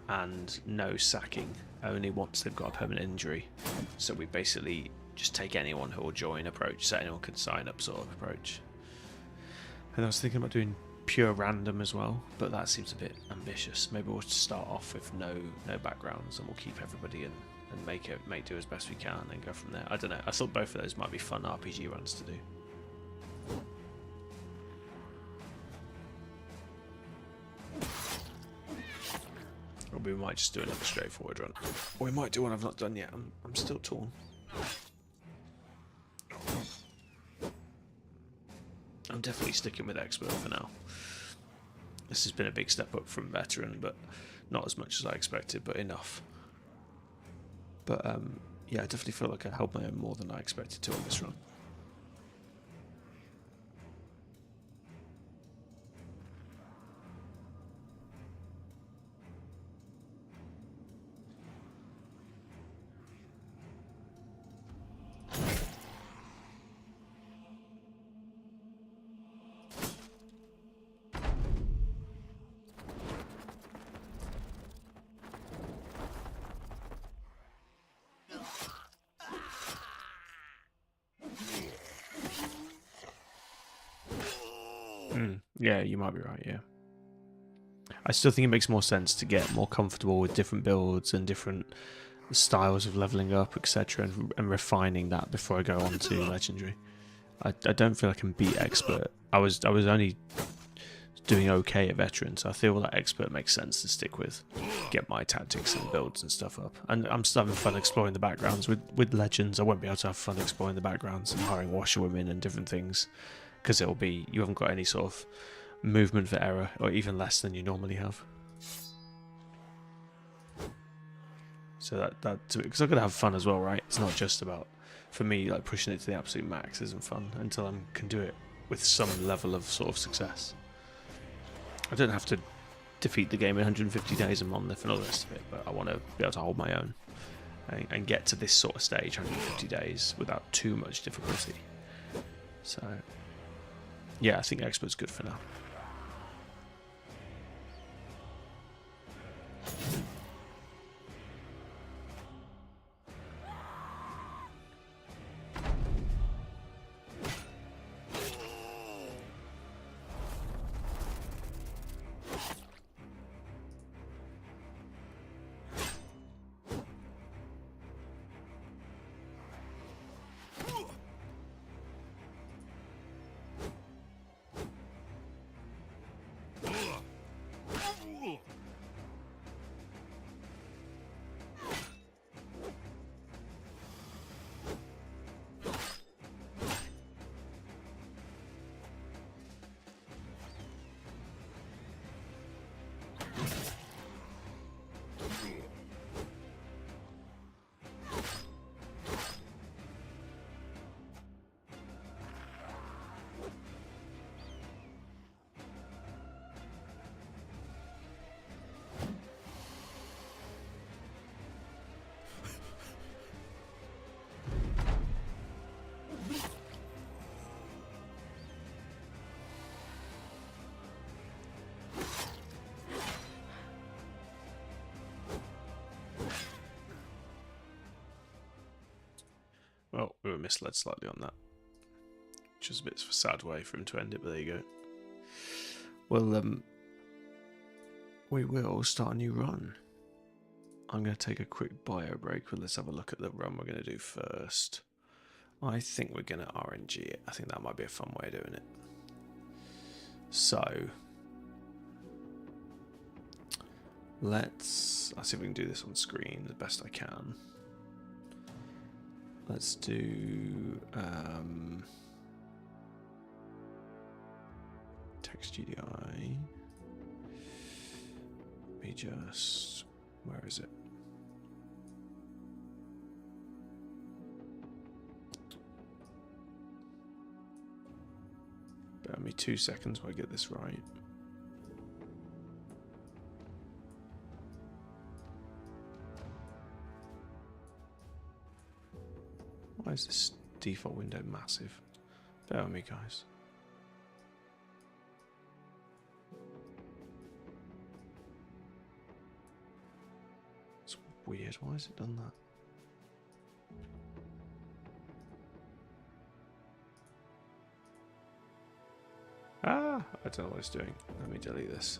Speaker 2: and no sacking, only once they've got a permanent injury. So we basically just take anyone who will join approach, so anyone can sign up sort of approach. And I was thinking about doing pure random as well, but that seems a bit ambitious. Maybe we'll just start off with no backgrounds, and we'll keep everybody in and make do as best we can and go from there. I don't know. I thought both of those might be fun RPG runs to do. Or we might just do another straightforward run. Or we might do one I've not done yet. I'm still torn. I'm definitely sticking with expert for now. This has been a big step up from veteran, but not as much as I expected, but enough. But yeah, I definitely feel like I held my own more than I expected to on this run. Yeah, you might be right, yeah. I still think it makes more sense to get more comfortable with different builds and different
Speaker 1: styles of leveling up, etc., and refining that before I go on to legendary. I don't feel I can beat expert. I was only doing okay at veteran, so I feel that expert makes sense to stick with. Get my tactics and builds and stuff up. And I'm still having fun exploring the backgrounds. With legends, I won't be able to have fun exploring the backgrounds and hiring washerwomen and different things, because it'll be, you haven't got any sort of movement for error, or even less than you normally have. So because I've got to have fun as well, right? It's not just about, for me, like pushing it to the absolute max isn't fun until I can do it with some level of sort of success. I don't have to defeat the game in 150 days and Monolith and all the rest of it, but I want to be able to hold my own and get to this sort of stage, 150 days, without too much difficulty. So, yeah, I think Expert's good for now. Well, we were misled slightly on that, which is a bit of a sad way for him to end it, but there you go. Well, we will start a new run. I'm going to take a quick bio break, but let's have a look at the run we're going to do first. I think we're going to RNG it. I think that might be a fun way of doing it. So, I'll see if we can do this on screen the best I can. Let's do text GDI. Me just, where is it? Bear with me 2 seconds while I get this right. Why is this default window massive? Bear with me, guys. It's weird. Why has it done that? Ah, I don't know what it's doing. Let me delete this.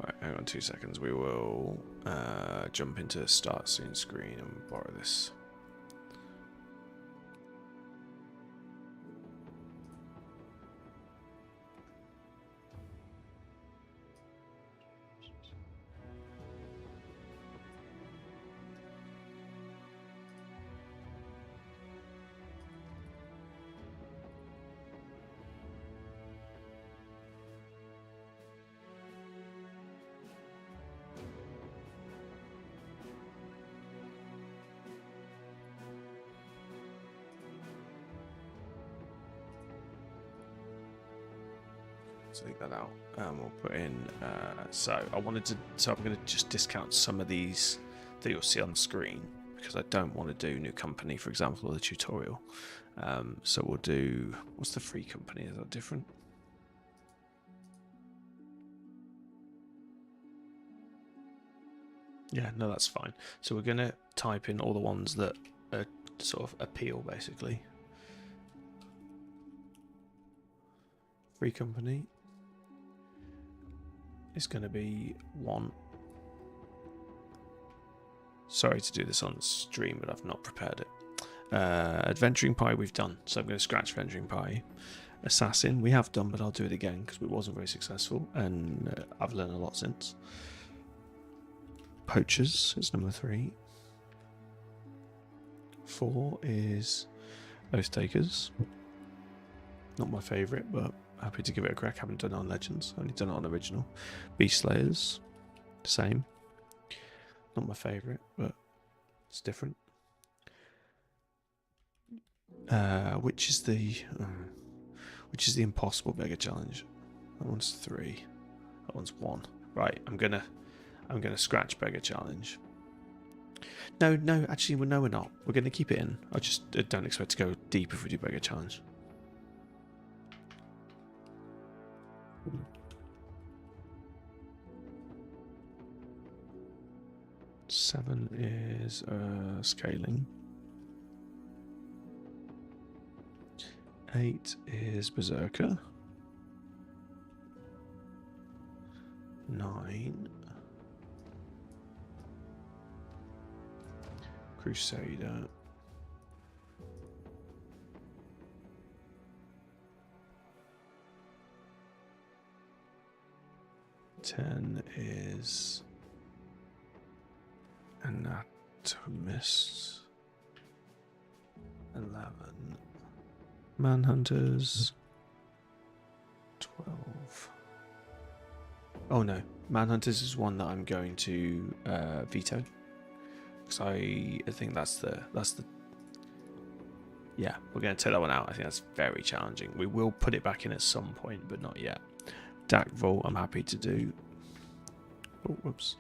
Speaker 1: Right, hang on 2 seconds. We will jump into start scene screen and borrow this. Take that out and we'll put in so I'm going to just discount some of these that you'll see on the screen because I don't want to do new company, for example, or the tutorial. So we'll do, what's the free company? Is that different? Yeah, no, that's fine. So we're going to type in all the ones that sort of appeal, basically. Free company.
Speaker 2: is going to be 1. Sorry to do this on stream, but I've not prepared it. Adventuring Pie we've done, so I'm going to scratch Adventuring Pie. Assassin we have done, but I'll do it again because it wasn't very successful, and I've learned a lot since. Poachers is number 3. 4 is Oath Takers. Not my favourite, but happy to give it a crack. Haven't done it on Legends, only done it on Original. Beast Slayers, same. Not my favourite, but it's different. Which is the Impossible Beggar Challenge? That one's 3. That one's 1. Right, I'm gonna scratch Beggar Challenge. No, actually, no, we're not. We're gonna keep it in. I just don't expect to go deep if we do Beggar Challenge. Seven is scaling. 8 is Berserker. 9. Crusader. 10 is Anatomists. 11 Manhunters. 12. Oh no, Manhunters is one that I'm going to veto, because I think that's the yeah, we're going to take that one out. I think that's very challenging. We will put it back in at some point, but not yet. Dak Vault I'm happy to do. Oh, whoops.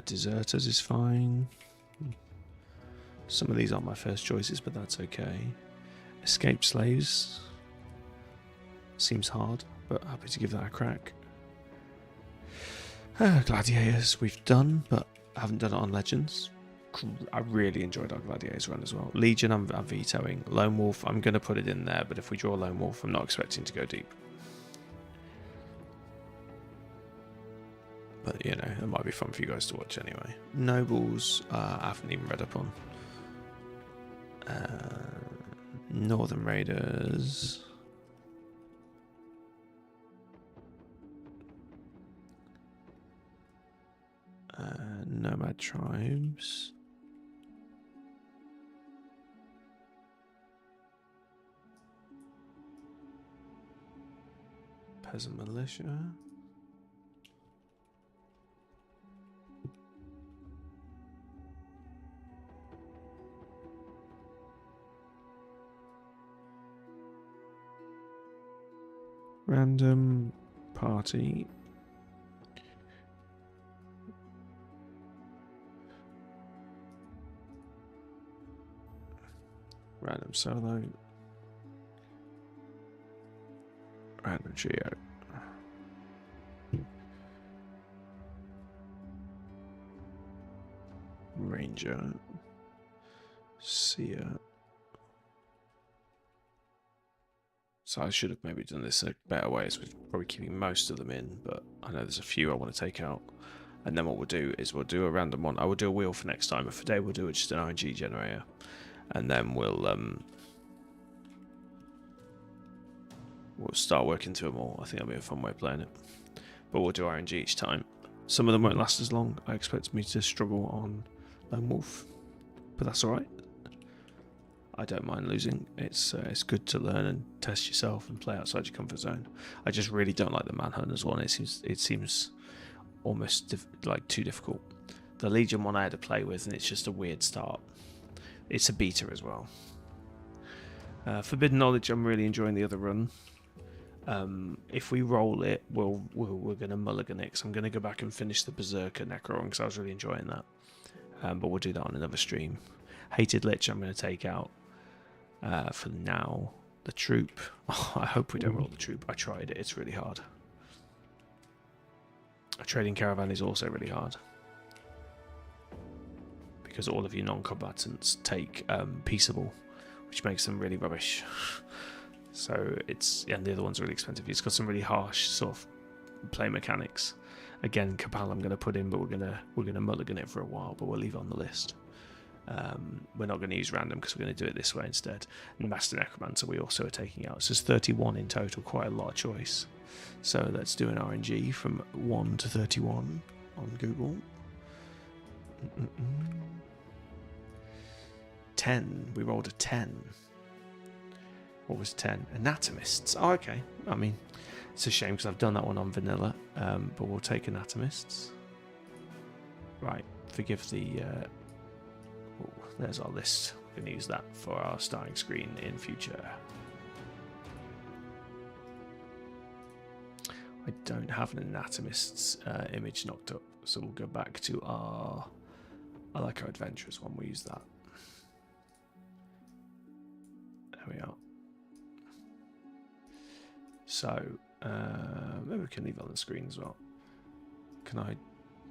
Speaker 2: Deserters is fine. Some of these aren't my first choices, but that's okay. Escape Slaves seems hard, but happy to give that a crack. Gladiators we've done, but I haven't done it on Legends. I really enjoyed our Gladiators run as well. Legion I'm vetoing. Lone Wolf I'm going to put it in there, but if we draw Lone Wolf I'm not expecting to go deep. But, you know, it might be fun for you guys to watch anyway. Nobles, I haven't even read up on. Northern Raiders. Nomad Tribes. Peasant Militia. Random Party. Random Solo. Random Geo. Ranger. Seer. So I should have maybe done this a better way, as we're probably keeping most of them in, but I know there's a few I want to take out. And then what we'll do is we'll do a random one. I will do a wheel for next time, but for today we'll do just an RNG generator. And then we'll start working to them all. I think that'll be a fun way of playing it. But we'll do RNG each time. Some of them won't last as long. I expect me to struggle on Lone Wolf, but that's alright. I don't mind losing. It's good to learn and test yourself and play outside your comfort zone. I just really don't like the Manhunters one. It seems almost like too difficult. The Legion one I had to play with, and it's just a weird start. It's a beta as well. Forbidden Knowledge, I'm really enjoying the other run. If we roll it, we're going to mulligan it, because I'm going to go back and finish the Berserker Necron, because I was really enjoying that. But we'll do that on another stream. Hated Lich I'm going to take out for now. The Troop. Oh, I hope we don't roll the Troop. I tried it. It's really hard. A Trading Caravan is also really hard, because all of your non-combatants take Peaceable, which makes them really rubbish. So it's, and the other one's really expensive. It's got some really harsh sort of
Speaker 1: play mechanics. Again, Cabal I'm going to put in, but we're gonna mulligan it for a while, but we'll leave it on the list. We're not going to use random because we're going to do it this way instead. And Master Necromancer we also are taking out. So it's 31 in total, quite a lot of choice. So let's do an RNG from 1 to 31 on Google. 10. We rolled a 10. What was 10? Anatomists. Oh, okay. I mean, it's a shame because I've done that one on vanilla, but we'll take Anatomists. Right. Forgive the... oh, there's our list. We're going to use that for our starting screen in future. I don't have an Anatomist's image knocked up, so we'll go back to our... I like our Adventurers one. We'll use that. There we are. So, maybe we can leave it on the screen as well. Can I...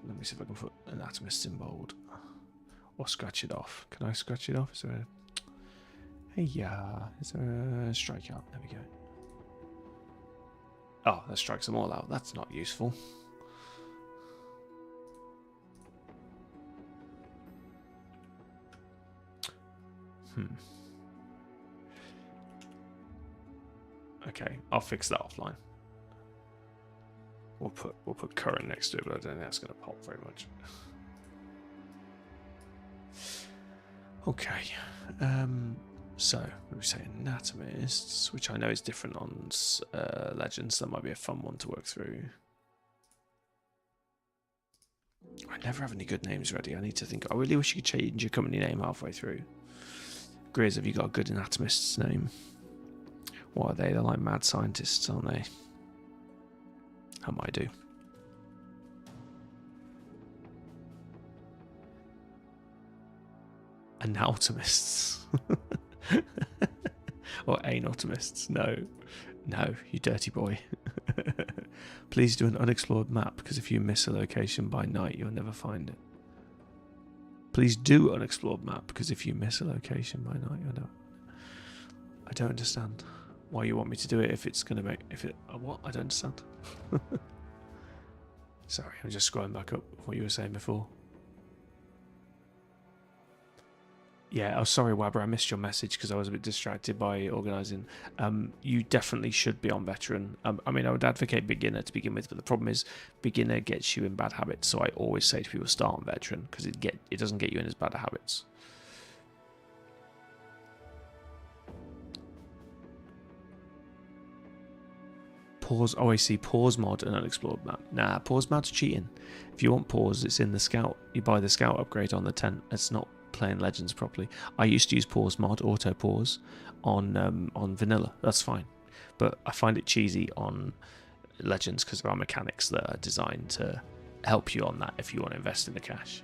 Speaker 1: Let me see if I can put Anatomists in bold. Or scratch it off. Can I scratch it off? Is there a... Hey, yeah. Is there a strikeout? There we go. Oh, that strikes them all out. That's not useful. Okay, I'll fix that offline. We'll put current next to it, but I don't think that's going to pop very much. Okay, so we say Anatomists, which I know is different on Legends. That might be a fun one to work through. I never have any good names ready. I need to think. I really wish you could change your company name halfway through. Grizz, have you got a good Anatomist's name? What are they? They're like mad scientists, aren't they? That might do. Anatomists. Or anatomists. No. No, you dirty boy. Please do an unexplored map, because if you miss a location by night, you'll never find it. Please do unexplored map, because if you miss a location by night, you'll never... I don't understand why you want me to do it if it's going to make... If it... What? I don't understand. Sorry, I'm just scrolling back up what you were saying before. Yeah, oh sorry Wabber, I missed your message because I was a bit distracted by organising. You definitely should be on veteran. I mean, I would advocate beginner to begin with, but the problem is beginner gets you in bad habits. So I always say to people start on veteran because it doesn't get you in as bad habits. Pause. Oh, I see. Pause mod and unexplored map. Nah, pause mod's cheating. If you want pause, it's in the scout. You buy the scout upgrade on the tent. It's not playing Legends properly. I used to use pause mod, auto pause, on vanilla. That's fine, but I find it cheesy on Legends because there are mechanics that are designed to help you on that if you want to invest in the cash.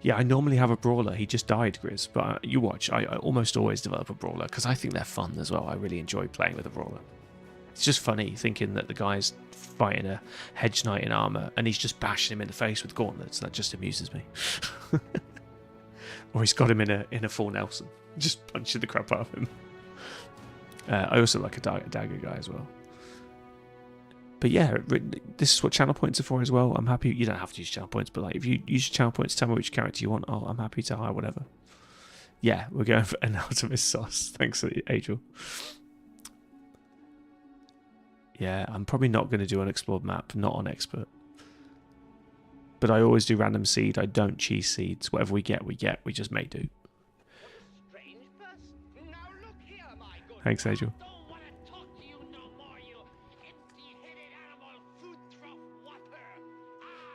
Speaker 1: Yeah, I normally have a brawler. He just died, Grizz. But you watch, I almost always develop a brawler because I think they're fun as well. I really enjoy playing with a brawler. It's just funny thinking that the guy's fighting a hedge knight in armor and he's just bashing him in the face with gauntlets. That just amuses me. Or he's got him in a full Nelson, just punching the crap out of him. I also like a dagger guy as well. But yeah, this is what channel points are for as well. I'm happy. You don't have to use channel points, but like if you use your channel points, tell me which character you want. Oh, I'm happy to hire whatever. Yeah, we're going for Anatomist sauce. Thanks, Angel. Yeah, I'm probably not going to do unexplored map, not on expert. But I always do random seed. I don't cheese seeds. Whatever we get, we get. We just may do. Thanks, Angel.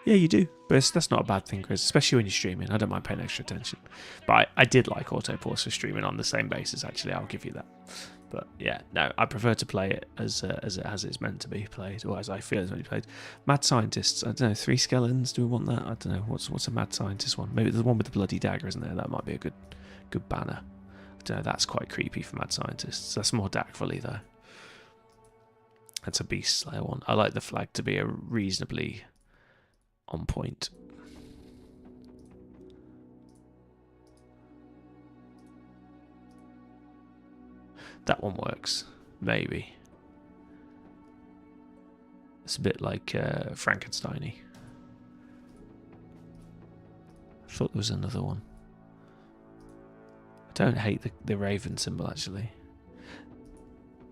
Speaker 1: Yeah, you do. But that's not a bad thing, Chris, especially when you're streaming. I don't mind paying extra attention. But I did like auto pause for streaming on the same basis, actually. I'll give you that. But yeah, no, I prefer to play it as it's meant to be played, or as I feel it's meant to be played. Mad Scientists, I don't know, 3 skeletons, do we want that? I don't know, what's a Mad Scientist one? Maybe the one with the bloody dagger, isn't there? That might be a good banner. I don't know, that's quite creepy for Mad Scientists. That's more Dark-fully though. That's a Beast Slayer one. I like the flag to be a reasonably on point.
Speaker 2: That one works, maybe. It's a bit like Frankenstein-y. I thought there was another one. I don't hate the raven symbol, actually.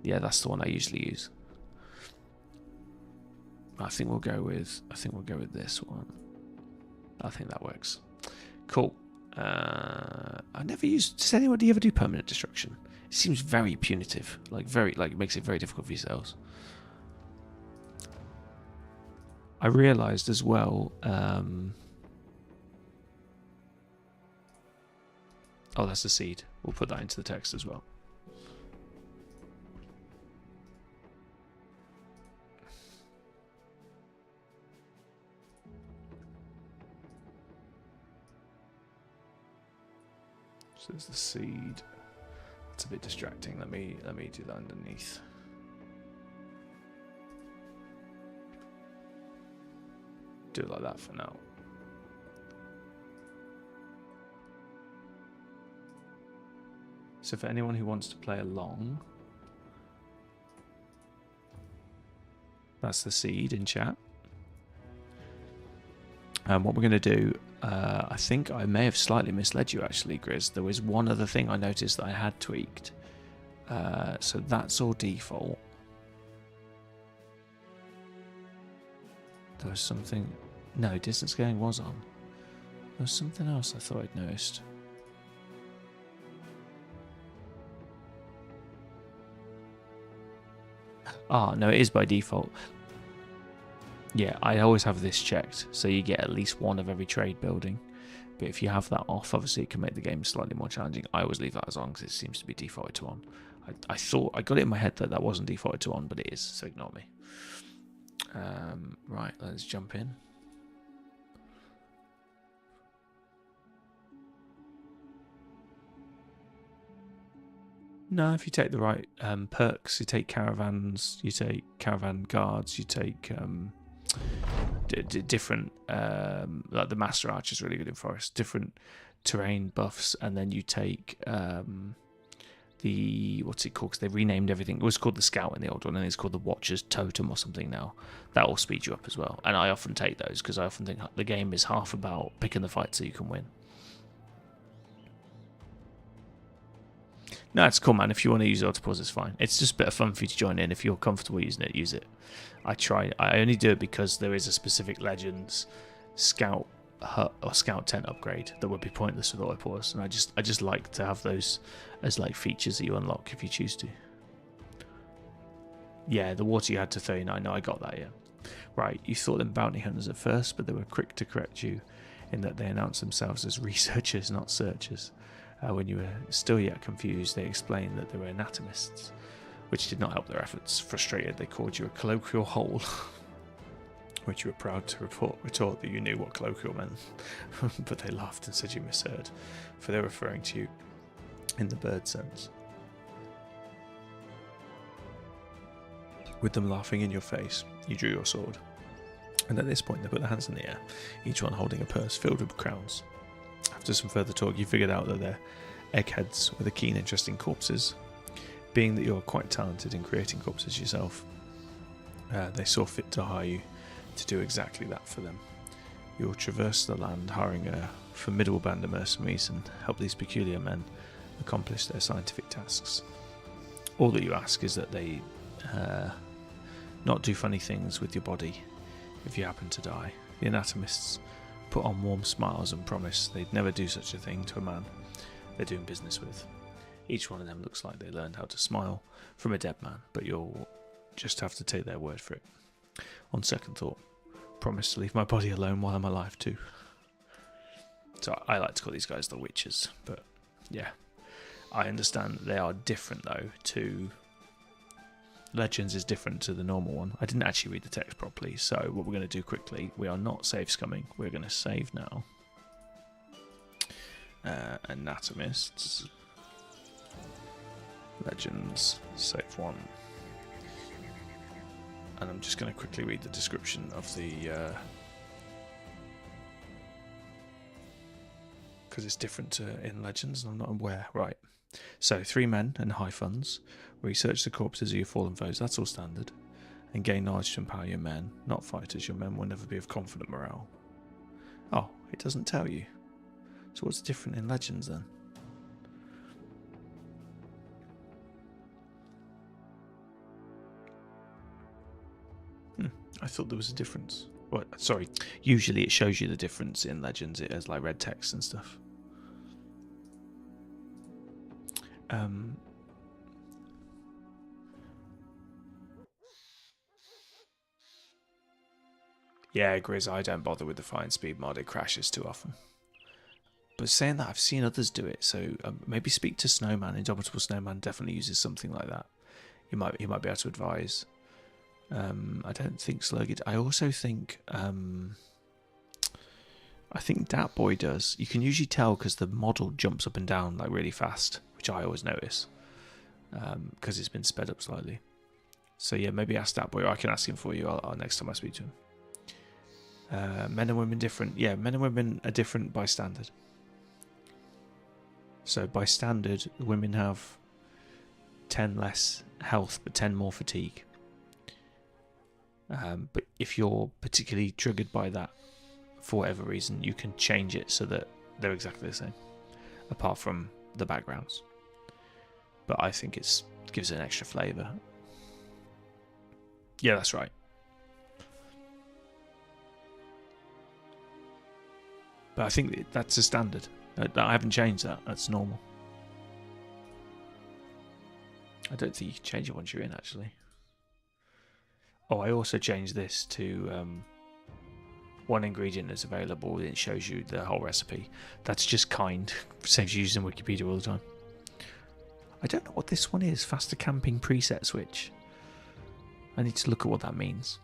Speaker 2: Yeah, that's the one I usually use. I think we'll go with this one. I think that works. Cool. I never used. Does anybody ever do permanent destruction? It seems very punitive. It makes it very difficult for yourselves. I realised as well. Oh, that's the seed. We'll put that into the text as well. So there's the seed. It's a bit distracting. Let me do that underneath. Do it like that for now. So for anyone who wants to play along, that's the seed in chat. And what we're going to do, I think I may have slightly misled you actually, Grizz. There was one other thing I noticed that I had tweaked. So that's all default. There was something... No, distance scaling was on. There was something else I thought I'd noticed. Ah, no, it is by default. Yeah, I always have this checked, so you get at least one of every trade building. But if you have that off, obviously it can make the game slightly more challenging. I always leave that as on because it seems to be defaulted to on. I thought I got it in my head that that wasn't defaulted to on, but it is, so ignore me. Right, let's jump in. No, if you take the right perks, you take caravans, you take caravan guards, you take different, like the Master Archer is really good in Forest, different terrain buffs, and then you take the, what's it called, because they've renamed everything. It was called the Scout in the old one, and it's called the Watcher's Totem or something now. That will speed you up as well, and I often take those, because I often think the game is half about picking the fight so you can win. No, it's cool, man. If you want to use autopause, it's fine. It's just a bit of fun for you to join in. If you're comfortable using it, use it. I only do it because there is a specific Legends Scout hut or Scout tent upgrade that would be pointless with autopause, and I just like to have those as like features that you unlock if you choose to. Yeah, the water you had to 39. No, I got that. Yeah, right. You thought them bounty hunters at first, but they were quick to correct you in that they announced themselves as researchers, not searchers. When you were still yet confused, they explained that they were anatomists, which did not help their efforts. Frustrated, they called you a colloquial hole, which you were proud to retort that you knew what colloquial meant. But they laughed and said you misheard, for they were referring to you in the bird sense. With them laughing in your face, you drew your sword. And at this point, they put their hands in the air, each one holding a purse filled with crowns. After some further talk, you figured out that they're eggheads with a keen interest in corpses. Being that you're quite talented in creating corpses yourself, they saw fit to hire you to do exactly that for them. You'll traverse the land hiring a formidable band of mercenaries and help these peculiar men accomplish their scientific tasks. All that you ask is that they not do funny things with your body if you happen to die. The anatomists put on warm smiles and promise they'd never do such a thing to a man they're doing business with. Each one of them looks like they learned how to smile from a dead man, but you'll just have to take their word for it. On second thought, promise to leave my body alone while I'm alive too. So I like to call these guys the witches, but yeah. I understand that they are different though to... Legends is different to the normal one. I didn't actually read the text properly, so what we're going to do quickly, we are not save scumming, we're going to save now. Anatomists. Legends, save 1. And I'm just going to quickly read the description of the... because it's different in Legends and I'm not aware. Right,
Speaker 1: So 3 men and high funds. Research the corpses of your fallen foes. That's all standard. And gain knowledge to empower your men, not fighters. Your men will never be of confident morale. Oh, it doesn't tell you. So what's different in Legends then? I thought there was a difference. Well, sorry. Usually it shows you the difference in Legends. It has like red text and stuff. Yeah, Grizz, I don't bother with the flying speed mod. It crashes too often. But saying that, I've seen others do it. So maybe speak to Snowman. Indomitable Snowman definitely uses something like that. He might be able to advise. I don't think Slurgid. I also think Dat Boy does. You can usually tell because the model jumps up and down like really fast, which I always notice because it's been sped up slightly. So yeah, maybe ask Dat Boy. Or I can ask him for you. I'll next time I speak to him. Men and women different. Yeah, men and women are different by standard. So by standard, women have 10 less health, but 10 more fatigue. But if you're particularly triggered by that, for whatever reason, you can change it so that they're exactly the same, apart from the backgrounds. But I think it gives it an extra flavour. Yeah, that's right. But I think that's a standard. I haven't changed that. That's normal. I don't think you can change it once you're in, actually. Oh, I also changed this to one ingredient that's available. It shows you the whole recipe. That's just kind. Saves you using Wikipedia all the time. I don't know what this one is. Faster camping preset switch. I need to look at what that means.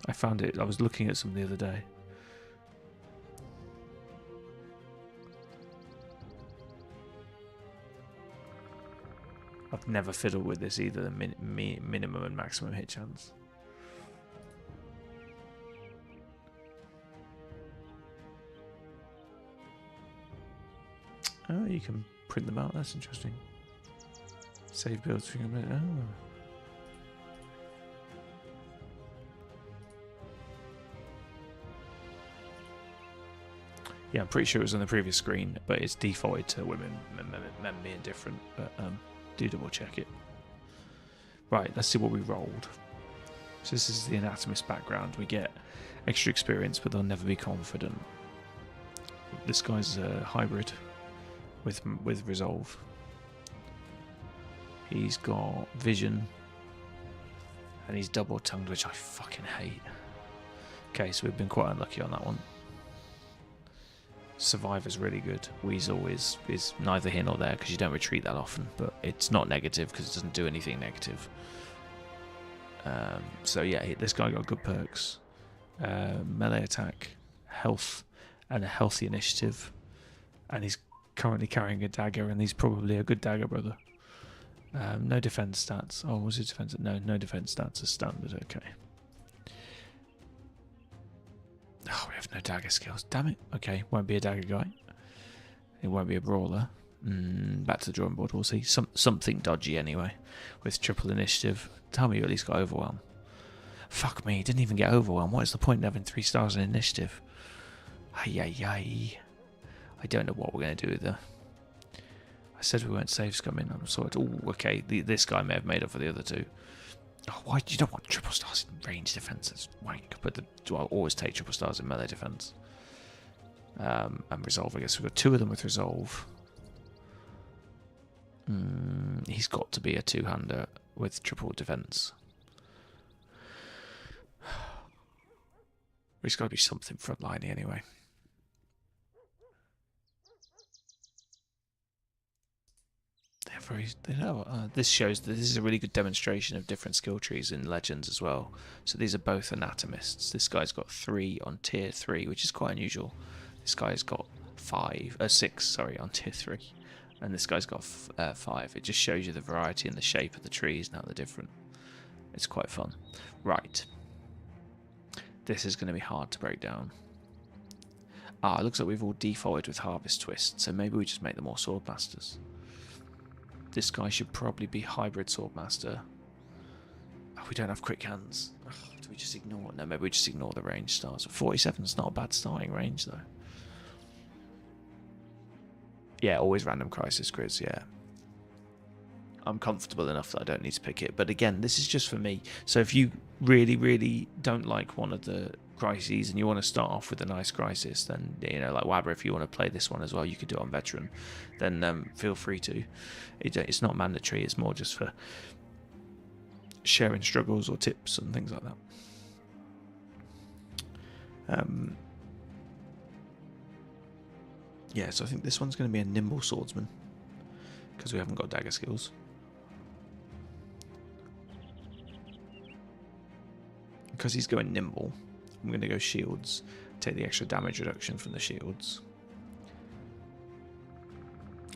Speaker 1: I found it. I was looking at some the other day. I've never fiddled with this either, the minimum and maximum hit chance. Oh, you can print them out. That's interesting. Save builds for a minute. Oh. Yeah, I'm pretty sure it was on the previous screen, but it's defaulted to women, men being different. But do double check it. Right, let's see what we rolled. So this is the Anatomist background. We get extra experience, but they'll never be confident. This guy's a hybrid with resolve. He's got vision, and he's double-tongued, which I fucking hate. Okay, so we've been quite unlucky on that one. Survivor's really good. Weasel is neither here nor there because you don't retreat that often, but it's not negative because it doesn't do anything negative. So yeah, this guy got good perks. Melee attack, health, and a healthy initiative. And he's currently carrying a dagger, and he's probably a good dagger brother. No defense stats. Oh, was it defense? No defense stats are standard. Okay. Oh, we have no dagger skills. Damn it. Okay, won't be a dagger guy. It won't be a brawler. Back to the drawing board. We'll see. Something dodgy anyway. With triple initiative. Tell me you at least got overwhelm. Fuck me, didn't even get overwhelm. What is the point in having 3 stars in initiative? Ay. I don't know what we're going to do with her. I said we weren't save scumming. I'm sorry. Oh, okay. This guy may have made up for the other two. Oh, why? You don't want triple stars in range defense. That's wank. But I'll always take triple stars in melee defense. And resolve, I guess. We've got 2 of them with resolve. He's got to be a 2-hander with triple defense. It's got to be something frontline anyway. This shows that this is a really good demonstration of different skill trees in Legends as well. So these are both Anatomists. This guy's got 3 on tier 3, which is quite unusual. This guy's got 6 on tier 3. And this guy's got 5. It just shows you the variety and the shape of the trees and how they're different. It's quite fun. Right. This is going to be hard to break down. It looks like we've all defaulted with Harvest Twist, so maybe we just make them all Swordmasters.
Speaker 2: This guy should probably be hybrid swordmaster. Oh, we don't have quick hands. Ugh, do we just ignore it? No, maybe we just ignore the range starts. 47 is not a bad starting range though. Yeah, always random crisis grids, yeah. I'm comfortable enough that I don't need to pick it. But again, this is just for me. So if you really, really don't like one of the crises and you want to start off with a nice crisis, then, you know, like Wabber, if you want to play this one as well, you could do it on veteran. Then feel free to. It's not mandatory. It's more just for sharing struggles or tips and things like that. Yeah, so I think this one's going to be a nimble swordsman because we haven't got dagger skills. Because he's going nimble, I'm going to go shields, take the extra damage reduction from the shields.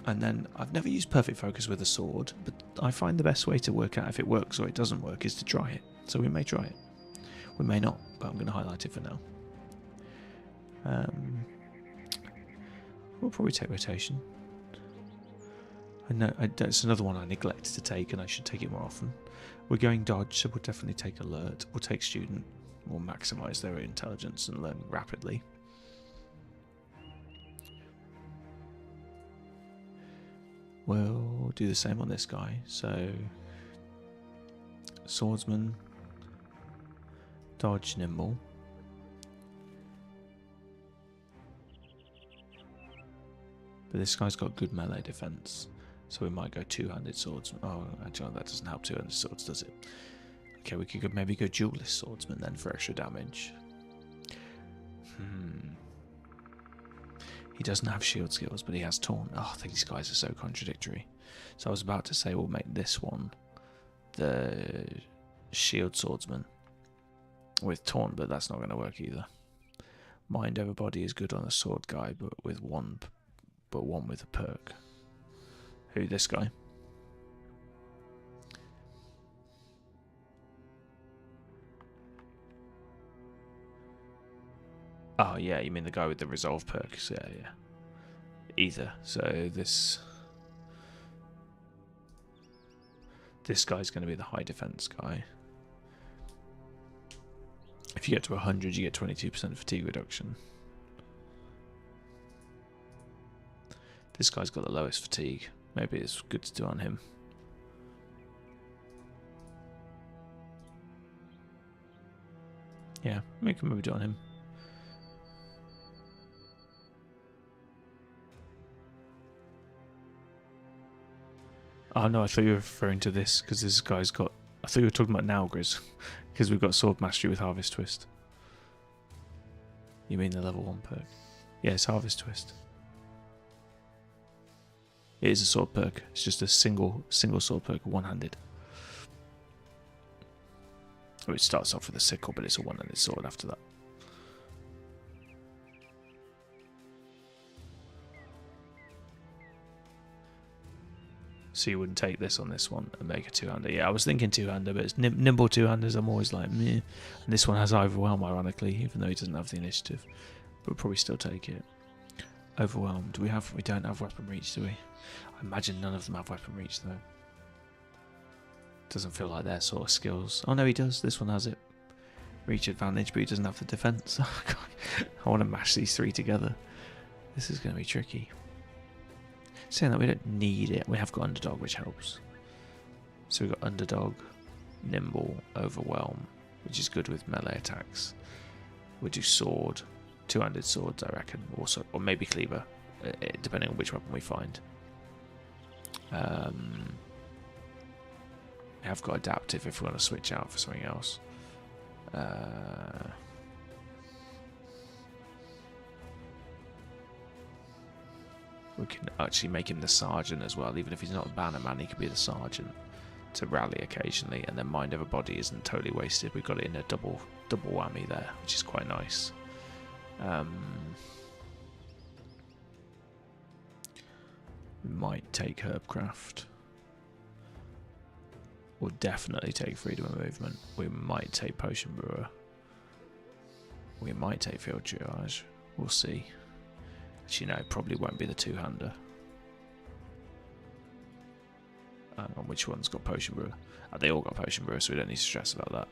Speaker 2: And then I've never used perfect focus with a sword, but I find the best way to work out if it works or it doesn't work is to try it. So we may try it. We may not, but I'm going to highlight it for now. We'll probably take rotation. I know it's another one I neglected to take, and I should take it more often. We're going dodge, so we'll definitely take alert. We'll take student. We'll maximise their intelligence and learn rapidly. We'll do the same on this guy. So swordsman, dodge, nimble. But this guy's got good melee defense, so we might go two-handed swords. Oh, actually, that doesn't help two-handed swords, does it? Okay, we could maybe go duelist swordsman then for extra damage. He doesn't have shield skills, but he has taunt. Oh, I think these guys are so contradictory. So I was about to say we'll make this one the shield swordsman with taunt, but that's not going to work either. Mind over body is good on a sword guy, but one with a perk. Who, this guy? Oh yeah, you mean the guy with the resolve perks? Yeah. Either. So this guy's going to be the high defense guy. If you get to 100, you get 22% fatigue reduction. This guy's got the lowest fatigue. Maybe it's good to do on him. Yeah, we can maybe do on him. Oh no, I thought you were referring to this, because this guy's got... I thought you were talking about Naugriz, because we've got Sword Mastery with Harvest Twist. You mean the level 1 perk? Yeah, it's Harvest Twist. It is a sword perk. It's just a single sword perk, one-handed. Oh, it starts off with a sickle, but it's a one-handed sword after that. So you wouldn't take this on this one and make a two-hander. Yeah, I was thinking two-hander, but it's nimble two-handers. I'm always like, meh. And this one has Overwhelm, ironically, even though he doesn't have the initiative. But we'll probably still take it. Overwhelmed. We don't have weapon reach, do we? I imagine none of them have weapon reach, though. Doesn't feel like their sort of skills. Oh no, he does. This one has it. Reach advantage, but he doesn't have the defense. Oh, God. I want to mash these three together. This is going to be tricky. Saying that we don't need it, we have got underdog, which helps. So we've got underdog, nimble, overwhelm, which is good with melee attacks. We'll do sword, two-handed swords, I reckon, also, or maybe cleaver, depending on which weapon we find. We have got adaptive if we want to switch out for something else. We can actually make him the sergeant as well. Even if he's not a banner man, he could be the sergeant to rally occasionally. And then mind over body isn't totally wasted. We've got it in a double whammy there, which is quite nice. We might take Herbcraft. We'll definitely take Freedom of Movement. We might take Potion Brewer. We might take Field Triage. We'll see. Actually, no, it probably won't be the two-hander. Hang on, which one's got potion brewer? They all got potion brewer, so we don't need to stress about that.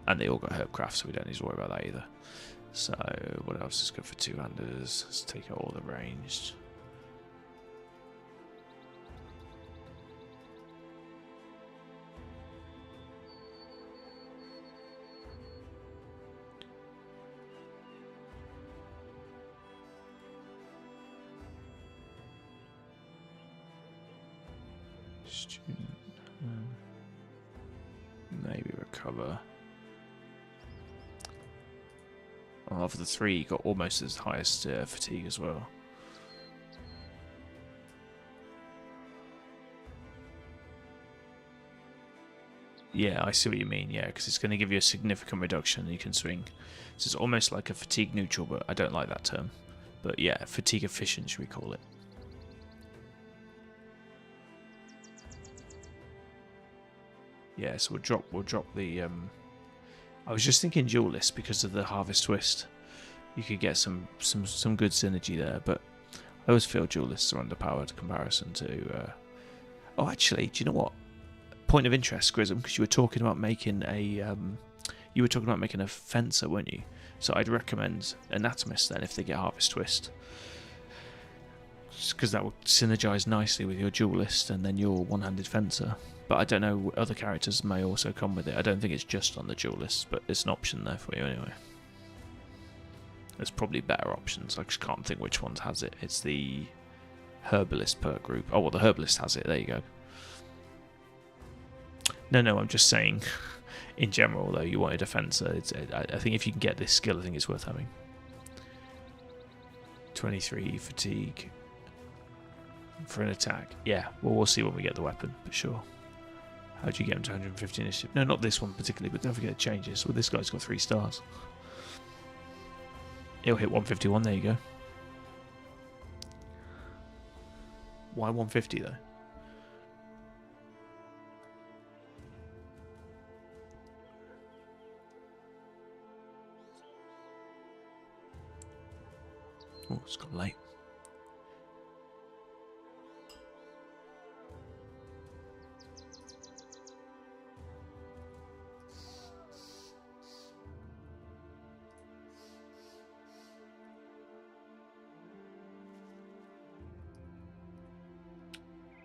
Speaker 2: And they all got herb craft, so we don't need to worry about that either. So what else is good for two-handers? Let's take out all the ranged. Student, maybe recover. Well, of the three, you got almost as highest fatigue as well. Yeah, I see what you mean. Yeah, because it's going to give you a significant reduction and you can swing. So it's almost like a fatigue neutral, but I don't like that term. But yeah, fatigue efficient, should we call it? Yeah, so we'll drop the. I was just thinking duelist because of the harvest twist. You could get some good synergy there, but I always feel duelists are underpowered in comparison to. Oh, actually, do you know what? Point of interest, Grism, because you were talking about making a. You were talking about making a fencer, weren't you? So I'd recommend Anatomists then if they get harvest twist, because that will synergize nicely with your duelist and then your one-handed fencer. But I don't know, other characters may also come with it. I don't think it's just on the duelist, but it's an option there for you anyway. There's probably better options. I just can't think which ones has it. It's the herbalist perk group. Oh, well, the herbalist has it. There you go. No, I'm just saying, in general, though, you wanted a fencer. I think if you can get this skill, I think it's worth having. 23 fatigue for an attack. Yeah, well, we'll see when we get the weapon, but sure. How do you get him to 150 initiative? No, not this one particularly, but don't forget it changes. Well, this guy's got 3 stars. He'll hit 151, there you go. Why 150 though? Oh, it's gone late.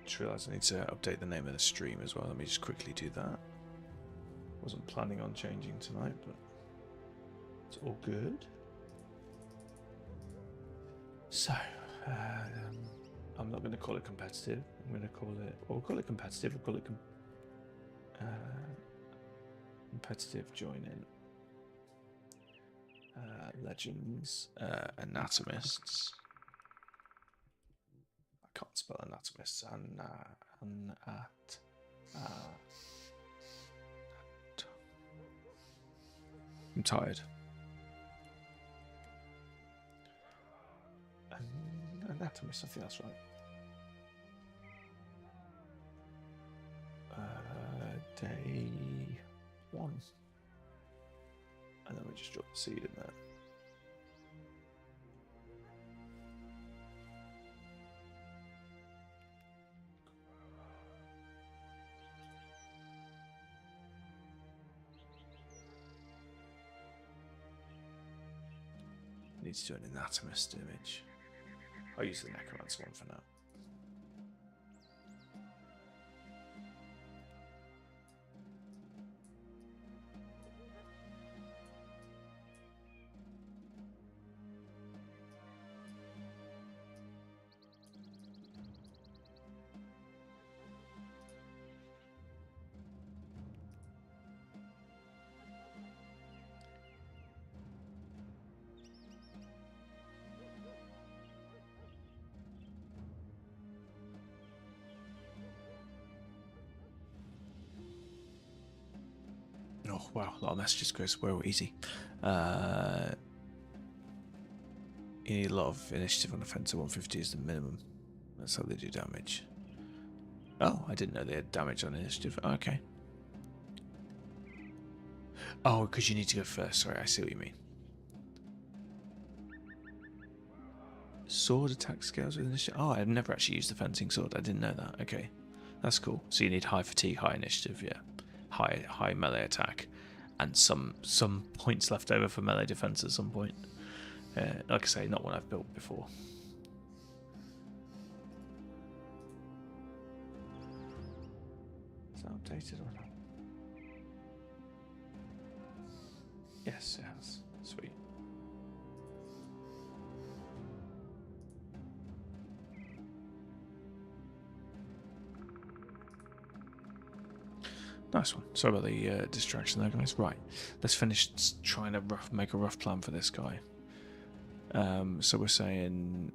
Speaker 2: Just realised I need to update the name of the stream as well. Let me just quickly do that. Wasn't planning on changing tonight, but it's all good. So, I'm not going to call it competitive. I'm going to call it, well, we'll call it competitive. We'll call it competitive join-in. Legends, Anatomists. I can't spell Anatomists. I'm tired. Anatomist, I think that's right. Day 1. And then we just drop the seed in there. Need to do an anatomist image. I'll use the necromancer one for now. Oh wow, a lot of messages, Chris. Whoa, easy. You need a lot of initiative on the fence. 150 is the minimum. That's how they do damage. Oh, I didn't know they had damage on initiative. Oh, okay. Oh, because you need to go first. Sorry, I see what you mean. Sword attack scales with initiative. Oh, I've never actually used the fencing sword. I didn't know that. Okay, that's cool. So you need high fatigue, high initiative, yeah, high melee attack, and some points left over for melee defense at some point. Like I say, not one I've built before. Is that updated or not? Yes, it has. Sweet. Nice one. Sorry about the distraction there, guys. Right, let's finish trying to make a rough plan for this guy. So we're saying,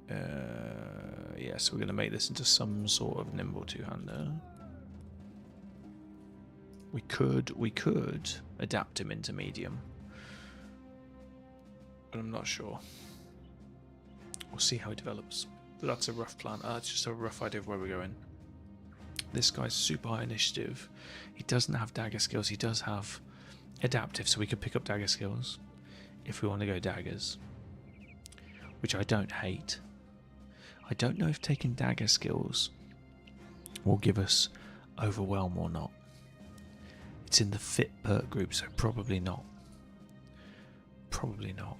Speaker 2: yeah, so we're going to make this into some sort of nimble two-hander. We could adapt him into medium, but I'm not sure. We'll see how he develops. But that's a rough plan. That's just a rough idea of where we're going. This guy's super high initiative. He doesn't have dagger skills. He does have adaptive, so we could pick up dagger skills if we want to go daggers, which I don't hate. I don't know if taking dagger skills will give us overwhelm or not. It's in the fit perk group, so probably not. Probably not.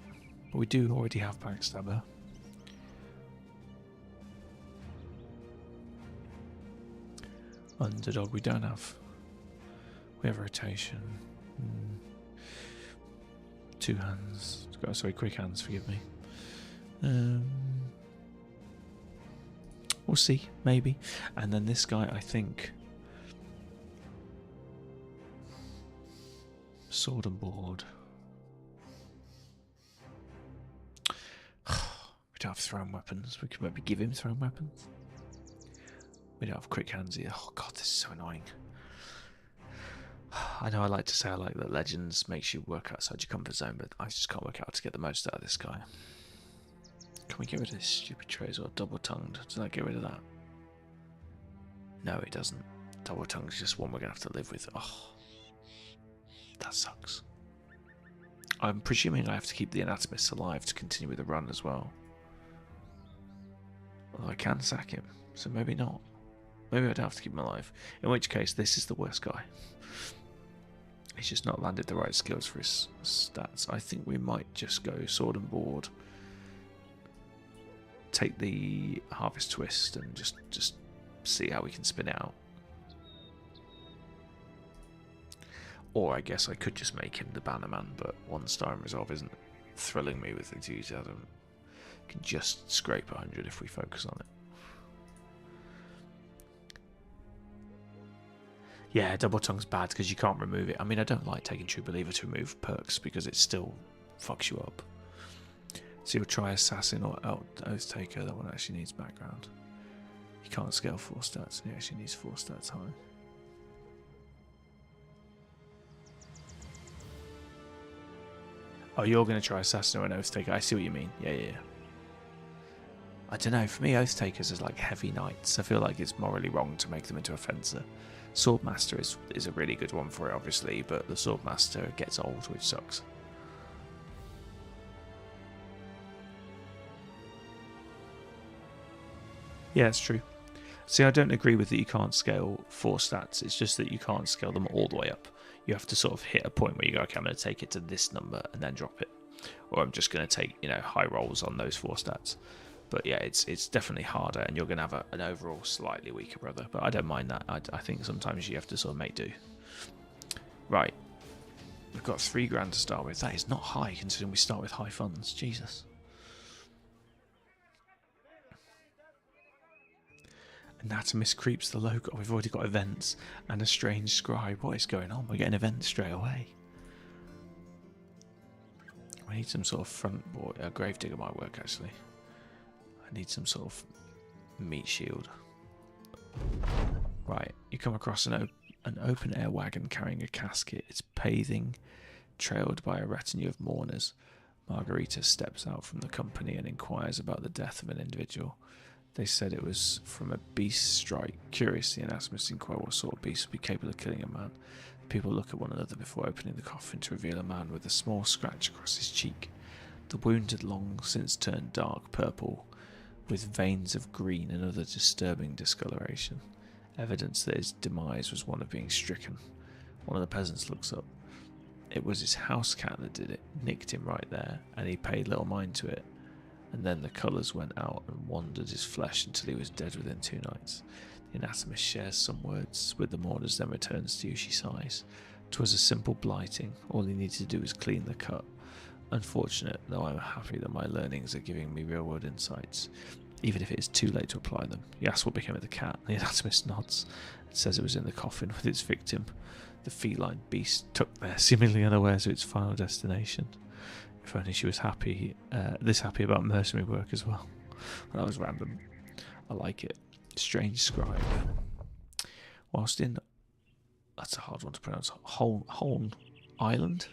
Speaker 2: But we do already have backstabber. Underdog, we don't have. We have rotation. Two hands. Sorry, quick hands, forgive me. We'll see, maybe. And then this guy, I think. Sword and board. We don't have thrown weapons. We could maybe give him thrown weapons. We don't have quick hands either. Oh god, this is so annoying. I know I like to say I like that Legends makes you work outside your comfort zone, but I just can't work out to get the most out of this guy. Can we get rid of this stupid trays or double-tongued? Does that get rid of that? No, it doesn't. Double-tongued is just one we're going to have to live with. Oh, that sucks. I'm presuming I have to keep the Anatomists alive to continue with the run as well. Although I can sack him, so maybe not. Maybe I don't have to keep him alive. In which case, this is the worst guy. He's just not landed the right skills for his stats. I think we might just go sword and board. Take the harvest twist and just see how we can spin it out. Or I guess I could just make him the Bannerman, but 1 star in resolve isn't thrilling me with enthusiasm. Can just scrape 100 if we focus on it. Yeah, double tongue's bad because you can't remove it. I mean, I don't like taking True Believer to remove perks because it still fucks you up. So you'll try Assassin or Oath Taker. That one actually needs background. You can't scale 4 stats, and he actually needs 4 stats high. Oh, you're going to try Assassin or an Oath Taker. I see what you mean. Yeah. I don't know. For me, Oath Takers is like heavy knights. I feel like it's morally wrong to make them into a fencer. Swordmaster is a really good one for it, obviously, but the Swordmaster gets old, which sucks. Yeah, it's true. See, I don't agree with that you can't scale 4 stats. It's just that you can't scale them all the way up. You have to sort of hit a point where you go, okay, I'm going to take it to this number and then drop it. Or I'm just going to take, high rolls on those 4 stats. But yeah, it's definitely harder, and you're going to have an overall slightly weaker brother. But I don't mind that. I think sometimes you have to sort of make do. Right. We've got 3 grand to start with. That is not high, considering we start with high funds. Jesus. Anatomist creeps the logo. We've already got events and a strange scribe. What is going on? We're getting events straight away. We need some sort of front board. A gravedigger might work, actually. I need some sort of meat shield. Right, you come across an open air wagon carrying a casket. It's paving, trailed by a retinue of mourners. Margarita steps out from the company and inquires about the death of an individual. They said it was from a beast strike. Curious, the Anatomists inquire what sort of beast would be capable of killing a man. People look at one another before opening the coffin to reveal a man with a small scratch across his cheek. The wound had long since turned dark purple, with veins of green and other disturbing discoloration, evidence that his demise was one of being stricken. One of the peasants looks up. It was his house cat that did it, nicked him right there, and he paid little mind to it. And then the colours went out and wandered his flesh until he was dead within 2 nights. The anatomist shares some words with the mourners, then returns to you. She sighs. 'Twas a simple blighting. All he needed to do was clean the cut. Unfortunate, though I'm happy that my learnings are giving me real-world insights, even if it is too late to apply them. You ask what became of the cat. The anatomist nods and says it was in the coffin with its victim. The feline beast took there, seemingly unawares of its final destination. If only she was happy, this happy about mercenary work as well. That was random. I like it. Strange scribe. Whilst in... That's a hard one to pronounce. Holn Island?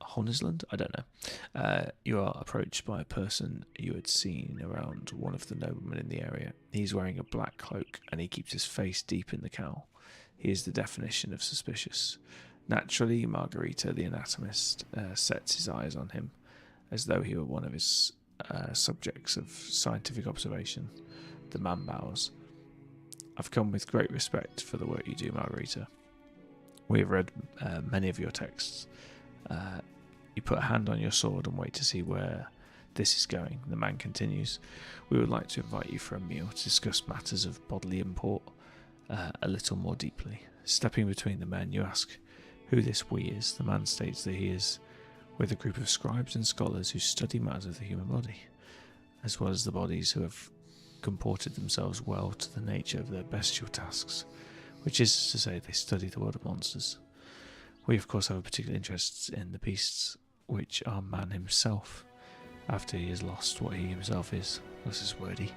Speaker 2: Honisland? I don't know. You are approached by a person you had seen around one of the noblemen in the area. He's wearing a black cloak and he keeps his face deep in the cowl. He is the definition of suspicious. Naturally, Margarita, the anatomist, sets his eyes on him as though he were one of his subjects of scientific observation. The man bows. I've come with great respect for the work you do, Margarita. We have read many of your texts. You put a hand on your sword and wait to see where this is going. The man continues. We would like to invite you for a meal to discuss matters of bodily import a little more deeply. Stepping between the men, you ask who this we is. The man states that he is with a group of scribes and scholars who study matters of the human body, as well as the bodies who have comported themselves well to the nature of their bestial tasks, which is to say they study the world of monsters. We of course have a particular interest in the beasts, which are man himself, after he has lost what he himself is. This is wordy.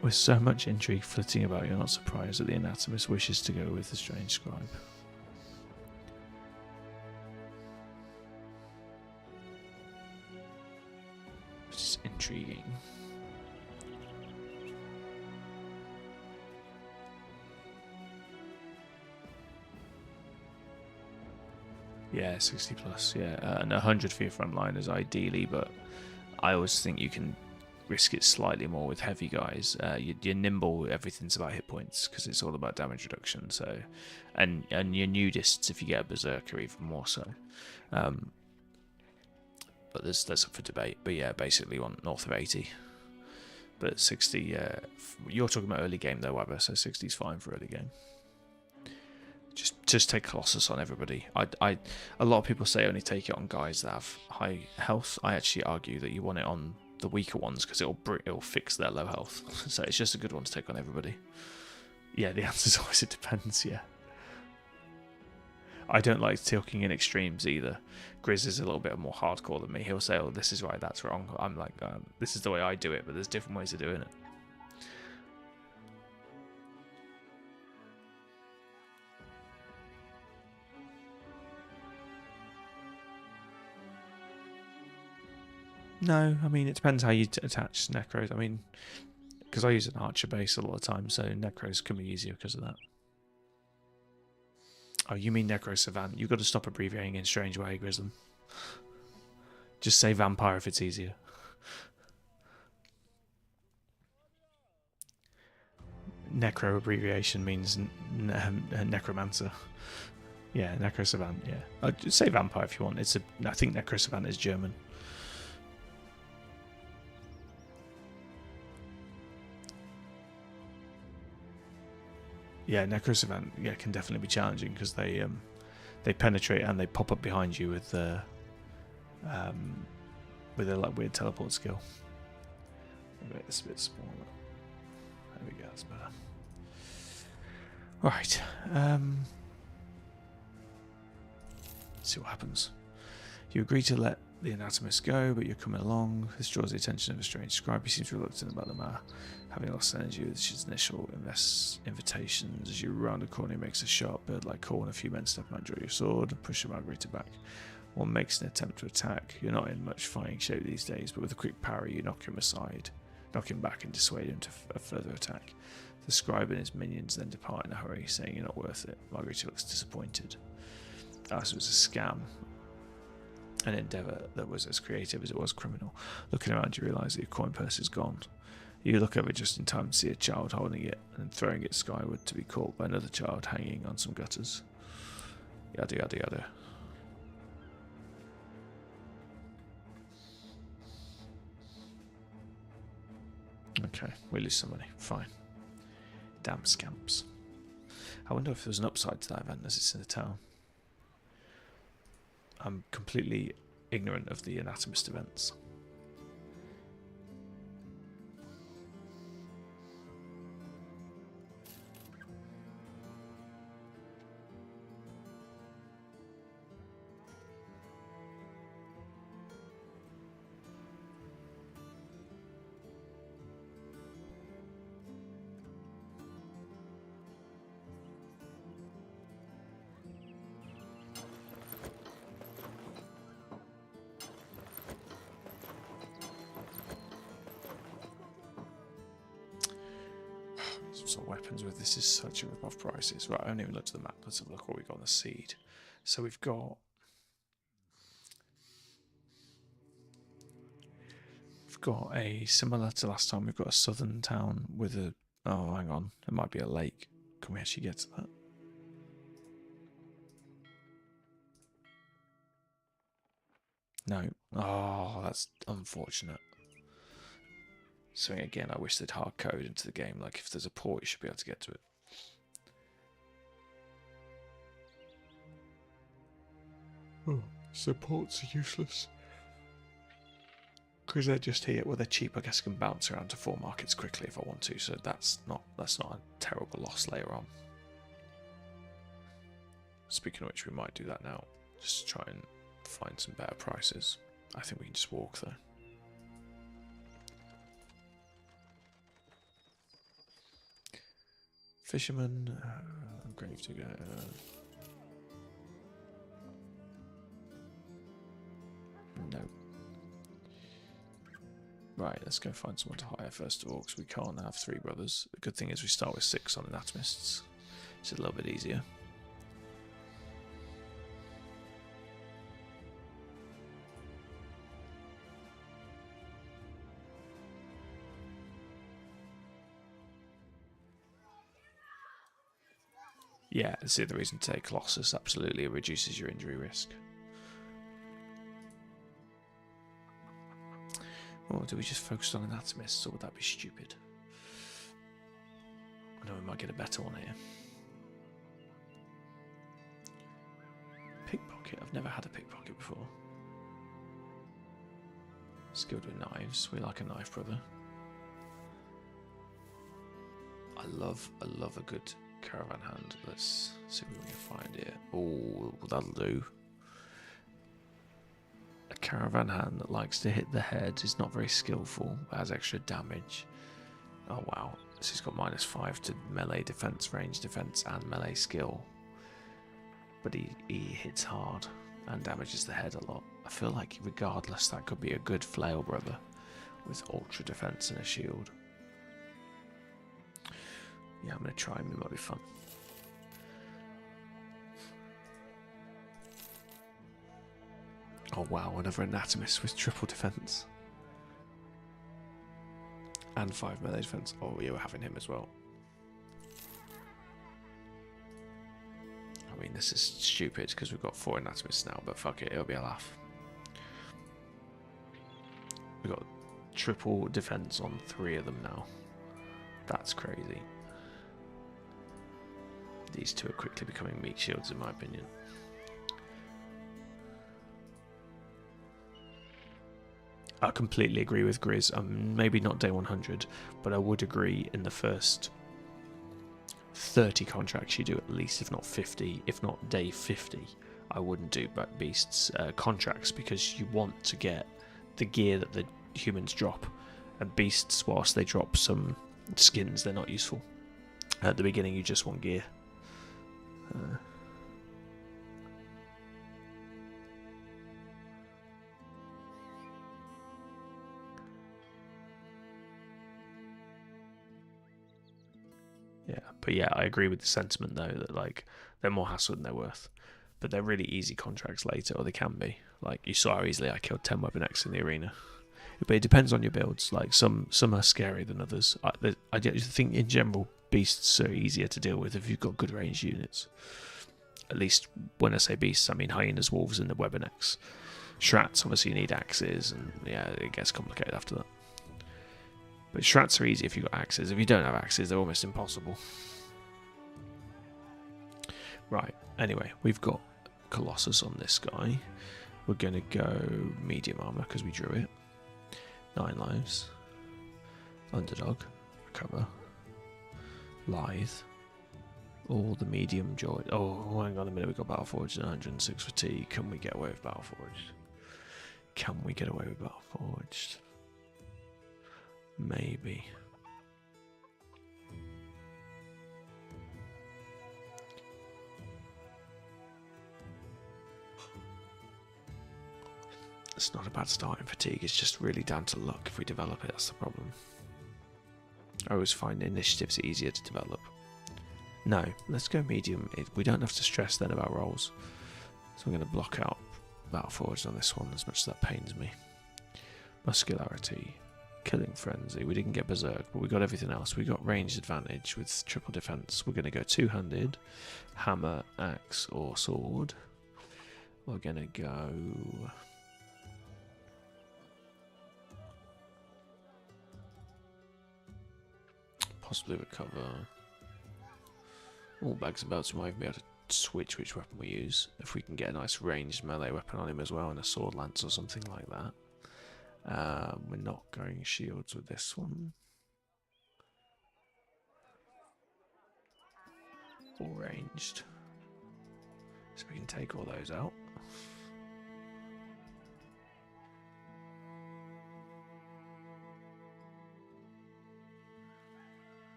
Speaker 2: With so much intrigue flitting about, you're not surprised that the anatomist wishes to go with the strange scribe. It's intriguing. Yeah, 60 plus, yeah. And 100 for your frontliners ideally, but I always think you can risk it slightly more with heavy guys. You're nimble, everything's about hit points, because it's all about damage reduction, so... And your nudists, if you get a berserker, even more so. But that's up for debate. But yeah, basically you want north of 80. But 60, you're talking about early game though, Wabber, so 60 is fine for early game. Just take Colossus on everybody. A lot of people say only take it on guys that have high health. I actually argue that you want it on the weaker ones because it'll fix their low health. So it's just a good one to take on everybody. Yeah, the answer is always it depends, yeah. I don't like talking in extremes either. Grizz is a little bit more hardcore than me. He'll say, oh, this is right, that's wrong. I'm like, this is the way I do it, but there's different ways of doing it. No, I mean, it depends how you attach Necros. I mean, because I use an Archer base a lot of times, so Necros can be easier because of that. Oh, you mean Necro Savant. You've got to stop abbreviating in strange way, Grism. Just say Vampire if it's easier. Necro abbreviation means Necromancer. Yeah, Necro Savant, yeah. Just say Vampire if you want. I think Necro Savant is German. Yeah, Necrosavant, yeah, can definitely be challenging because they penetrate and they pop up behind you with their like weird teleport skill. Make this a bit smaller. There we go, that's better. Right. Let's see what happens. You agree to let the anatomist go, but you're coming along. This draws the attention of a strange scribe. He seems reluctant about the matter. Having lost energy with his initial invitations, as you round a corner, he makes a sharp bird-like call, and a few men step out, draw your sword, and push Margarita back. One makes an attempt to attack. You're not in much fighting shape these days, but with a quick parry, you knock him aside, knock him back, and dissuade him to a further attack. The scribe and his minions then depart in a hurry, saying you're not worth it. Margarita looks disappointed. So it was a scam.
Speaker 1: an endeavour that was as creative as it was criminal. Looking around, you realise that your coin purse is gone. You look over just in time to see a child holding it and throwing it skyward to be caught by another child hanging on some gutters. Yada yada yada. Okay, we lose some money. Fine. Damn scamps. I wonder if there's an upside to that event as it's in the town. I'm completely ignorant of the Anatomist events. Some weapons with this is such a rip off prices. Right, I haven't even looked at the map. Let's have a look what we've got on the seed. So we've got a similar to last time, we've got a southern town with a oh hang on, it might be a lake. Can we actually get to that? No. Oh, that's unfortunate. So again, I wish they'd hard code into the game. Like if there's a port, you should be able to get to it. Oh, so ports are useless. Because they're just here. Well, they're cheap. I guess I can bounce around to 4 markets quickly if I want to. So that's not a terrible loss later on. Speaking of which, we might do that now. Just try and find some better prices. I think we can just walk though. Fisherman, Gravedigger. No. Right, let's go find someone to hire first of all, because we can't have 3 brothers. The good thing is we start with 6 on Anatomists. It's a little bit easier. Yeah, see the reason to take Colossus, absolutely, it reduces your injury risk. Or do we just focus on Anatomists, or would that be stupid? I know we might get a better one here. Pickpocket, I've never had a pickpocket before. Skilled with knives, we like a knife brother. I love a good caravan hand. Let's see what we can find here. Oh, that'll do. A caravan hand that likes to hit the head, is not very skillful, but has extra damage. Oh wow, this has got -5 to melee defense, range defense, and melee skill. But he hits hard and damages the head a lot. I feel like regardless, that could be a good flail brother with ultra defense and a shield. Yeah, I'm going to try him, it might be fun. Oh wow, another Anatomist with triple defense. And 5 melee defense. Oh yeah, we're having him as well. I mean, this is stupid because we've got 4 Anatomists now, but fuck it, it'll be a laugh. We've got triple defense on 3 of them now. That's crazy. These 2 are quickly becoming meat shields in my opinion. I completely agree with Grizz. Maybe not day 100, but I would agree in the first 30 contracts you do at least, if not 50, if not day 50. I wouldn't do Beasts contracts because you want to get the gear that the humans drop. And Beasts, whilst they drop some skins, they're not useful. At the beginning you just want gear. Yeah, but yeah, I agree with the sentiment though that like they're more hassle than they're worth.
Speaker 2: but they're really easy contracts later, or they can be. Like, you saw how easily I killed 10 Weapon X in the arena. But it depends on your builds. Like, some are scarier than others. I think in general beasts are easier to deal with if you've got good ranged units. At least when I say beasts, I mean hyenas, wolves, and the Weapon X. Shrats, obviously you need axes, and yeah, it gets complicated after that. But Shrats are easy if you've got axes. If you don't have axes, they're almost impossible. Right, anyway, we've got Colossus on this guy. We're going to go medium armor because we drew it. 9 lives. Underdog. Recover. Lithe. All the medium joy. Oh, hang on a minute. We've got Battleforged and 106 fatigue. Can we get away with Battleforged? Can we get away with Battleforged? Maybe. It's not a bad start in fatigue, it's just really down to luck if we develop it, that's the problem. I always find initiatives easier to develop. No, let's go medium. We don't have to stress then about rolls. So I'm going to block out Battleforged on this one as much as that pains me. Muscularity, Killing Frenzy. We didn't get Berserk, but we got everything else. We got ranged advantage with triple defense. We're going to go two-handed, hammer, axe, or sword. We're going to go... possibly recover. All bags and belts, we might even be able to switch which weapon we use. If we can get a nice ranged melee weapon on him as well, and a sword lance or something like that. We're not going shields with this one. All ranged. So we can take all those out.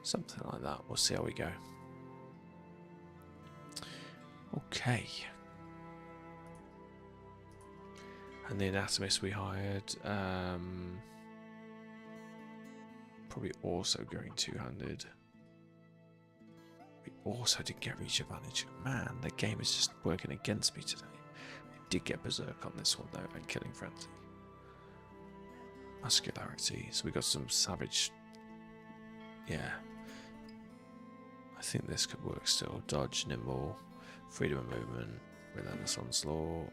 Speaker 2: Something like that. We'll see how we go. Okay. And the Anatomists we hired, probably also going two-handed. We also didn't get reach advantage. Man, the game is just working against me today. We did get Berserk on this one though, and Killing Frenzy. Muscularity. So we got some savage. Yeah. I think this could work still. Dodge, nimble, freedom of movement, relentless onslaught,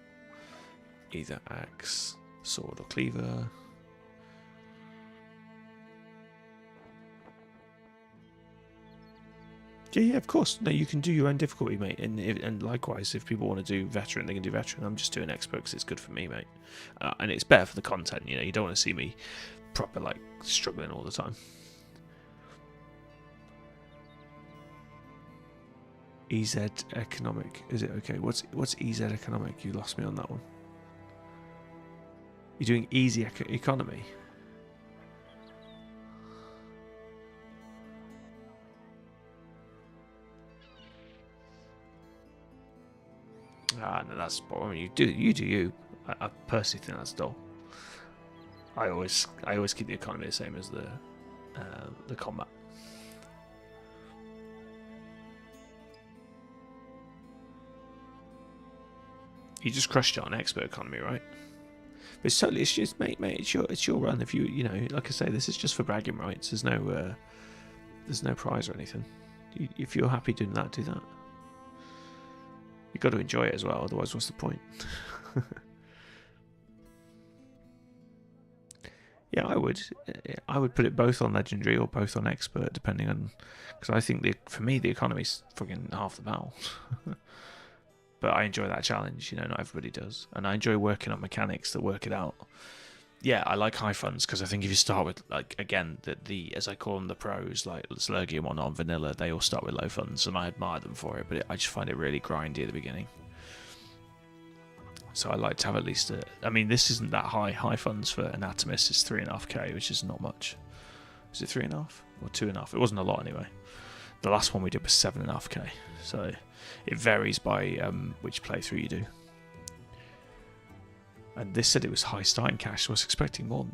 Speaker 2: either axe, sword, or cleaver. Yeah, of course. No, you can do your own difficulty, mate. And likewise, if people want to do veteran, they can do veteran. I'm just doing expert because it's good for me, mate. And it's better for the content. You know, you don't want to see me proper like struggling all the time. EZ economic, is it okay? What's EZ economic? You lost me on that one. You're doing easy economy. No, that's. I mean, you do you. I personally think that's dull. I always keep the economy the same as the combat. You just crushed it on expert economy, right? But it's totally, it's just, mate, it's your run. If you know, like I say, this is just for bragging rights. There's no prize or anything. If you're happy doing that, do that. You've got to enjoy it as well. Otherwise, what's the point? Yeah, I would put it both on legendary or both on expert, depending on, because I think for me the economy's fucking half the battle. But I enjoy that challenge, you know, not everybody does. And I enjoy working on mechanics that work it out. Yeah, I like high funds, because I think if you start with, like, again, the as I call them, the pros, like Slurgy and whatnot, on vanilla, they all start with low funds, and I admire them for it, but I just find it really grindy at the beginning. So I like to have at least I mean, this isn't that high. High funds for Anatomists is 3.5k, which is not much. Is it 3.5 or 2.5? It wasn't a lot anyway. The last one we did was 7.5k, so it varies by which playthrough you do. And this said it was high starting cash, so I was expecting more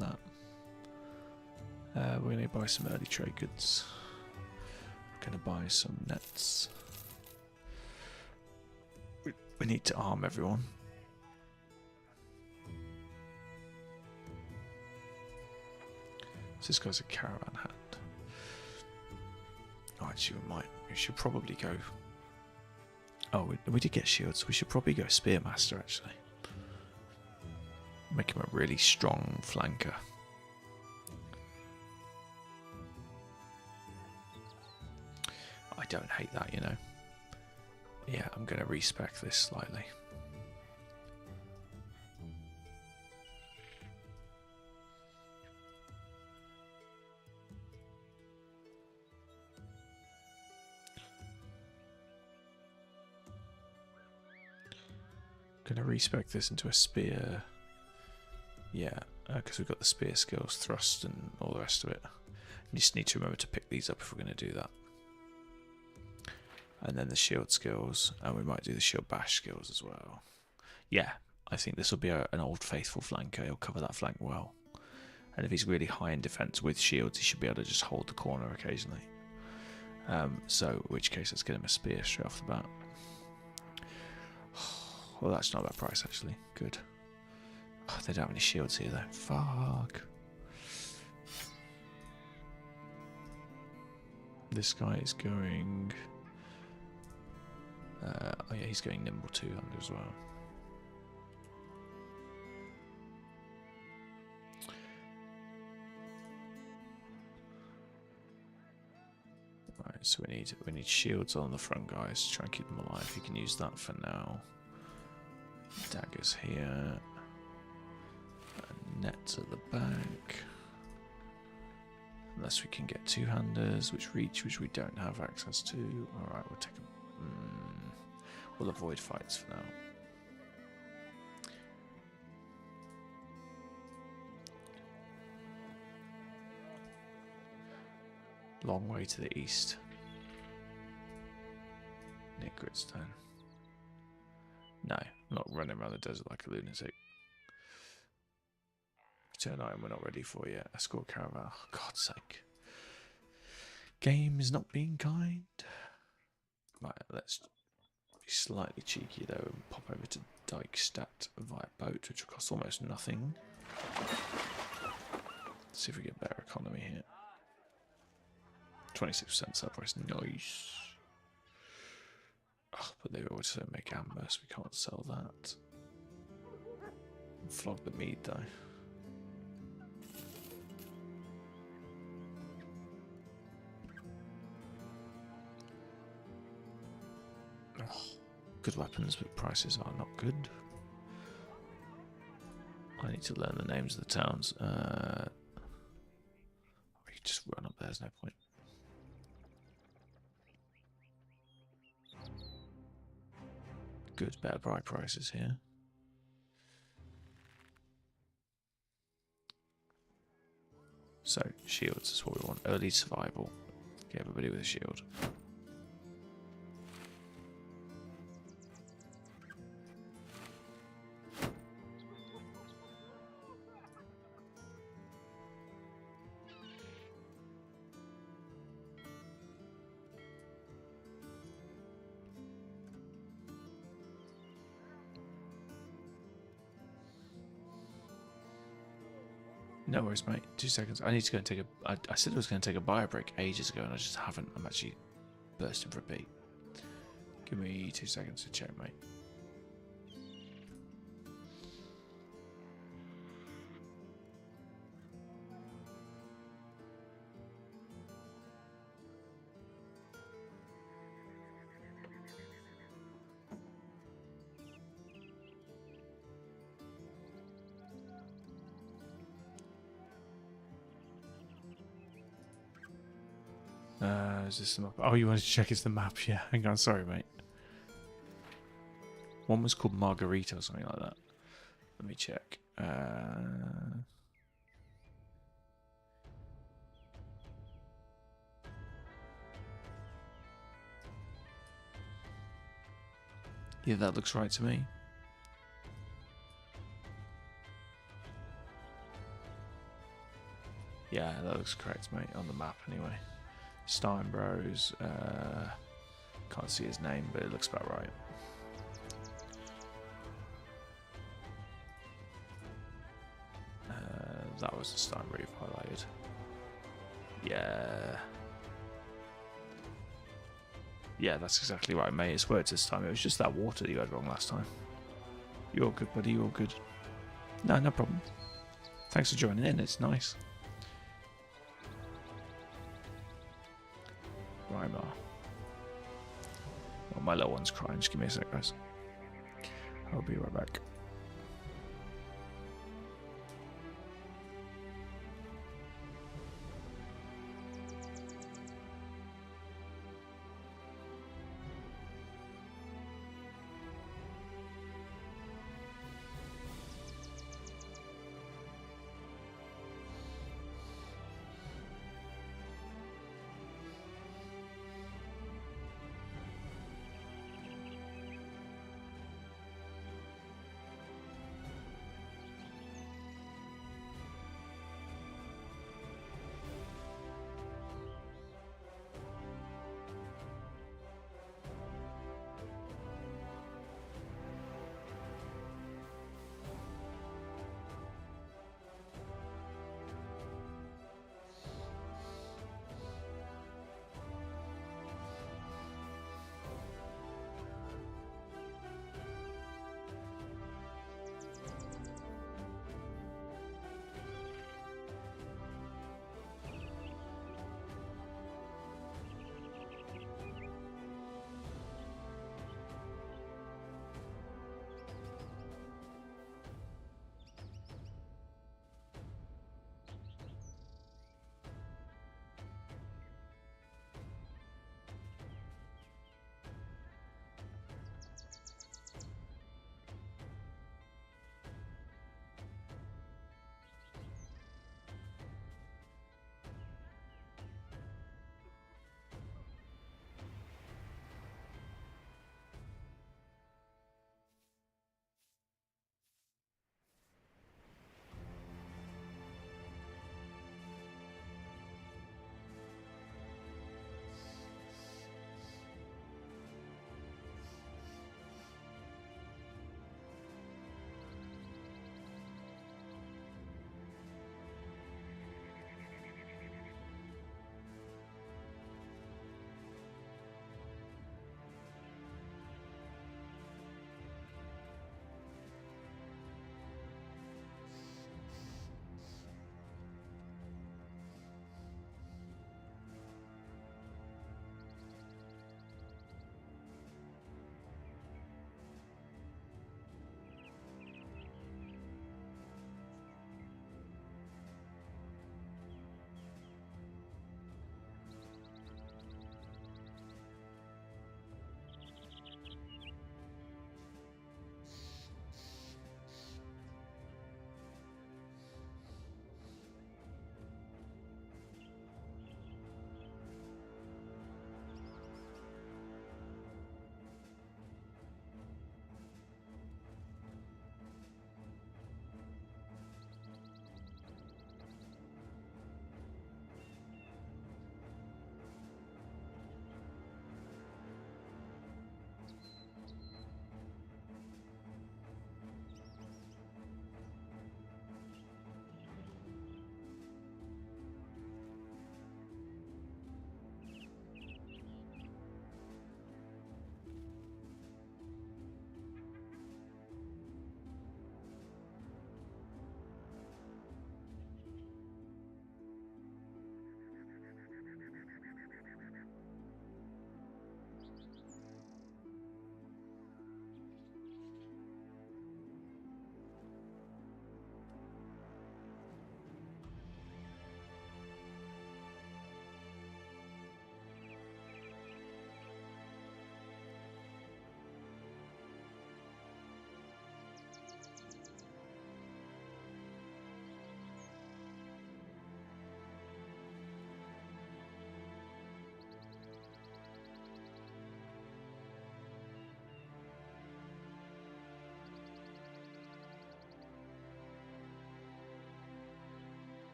Speaker 2: than We're going to buy some early trade goods. We're going to buy some nets. We need to arm everyone. So this guy's a caravan hand. Oh, actually, we should probably go. Oh, we did get shields. We should probably go Spearmaster, actually. Make him a really strong flanker. I don't hate that, you know. Yeah, I'm going to respec this slightly. Going to respec this into a spear. Yeah, because we've got the spear skills, thrust, and all the rest of it. You just need to remember to pick these up if we're going to do that. And then the shield skills, and we might do the shield bash skills as well. Yeah, I think this will be an old faithful flanker. He'll cover that flank well. And if he's really high in defense with shields, he should be able to just hold the corner occasionally. So, in which case, let's get him a spear straight off the bat. Well, that's not a bad price, actually. Good. Oh, they don't have any shields here, though. Fuck. This guy is going... oh yeah, he's going nimble 200 as well. Right, so we need shields on the front guys to try and keep them alive. You can use that for now. Daggers here. And nets at the back. Unless we can get two-handers, which we don't have access to. Alright, we'll take them. We'll avoid fights for now. Long way to the east. Near Gritstone. No, I'm not running around the desert like a lunatic. Return item we're not ready for yet. Escort caravan. Oh, God's sake. Game is not being kind. Right, let's be slightly cheeky though and pop over to Dykestadt via boat, which will cost almost nothing. Let's see if we get better economy here. 26% sell price, nice. Oh, but they also make amber, so we can't sell that. Flog the mead though. Oh, good weapons, but prices are not good. I need to learn the names of the towns. We can just run up there, there's no point. Good, better buy prices here. So, shields is what we want. Early survival. Get everybody with a shield. No worries, mate. 2 seconds. I need to go and take a... I said I was going to take a bio break ages ago, and I just haven't. I'm actually bursting for a beat. Give me 2 seconds to check, mate. Is this the map? Oh, you wanted to check it's the map? Yeah, hang on, sorry, mate. One was called Margarita or something like that. Let me check. Yeah, that looks right to me.
Speaker 1: Yeah, that looks correct, mate, on the map anyway. Steinbros, can't see his name, but it looks about right. That was the Steinbro you've highlighted. Yeah. Yeah, that's exactly right, mate. It's worked this time. It was just that water that you had wrong last time. You're all good, buddy. You're all good. No, no problem. Thanks for joining in. It's nice. Rhymer. Oh, my little one's crying. Just give me a sec, guys. I'll be right back.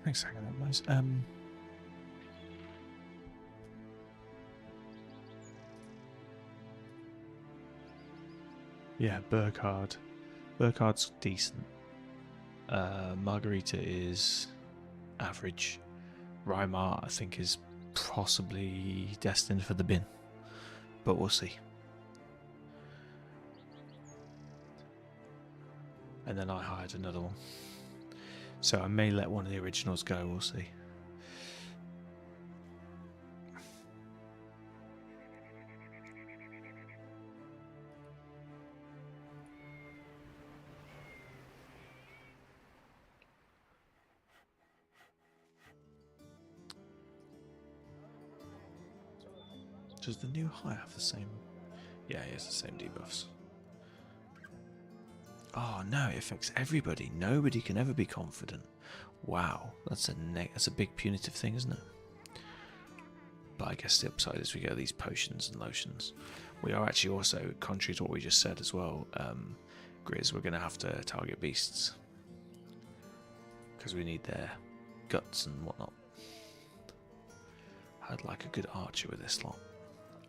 Speaker 2: Thanks for hanging out, guys.
Speaker 1: Yeah, Burkhard. Burkhard's decent. Margarita is average. Reimar, I think, is possibly destined for the bin, but we'll see. And then I hired another one, so I may let one of the originals go. We'll see. Does the new high have the same? Yeah, he has the same debuffs. Oh no, it affects everybody. Nobody can ever be confident. Wow, that's a big punitive thing, isn't it? But I guess the upside is we get these potions and lotions. We are actually also, contrary to what we just said as well, Grizz, we're going to have to target beasts. Because we need their guts and whatnot. I'd like a good archer with this lot.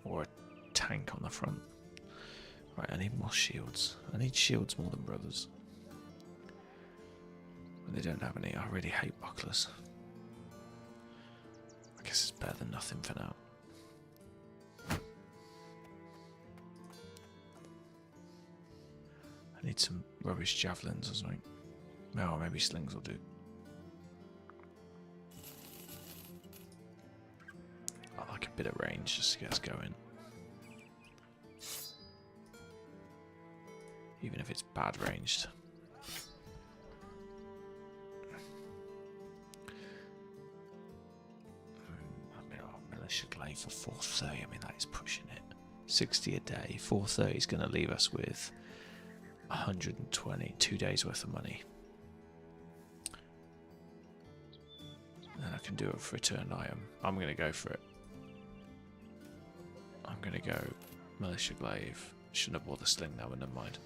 Speaker 1: Or a tank on the front. Right, I need more shields. I need shields more than brothers. But they don't have any. I really hate bucklers. I guess it's better than nothing for now. I need some rubbish javelins or something. Oh, maybe slings will do. I like a bit of range just to get us going. Even if it's bad ranged. I mean, militia glaive for 430. I mean, that is pushing it. 60 a day. 430 is going to leave us with 120. 2 days worth of money. And I can do it for return item. I'm going to go for it. I'm going to go militia glaive. Shouldn't have bought the sling now, but never mind.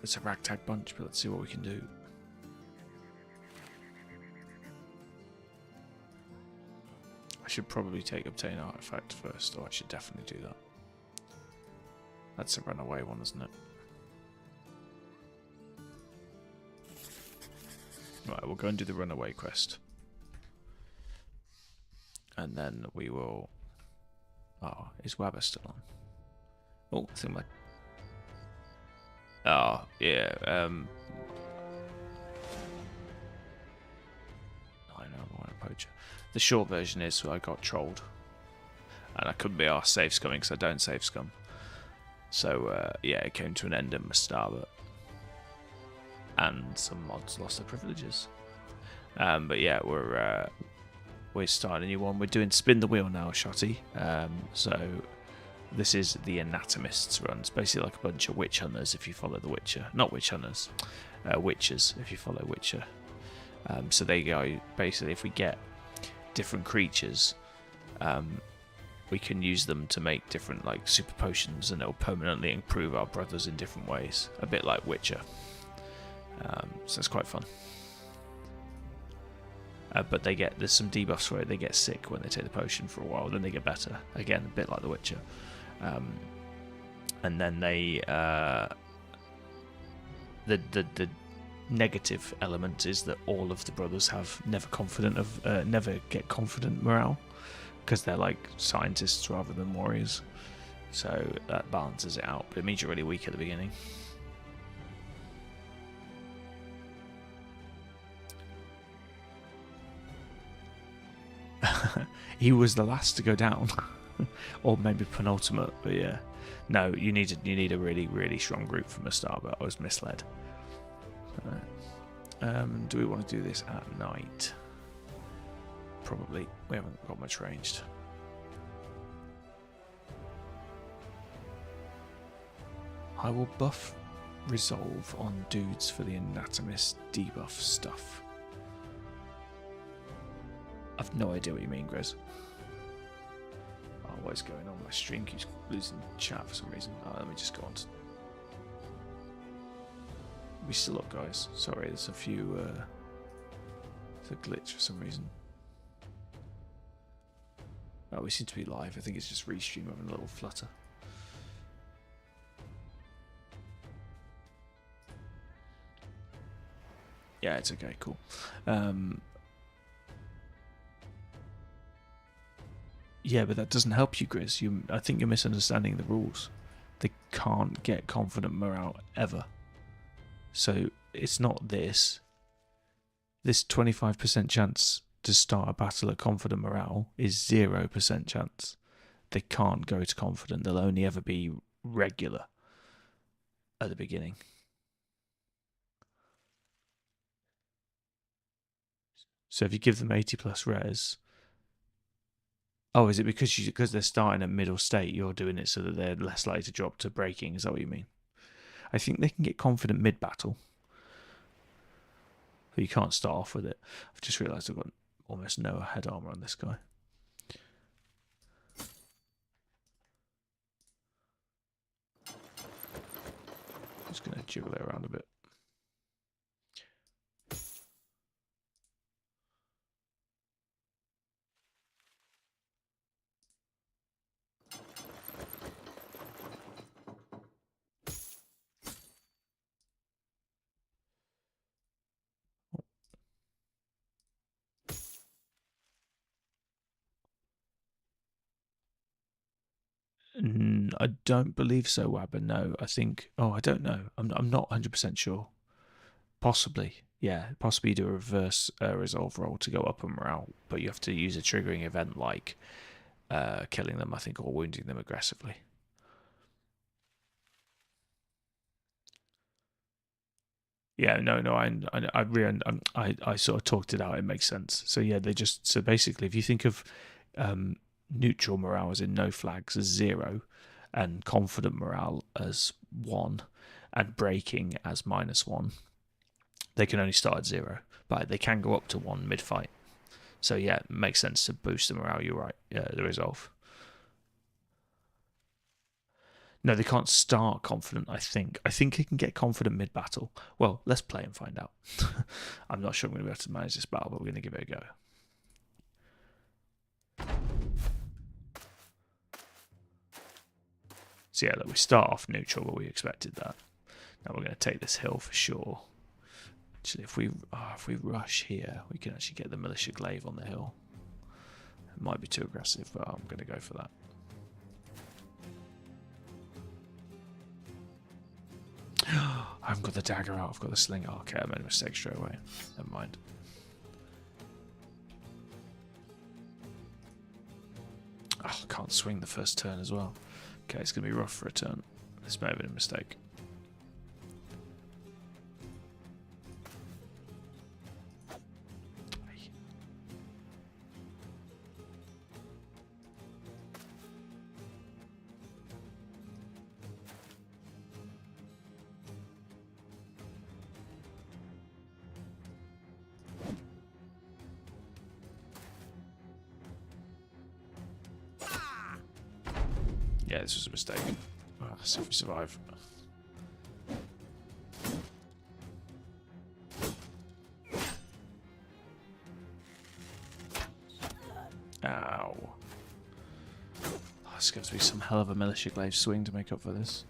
Speaker 1: It's a ragtag bunch, but let's see what we can do. I should probably take Obtain Artifact first, or I should definitely do that. That's a runaway one, isn't it? Right, we'll go and do the runaway quest. And then we will... Oh, is Wabba still on? Oh, I think my... Oh, yeah, I know I want a poacher. The short version is I got trolled. And I couldn't be arsed save scumming because I don't save scum. So, yeah, it came to an end in my starboard. And some mods lost their privileges. But yeah, we're starting a new one. We're doing Spin the Wheel now, Shotty. So this is the Anatomists run. It's basically like a bunch of witch hunters if you follow The Witcher. Not witch hunters, witchers if you follow Witcher. So they go, basically if we get different creatures, we can use them to make different like super potions and it'll permanently improve our brothers in different ways. A bit like Witcher. So it's quite fun. But there's some debuffs for it. They get sick when they take the potion for a while, then they get better. Again, a bit like The Witcher. And then they the negative element is that all of the brothers have never get confident morale because they're like scientists rather than warriors. So that balances it out, but it means you're really weak at the beginning. He was the last to go down, or maybe penultimate. But yeah, no, you need a really, really strong group from the start. But I was misled. Do we want to do this at night? Probably. We haven't got much ranged. I will buff resolve on dudes for the Anatomist debuff stuff. I've no idea what you mean, Grizz. Oh,
Speaker 2: What is going on? My stream keeps losing chat for some reason. Let me just go on to... We still up, guys. Sorry, there's a few... It's a glitch for some reason. Oh, we seem to be live. I think it's just Restream having a little flutter. Yeah, it's okay, cool. Yeah, but that doesn't help you, Grizz. I think you're misunderstanding the rules. They can't get confident morale ever. So it's not this. This 25% chance to start a battle at confident morale is 0% chance. They can't go to confident. They'll only ever be regular at the beginning. So if you give them 80 plus res... Oh, is it because they're starting at middle state, you're doing it so that they're less likely to drop to breaking? Is that what you mean? I think they can get confident mid-battle. But you can't start off with it. I've just realised I've got almost no head armour on this guy. Just going to jiggle it around a bit. I don't believe so, Wabber. No, I think... Oh, I don't know. I'm not 100% sure. Possibly. Yeah, possibly do a reverse resolve roll to go up a morale, but you have to use a triggering event like killing them, I think, or wounding them aggressively. Yeah, no, I sort of talked it out. It makes sense. So yeah, so basically, if you think of neutral morale as in no flags as 0, and confident morale as 1, and breaking as -1, they can only start at 0, but they can go up to 1 mid-fight. So yeah, it makes sense to boost the morale. You're right. Yeah, the resolve. No, they can't start confident, I think. I think he can get confident mid-battle. Well, let's play and find out. I'm not sure I'm going to be able to manage this battle, but we're going to give it a go. So yeah, look, we start off neutral, but we expected that. Now we're going to take this hill for sure. Actually, if we rush here, we can actually get the militia glaive on the hill. It might be too aggressive, but I'm going to go for that. I haven't got the dagger out, I've got the sling. Oh, okay, I made a mistake straight away. Never mind. Oh, I can't swing the first turn as well. Okay, it's going to be rough for a turn. This may have been a mistake. Yeah, this was a mistake. Let's see if we survive. Ow. Oh, there's going to be some hell of a militia glaive swing to make up for this.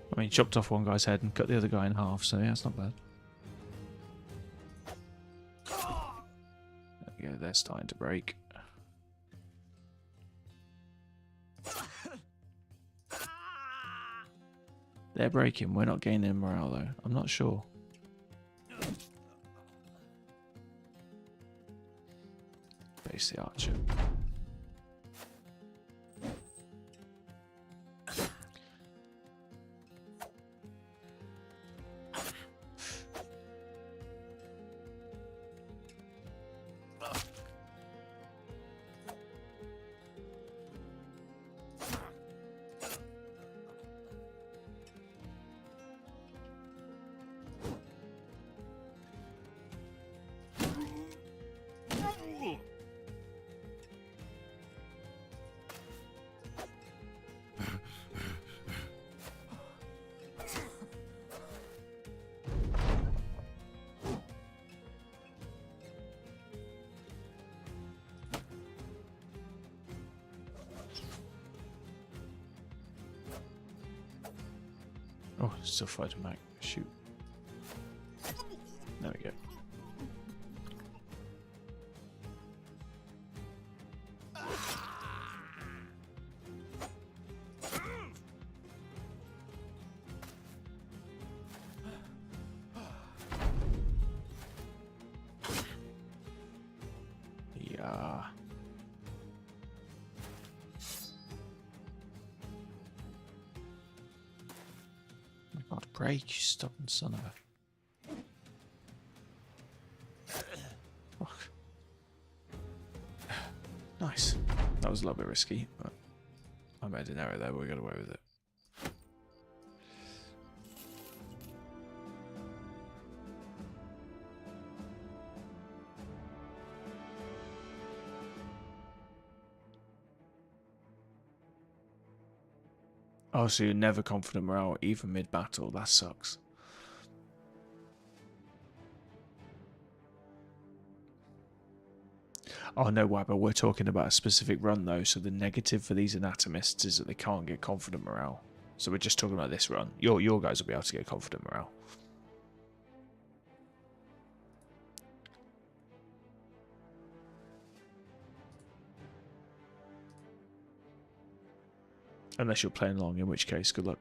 Speaker 2: I mean, chopped off one guy's head and cut the other guy in half, so yeah, it's not bad. There we go, they're starting to break. They're breaking, we're not gaining morale though. I'm not sure. Base the archer. Oh, still fighting back. Shoot. There we go. Yeah. God, break, you stubborn son of a... Fuck. Nice. That was a little bit risky, but I made an error there, but we got away with it. Oh, so you're never confident morale, even mid-battle. That sucks. Oh no, Wabber, we're talking about a specific run though, so the negative for these anatomists is that they can't get confident morale. So we're just talking about this run. Your guys will be able to get confident morale. Unless you're playing long, in which case, good luck.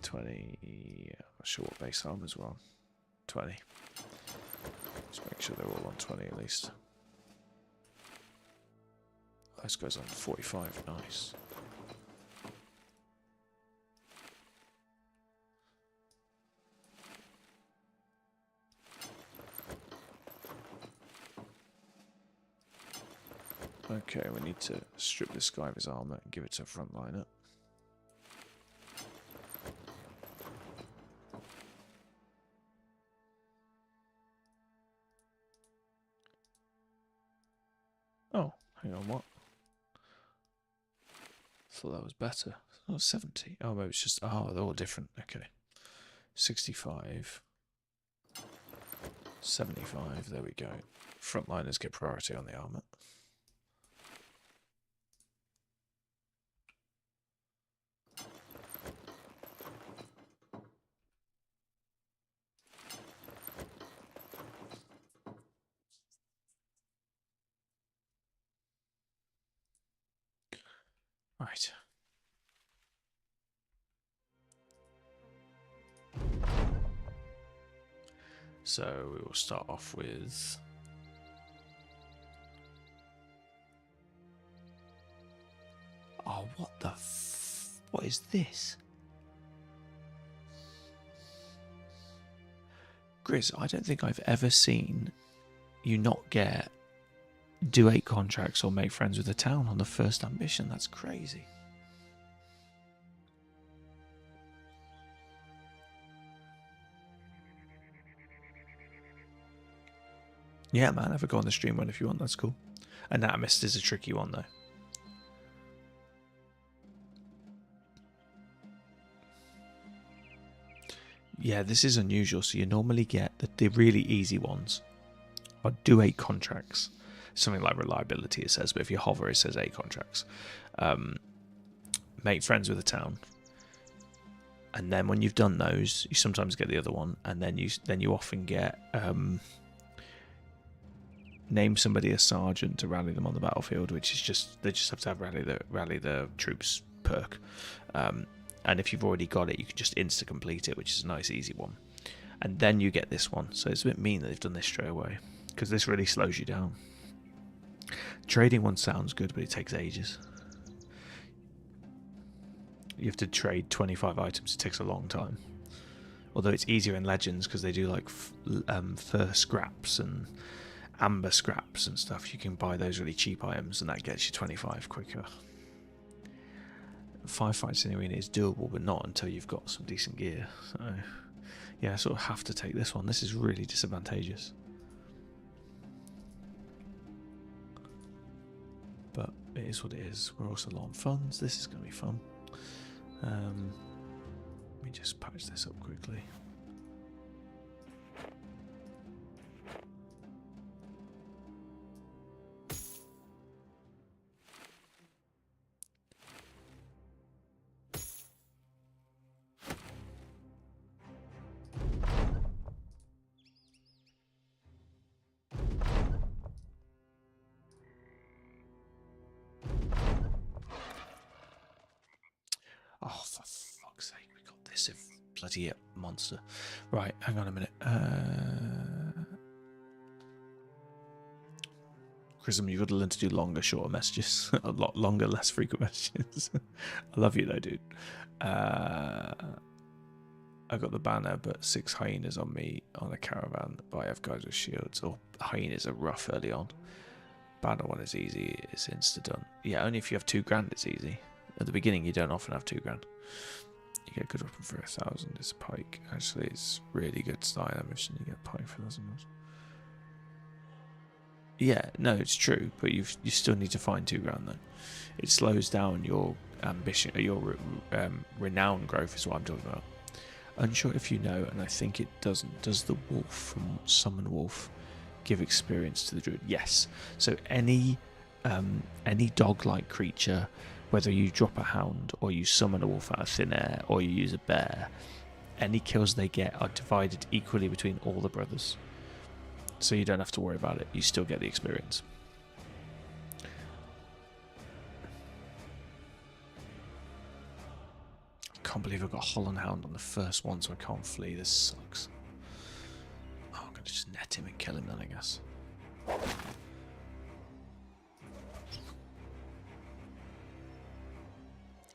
Speaker 2: 20. I'm not sure what base armors were on. 20. Just make sure they're all on 20 at least. This goes on 45. Nice. Okay, we need to strip this guy of his armor and give it to a frontliner. Oh, hang on, what? Thought that was better. Oh, 70. Oh, maybe it's just... Oh, they're all different. Okay. 65. 75. There we go. Frontliners get priority on the armor. Right. So we will start off with... Oh, what the what is this? Grizz, I don't think I've ever seen you not get do 8 contracts or make friends with the town on the first ambition. That's crazy. Yeah, man, have a go on the stream one if you want. That's cool. Anatomist is a tricky one, though. Yeah, this is unusual. So you normally get the really easy ones are do 8 contracts. Something like reliability, it says, but if you hover, it says 8 contracts. Make friends with the town. And then when you've done those, you sometimes get the other one, and then you often get name somebody a sergeant to rally them on the battlefield, which is just they just have to have rally the troops perk. And if you've already got it, you can just insta complete it, which is a nice easy one. And then you get this one. So it's a bit mean that they've done this straight away, because this really slows you down. Trading one sounds good, but it takes ages. You have to trade 25 items. It takes a long time. Although it's easier in Legends because they do like fur scraps and amber scraps and stuff. You can buy those really cheap items, and that gets you 25 quicker. 5 fights in the arena is doable, but not until you've got some decent gear. So yeah, I sort of have to take this one. This is really disadvantageous. But it is what it is. We're also low on funds. This is going to be fun. Let me just patch this up quickly. Oh, for fuck's sake, we got this bloody monster. Right, hang on a minute. Chrism, you've got to learn to do longer, shorter messages. A lot longer, less frequent messages. I love you though, dude. I got the banner, but 6 hyenas on me on a caravan, but I have guys with shields. Or hyenas are rough early on. Banner one is easy, it's insta done. Yeah, only if you have 2 grand it's easy. At the beginning you don't often have 2 grand. You get good weapon for 1,000, it's a pike. Actually it's really good style that mission, you get pike for 1,000. Yeah, no, it's true, but you still need to find 2 grand though. It slows down your ambition, your renown growth is what I'm talking about. Unsure if you know, and I think it doesn't. Does the wolf from Summon Wolf give experience to the druid? Yes. So any dog-like creature, whether you drop a hound or you summon a wolf out of thin air or you use a bear, any kills they get are divided equally between all the brothers. So you don't have to worry about it. You still get the experience. I can't believe I got Holland Hound on the first one, so I can't flee. This sucks. Oh, I'm going to just net him and kill him then, I guess.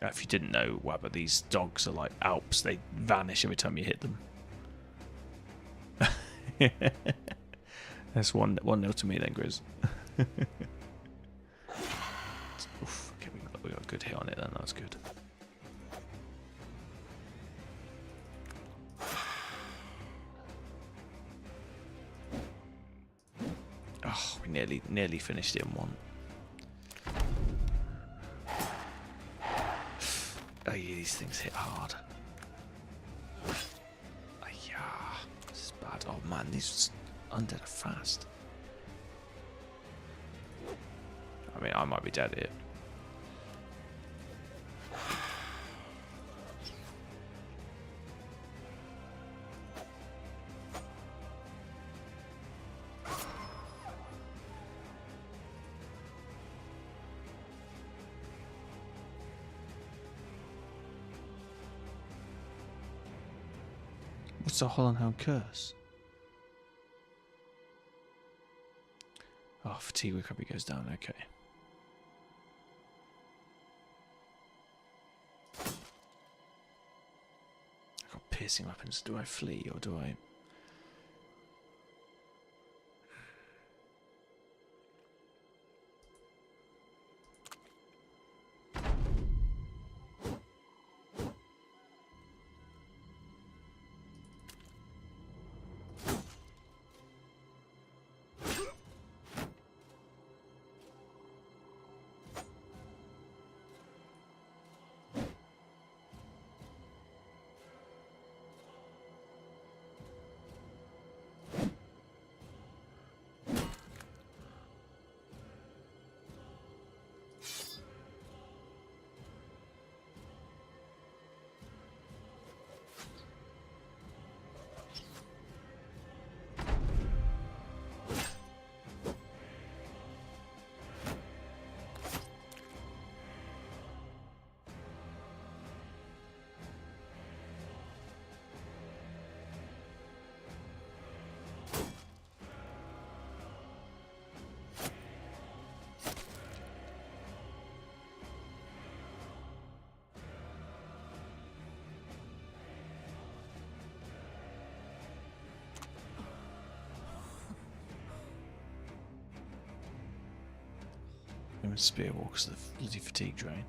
Speaker 2: If you didn't know, Wabba, these dogs are like Alps. They vanish every time you hit them. That's 1-0 to me then, Grizz. Oof, okay, we got a good hit on it then, that was good. Oh, we nearly finished it in 1. Oh yeah, these things hit hard. Oh, yeah, this is bad. Oh man, these undead are fast. I mean, I might be dead here. What's a Holland Hound curse? Oh, fatigue recovery goes down, okay. I've got piercing weapons. Do I flee or do I... Spear walks the bloody fatigue drain.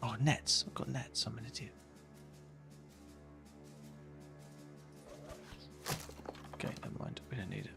Speaker 2: Oh, nets. I've got nets. I'm an idiot. Okay, never mind. We don't need it.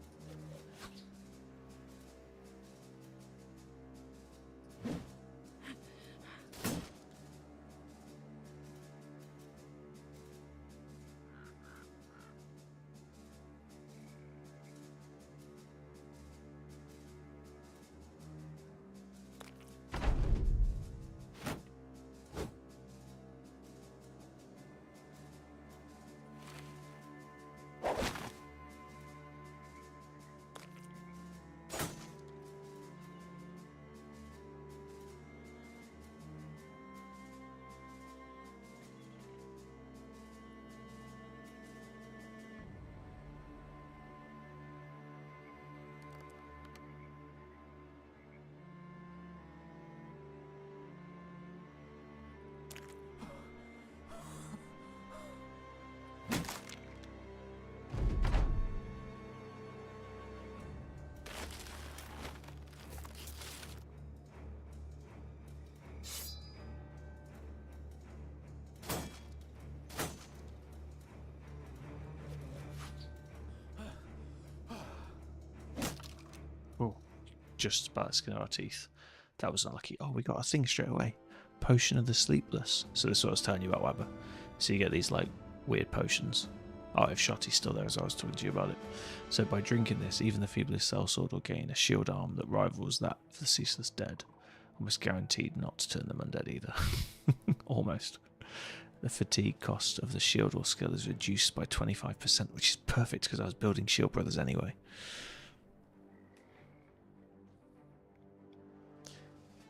Speaker 1: just about the skin of our teeth. That was unlucky. Oh, we got a thing straight away. Potion of the Sleepless. So this is what I was telling you about, Wabba. So you get these like weird potions. Oh, if Shotty's still there as I was talking to you about it. So by drinking this, even the feeblest sellsword will gain a shield arm that rivals that of the Ceaseless Dead. Almost guaranteed not to turn them undead either. Almost. The fatigue cost of the shield or skill is reduced by 25%, which is perfect because I was building Shield Brothers anyway.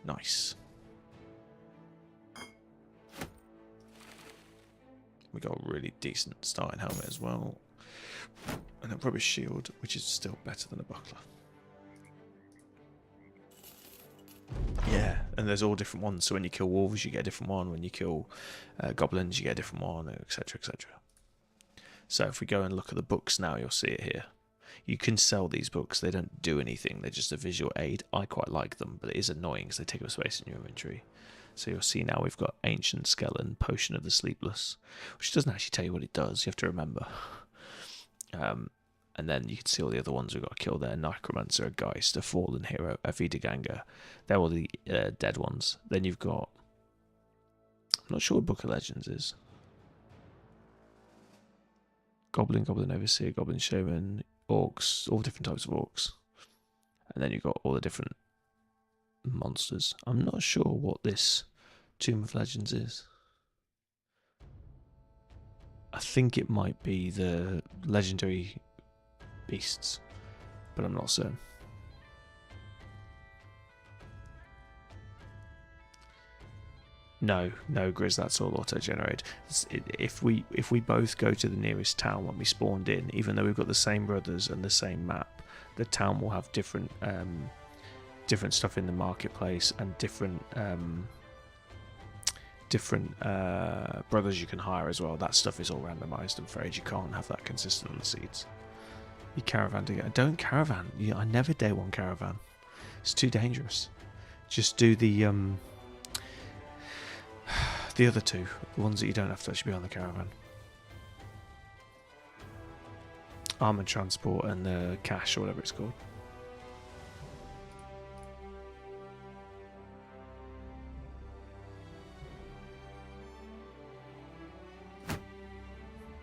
Speaker 1: Nice. We got a really decent starting helmet as well. And a rubbish shield, which is still better than a buckler. Yeah, and there's all different ones. So when you kill wolves, you get a different one. When you kill goblins, you get a different one, etc., etc. So if we go and look at the books now, you'll see it here. You can sell these books. They don't do anything. They're just a visual aid. I quite like them, but it is annoying because they take up space in your inventory. So you'll see now we've got Ancient Skeleton, Potion of the Sleepless, which doesn't actually tell you what it does. You have to remember. And then you can see all the other ones we've got to kill there. Necromancer, a Geist, a Fallen Hero, a Vidaganger. They're all the dead ones. Then you've got... I'm not sure what Book of Legends is. Goblin, Goblin Overseer, Goblin Shaman, Orcs, all different types of Orcs. And then you've got all the different monsters. I'm not sure what this Tomb of Legends is. I think it might be the legendary beasts, but I'm not certain. No, Grizz, that's all auto-generated. If we both go to the nearest town when we spawned in, even though we've got the same brothers and the same map, the town will have different stuff in the marketplace and different brothers you can hire as well. That stuff is all randomized, I'm afraid. You can't have that consistent on the seeds. You caravan to get. Don't caravan. I never day one caravan. It's too dangerous. Just do the other two, the ones that you don't have to actually be on the caravan. Armored transport and the cache or whatever it's called.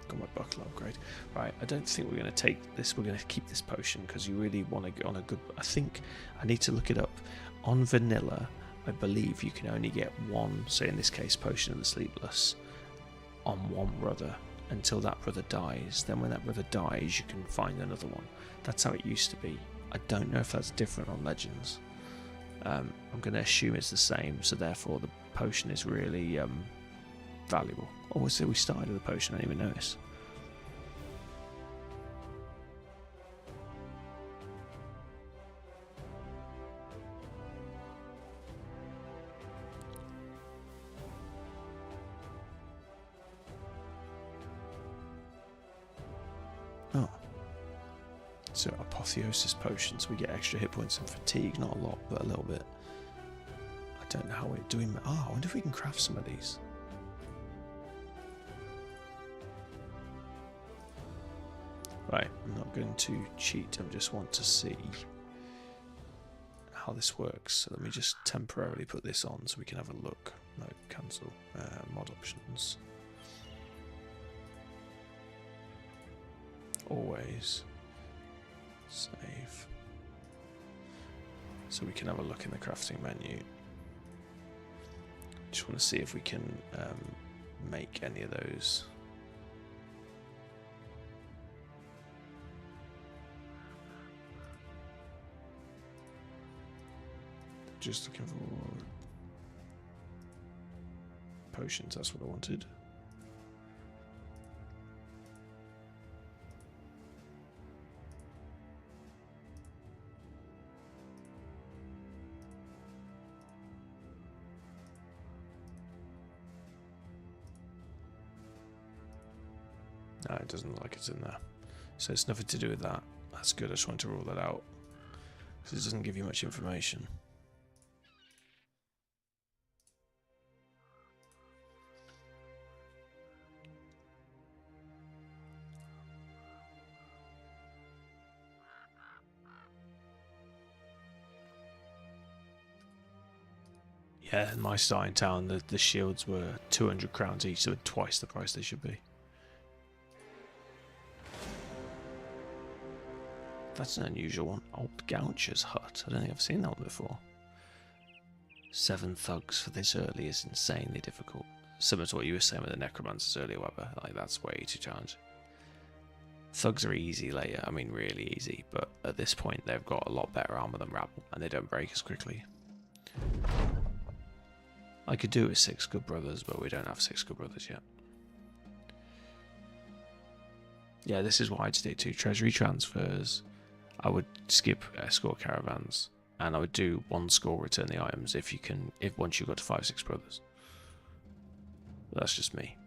Speaker 1: Got my buckler upgrade. Right, I don't think we're going to take this. We're going to keep this potion because you really want to get on a good... I think I need to look it up. On vanilla, I believe you can only get one, say in this case, Potion of the Sleepless, on one brother until that brother dies. Then when that brother dies, you can find another one. That's how it used to be. I don't know if that's different on Legends. I'm going to assume it's the same, so therefore the potion is really valuable. Oh, so we started with a potion, I didn't even notice. Oh. So Apotheosis potions, we get extra hit points and fatigue, not a lot, but a little bit. I don't know how we're doing. Oh, I wonder if we can craft some of these. Right, I'm not going to cheat, I just want to see how this works. So let me just temporarily put this on so we can have a look. No, cancel. Mod options. Always. Save. So we can have a look in the crafting menu. Just want to see if we can make any of those. Just looking for potions, that's what I wanted. No, it doesn't look like it's in there. So it's nothing to do with that. That's good, I just wanted to rule that out. Because it doesn't give you much information.
Speaker 2: Yeah, in my starting town, the shields were 200 crowns each, so twice the price they should be. That's an unusual one. Old Goucher's hut. I don't think I've seen that one before. 7 thugs for this early is insanely difficult. Similar to what you were saying with the necromancers earlier, Weber. Like, that's way too challenging. Thugs are easy later. I mean, really easy. But at this point, they've got a lot better armor than Rabble, and they don't break as quickly. I could do it with 6 good brothers, but we don't have 6 good brothers yet. Yeah, this is what I'd stick to. Treasury transfers. I would skip escort caravans, and I would do 1 score return the items if once you got to 5-6 brothers. But that's just me.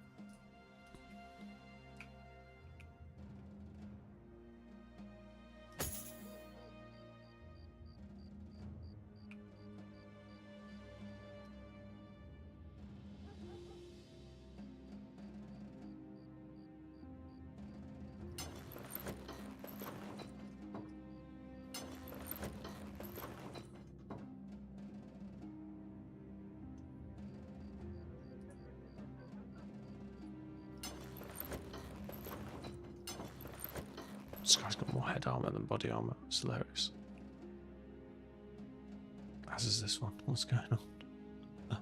Speaker 2: This guy's got more head armor than body armor. It's hilarious. As is this one. What's going on?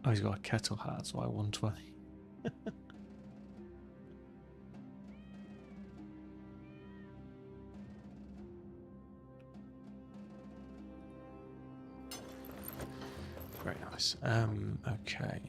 Speaker 2: Oh, he's got a kettle hat. That's why 120. Very nice. Okay.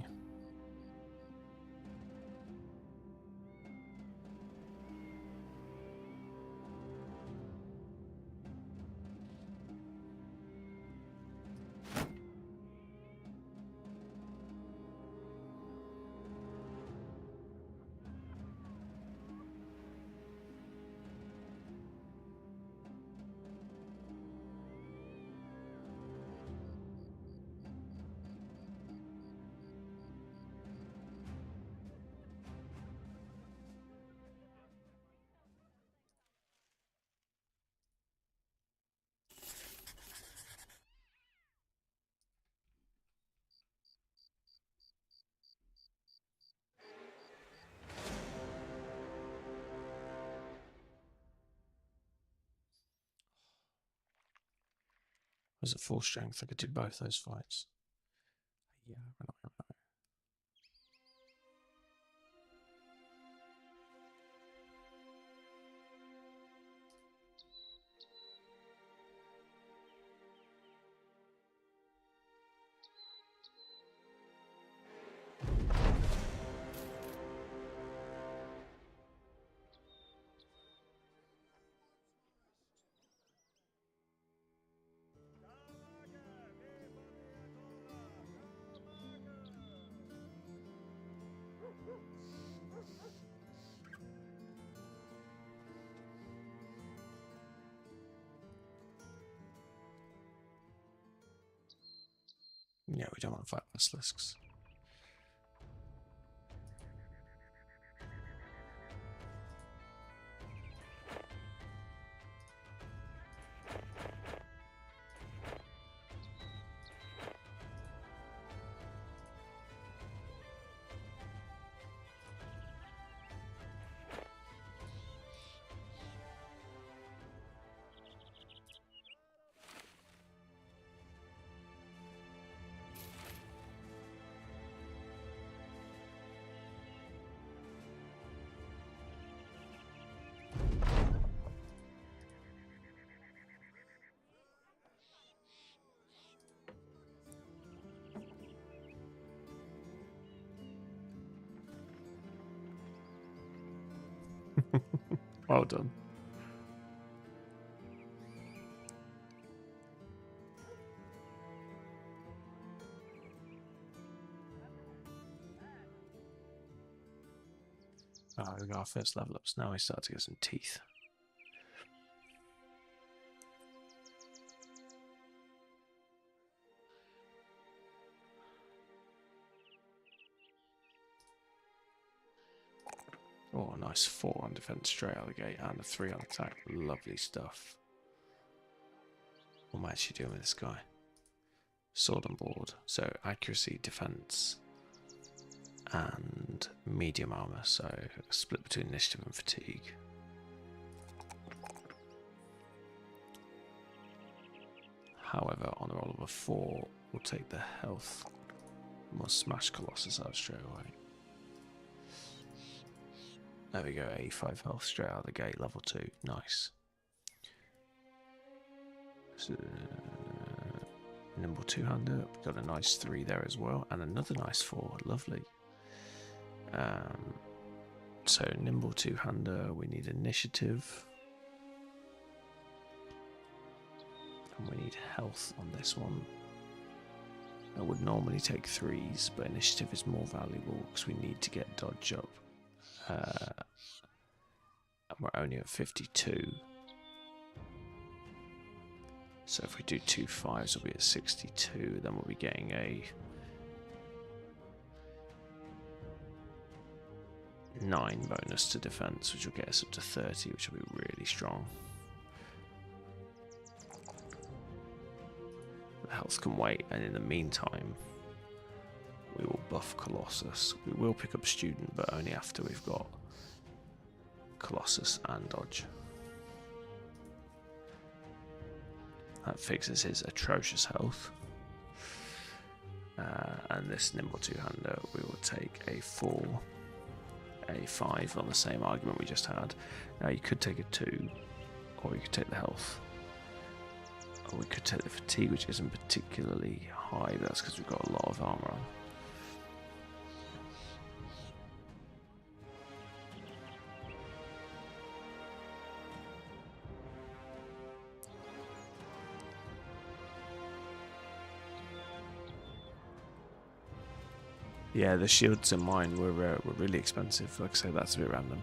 Speaker 2: I was at full strength. I could do both those fights. Yeah, we're not. Yeah, we don't want to fight basilisks. Well done. Oh, we got our first level ups. Now we start to get some teeth. Oh, nice 4 on defense straight out of the gate and a 3 on attack. Lovely stuff. What am I actually doing with this guy? sword and board. So accuracy, defense, and medium armor. So split between initiative and fatigue. However, on a roll of a 4, we'll take the health. And we'll smash Colossus out straight away. There we go, 85 health straight out of the gate, level 2. Nice. So, nimble two-hander, we've got a nice 3 there as well, and another nice 4, lovely. So nimble two-hander, we need initiative. And we need health on this one. I would normally take 3s, but initiative is more valuable because we need to get dodge up. And we're only at 52. So if we do 2 5s, we'll be at 62. Then we'll be getting a 9 bonus to defense, which will get us up to 30, which will be really strong. The health can wait, and in the meantime, we will buff Colossus. We will pick up Student, but only after we've got Colossus and Dodge. That fixes his atrocious health. And this nimble two-hander, we will take a 4, a 5 on the same argument we just had. Now you could take a 2, or you could take the health. Or we could take the fatigue, which isn't particularly high, but that's because we've got a lot of armor on. Yeah, the shields in mine were really expensive. Like I say, that's a bit random.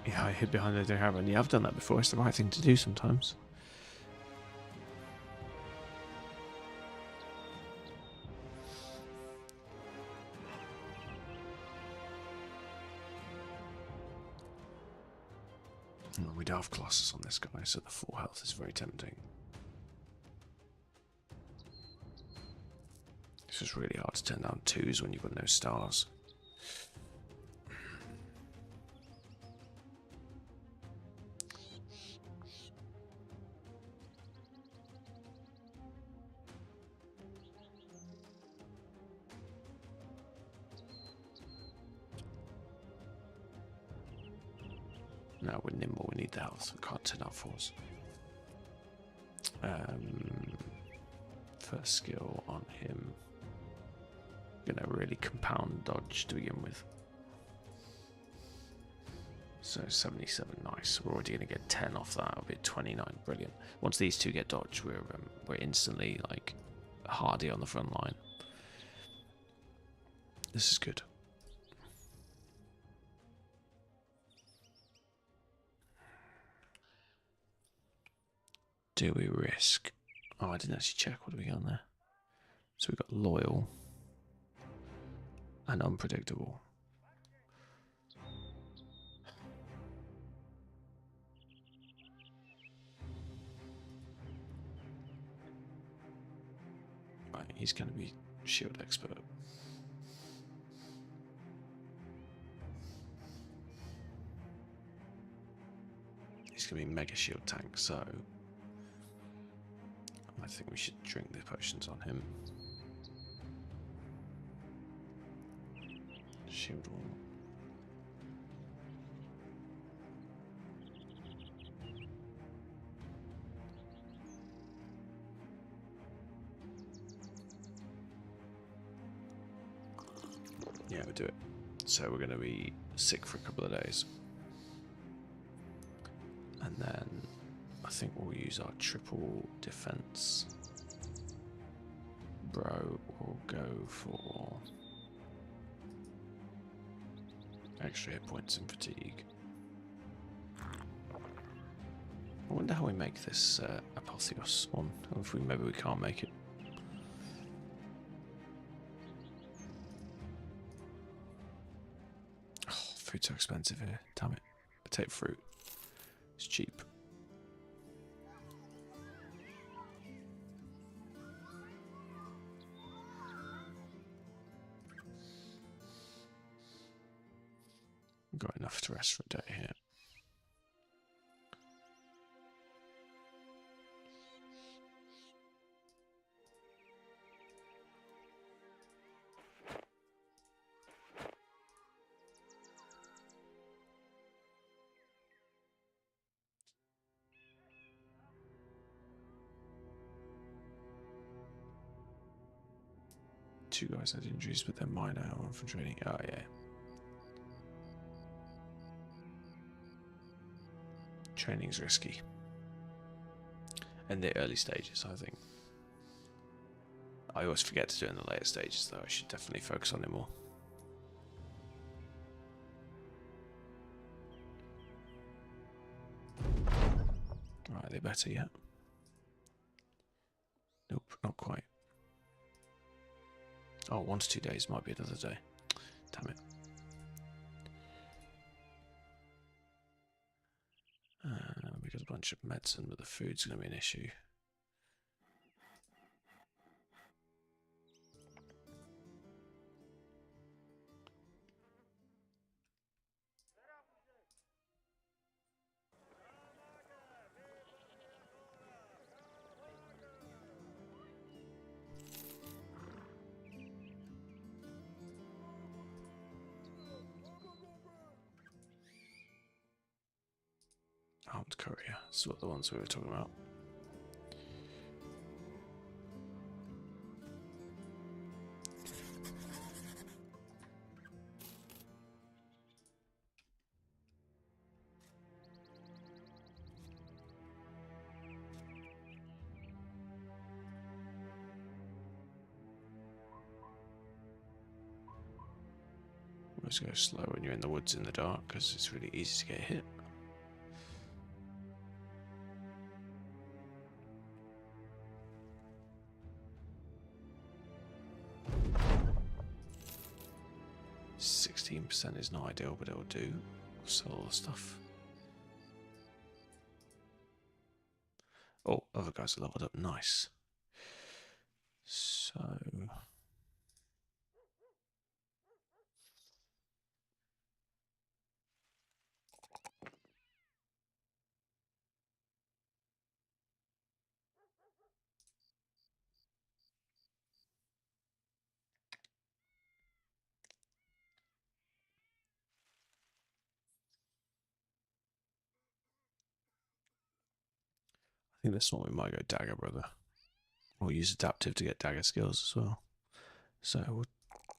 Speaker 2: Yeah, I hid behind the hammer, and yeah, I've done that before. It's the right thing to do sometimes. Well, we do have Colossus on this guy, so the 4 health is very tempting. It's just really hard to turn down 2s when you've got no stars. Now we're nimble, we need the health, we can't turn out 4s. First skill on him. Gonna really compound dodge to begin with. So 77, nice. We're already gonna get 10 off that. It'll be 29, brilliant. Once these two get dodge, we're instantly like hardy on the front line. This is good. Do we risk? Oh, I didn't actually check. What do we got on there? So we've got loyal and unpredictable. Right, he's going to be shield expert. He's going to be mega shield tank, so I think we should drink the potions on him. Shield wall. Yeah, we'll do it. So we're going to be sick for a couple of days. And then I think we'll use our triple defense. Bro will go for extra hit points and fatigue. I wonder how we make this Apotheos one. Or if maybe we can't make it. Oh, food's so expensive here. Damn it. I take fruit. It's cheap. Got enough to rest for a day here. Two guys had injuries, but they're minor. One from training. Oh, yeah. Training's risky. In the early stages, I think. I always forget to do it in the later stages, though. I should definitely focus on it more. Right, are they better yet? Nope, not quite. Oh, 1 to 2 days might be another day. Damn it. We got a bunch of medicine, but the food's going to be an issue. Armed courier. This is what the ones we were talking about. Always go slow when you're in the woods in the dark because it's really easy to get hit. %16 is not ideal, but it'll do. Sell all the stuff. Oh, other guys are leveled up. Nice. So. I think this one we might go dagger, brother. We'll use adaptive to get dagger skills as well. So we'll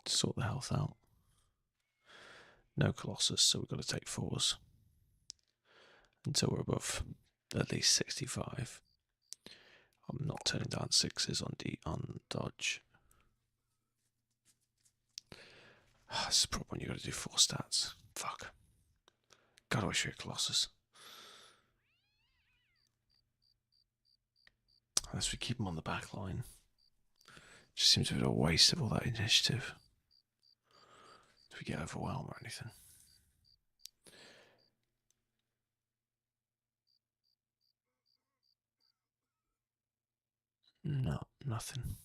Speaker 2: sort the health out. No Colossus, so we've got to take 4s until we're above at least 65. I'm not turning down 6s on dodge. This is the problem when you got to do 4 stats. Fuck. God, I wish we had Colossus. Unless we keep him on the back line. Just seems a bit of a waste of all that initiative. If we get overwhelmed or anything. No, nothing.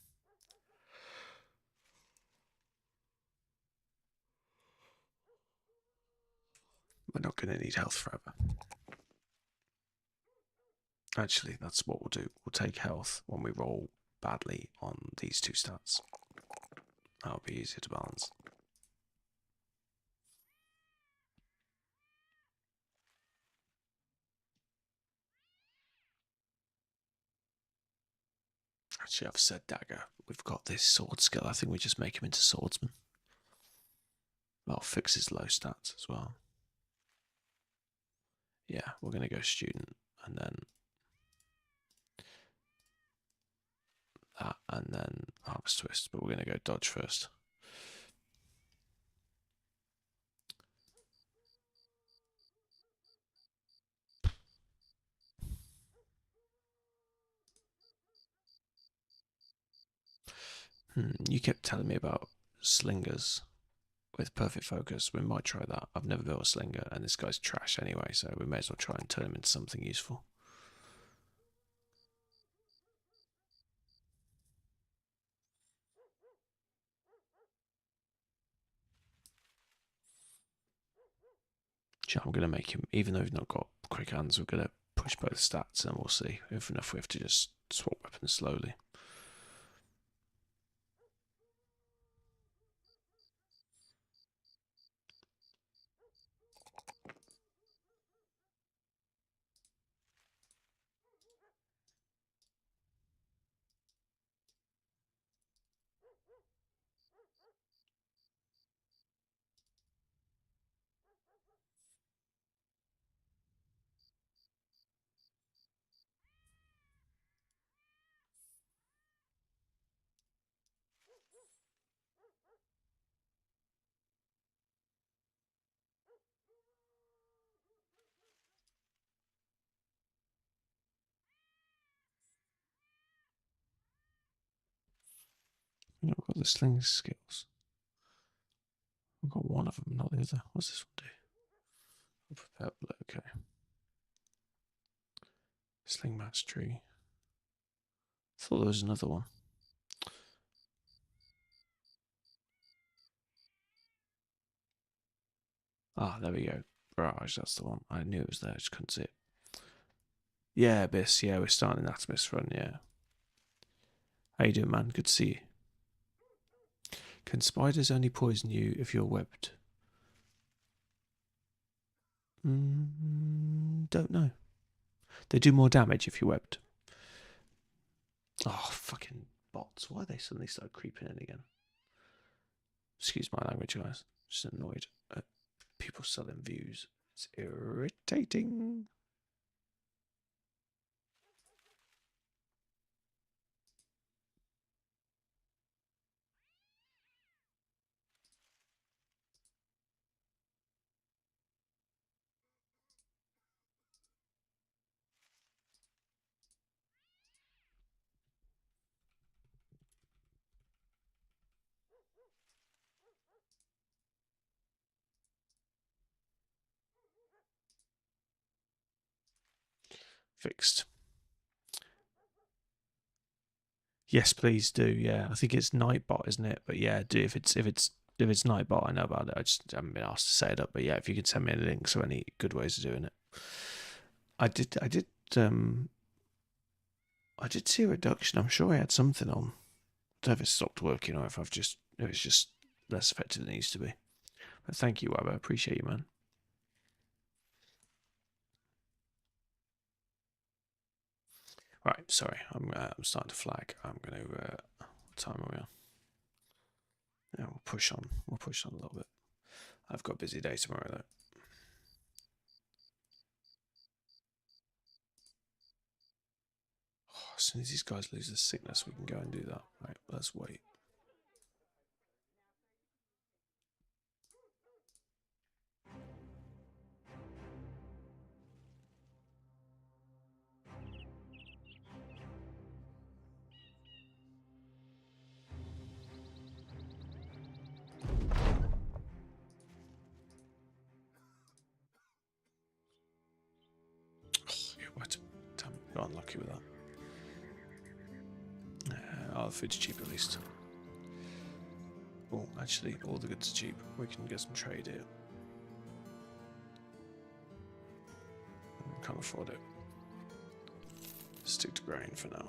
Speaker 2: We're not going to need health forever. Actually, that's what we'll do. We'll take health when we roll badly on these 2 stats. That'll be easier to balance. Actually, I've said dagger. We've got this sword skill. I think we just make him into swordsman. That'll fix his low stats as well. Yeah, we're going to go student and then that and then harvest twist, but we're going to go dodge first. You kept telling me about slingers with perfect focus. We might try that. I've never built a slinger, and this guy's trash anyway, so we may as well try and turn him into something useful. I'm going to make him, even though he's not got quick hands, we're going to push both stats and we'll see. If enough, we have to just swap weapons slowly. I've got the sling skills. I've got one of them, not the other. What's this one do? Prepare, okay. Sling mastery. I thought there was another one. Ah, there we go. Barrage, that's the one. I knew it was there, I just couldn't see it. Yeah, Abyss, yeah, we're starting Anatomists run, yeah. How you doing, man? Good to see you. Can spiders only poison you if you're webbed? Don't know. They do more damage if you're webbed. Oh, fucking bots. Why they suddenly start creeping in again? Excuse my language, guys. Just annoyed at people selling views. It's irritating. Fixed. Yes, please do. Yeah, I think it's Nightbot, isn't it? But yeah, do if it's Nightbot, I know about it. I just haven't been asked to set it up. But yeah, if you could send me any links or any good ways of doing it. I did see a reduction. I'm sure I had something on. I don't know if it stopped working or if it's just less effective than it needs to be. But thank you, Wabba. I appreciate you, man. Right, sorry, I'm starting to flag. I'm going to. What time are we on? Yeah, we'll push on. We'll push on a little bit. I've got a busy day tomorrow though. Oh, as soon as these guys lose their sickness, we can go and do that. Right, let's wait. What? Damn, got unlucky with that. Oh, the food's cheap at least. Oh, actually, all the goods are cheap. We can get some trade here. Can't afford it. Stick to grain for now.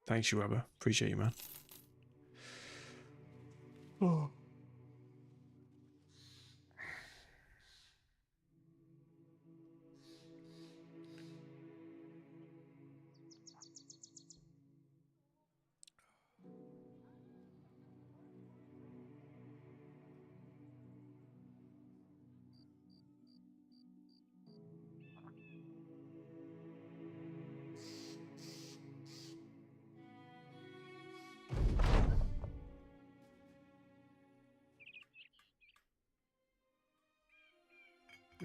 Speaker 2: Thanks, you, Weber. Appreciate you, man. Oh.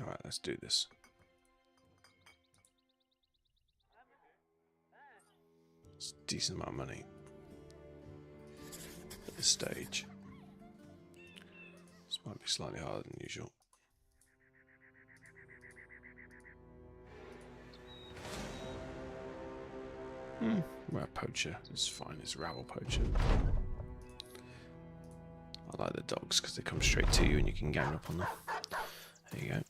Speaker 2: Alright, let's do this. It's a decent amount of money at this stage. This might be slightly harder than usual. We're a poacher. It's fine. It's a rabble poacher. I like the dogs because they come straight to you and you can gang up on them. There you go.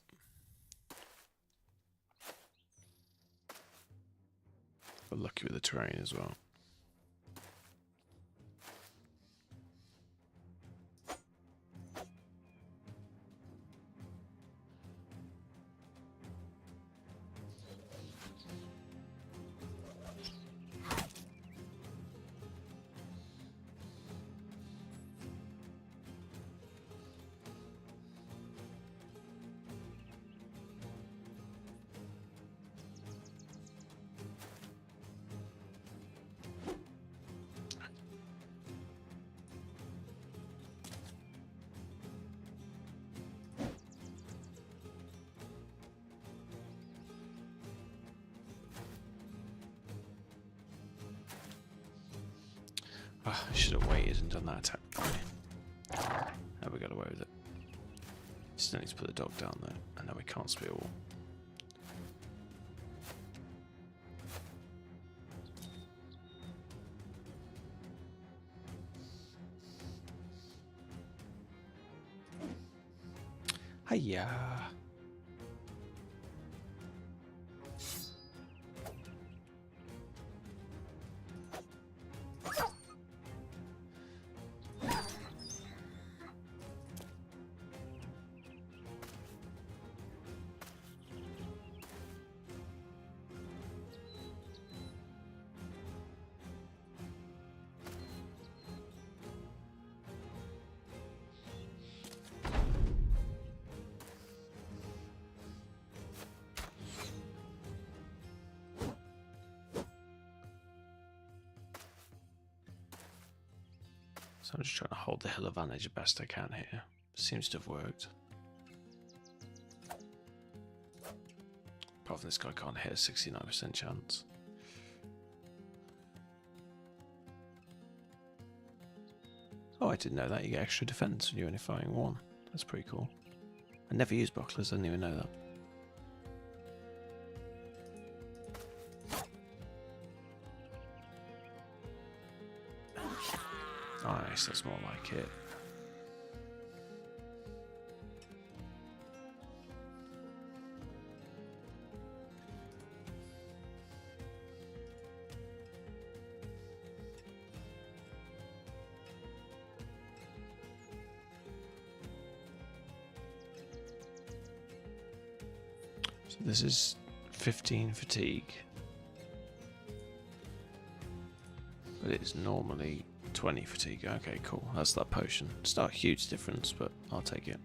Speaker 2: We're lucky with the terrain as well. Oh, I should have waited and done that attack. Now we got away with it. Still need to put the dog down there, and then we can't split all. Hiya. So I'm just trying to hold the hill advantage the best I can here. Seems to have worked. Apart from this guy can't hit a 69% chance. Oh, I didn't know that. You get extra defense when you're only firing one. That's pretty cool. I never use bucklers, I didn't even know that. Nice, that's more like it. So this is 15 fatigue. But it's normally 20 fatigue. Okay, cool. That's that potion. It's not a huge difference, but I'll take it.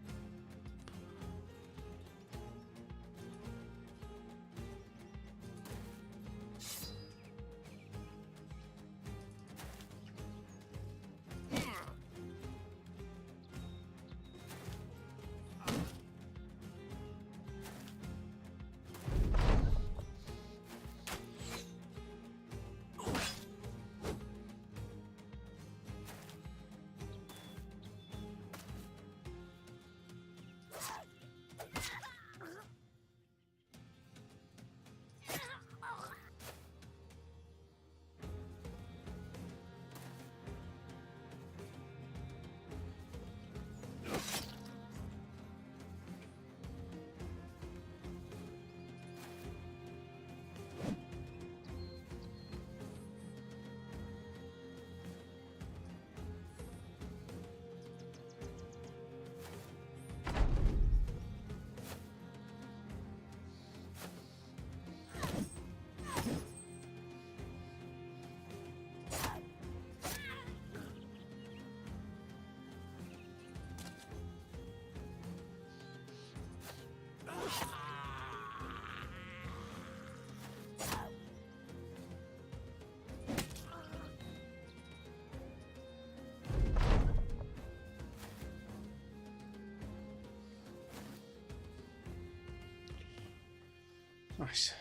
Speaker 2: Nice.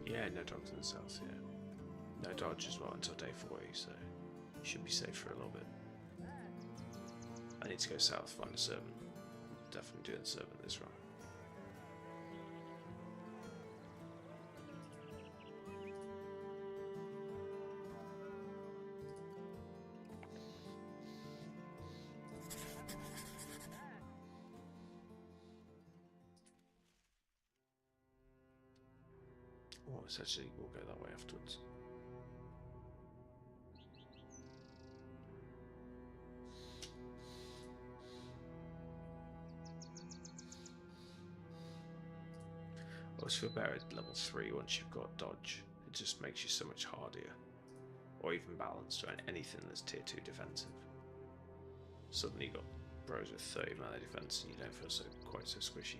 Speaker 2: Yeah, no dogs in the south, yeah. No dodge as well until day 40, so you should be safe for a little bit. I need to go south, find a servant. Definitely doing the servant this run. Oh, it's actually, we'll go that way afterwards. I always feel better at level 3 once you've got dodge. It just makes you so much hardier. Or even balanced, or anything that's tier 2 defensive. Suddenly you got bros with 30 melee defense and you don't feel quite so squishy.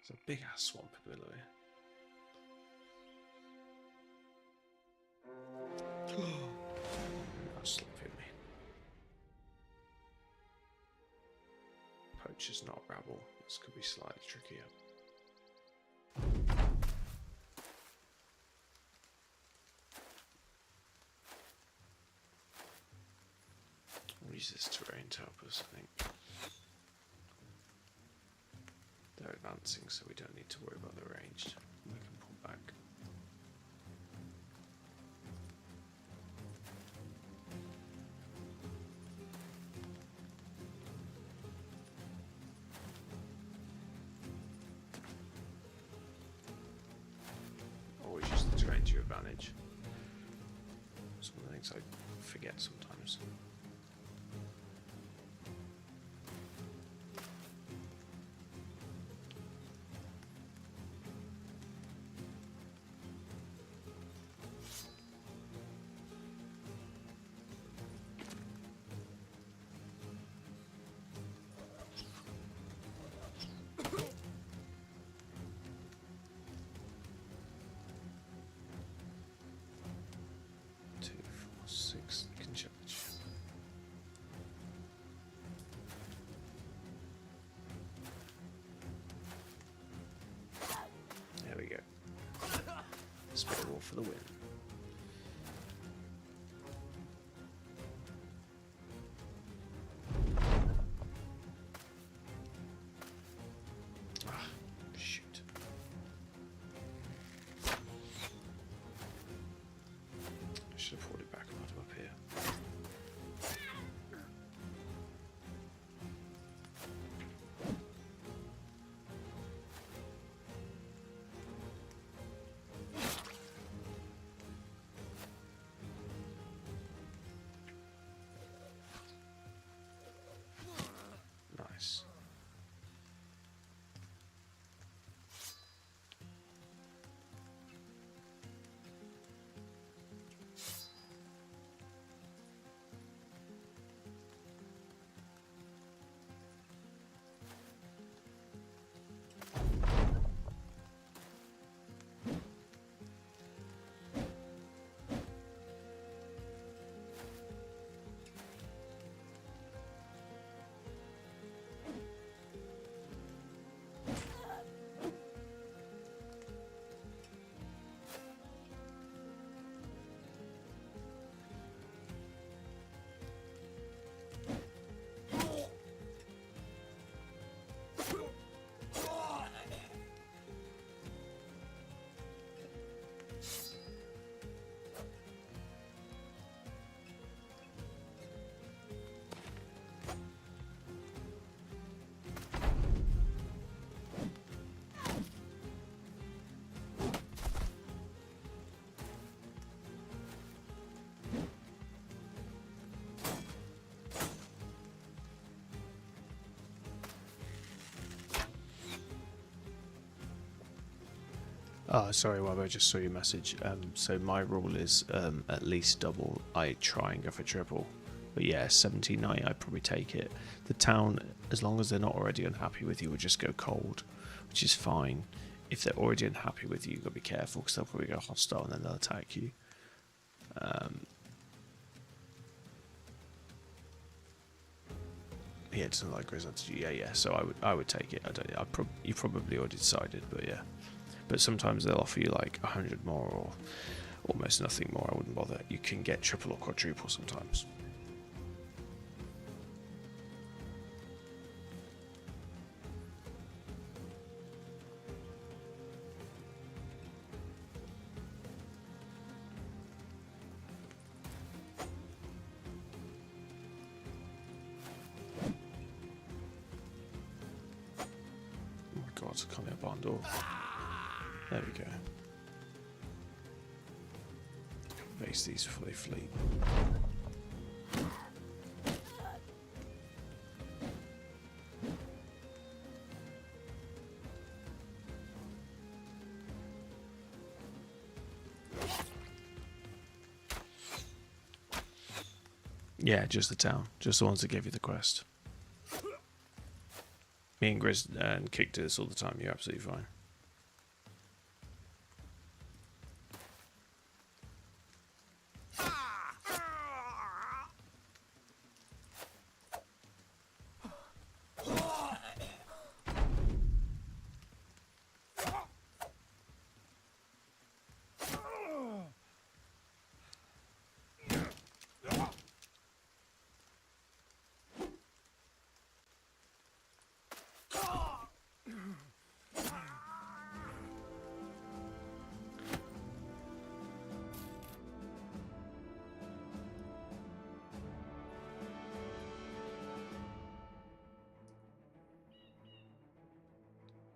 Speaker 2: There's a big ass swamp in the middle of here. That slump hit me. Poacher's not rabble. This could be slightly trickier. We'll use this terrain to help us, I think. They're advancing, so we don't need to worry about the ranged. We can pull back. Always use the terrain to your advantage. It's one of the things I forget sometimes. There we go. Spell roll for the win. Ah, shoot. I should have pulled it back and put him up here. Oh, sorry, Wabbo, I just saw your message. So my rule is at least double. I try and go for triple. But yeah, 79, I'd probably take it. The town, as long as they're not already unhappy with you, will just go cold, which is fine. If they're already unhappy with you, you've got to be careful, because they'll probably go hostile and then they'll attack you. Yeah, it doesn't like Grizzards. Yeah. So I would take it. You probably already decided, but yeah. But sometimes they'll offer you like 100 more or almost nothing more. I wouldn't bother. You can get triple or quadruple sometimes. Oh my god, I can't get a barn door. There we go. Base these before they flee. Yeah, just the town. Just the ones that gave you the quest. Me and Grizz and Kick do this all the time. You're absolutely fine.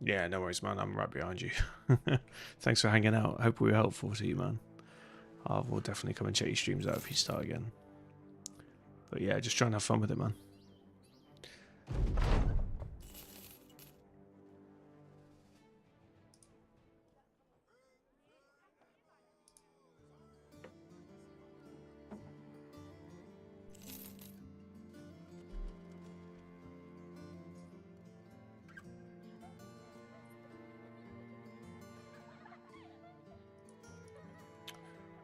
Speaker 2: Yeah, no worries, man. I'm right behind you. Thanks for hanging out. Hope we were helpful to you, man. I will definitely come and check your streams out if you start again. But yeah, just try and have fun with it, man.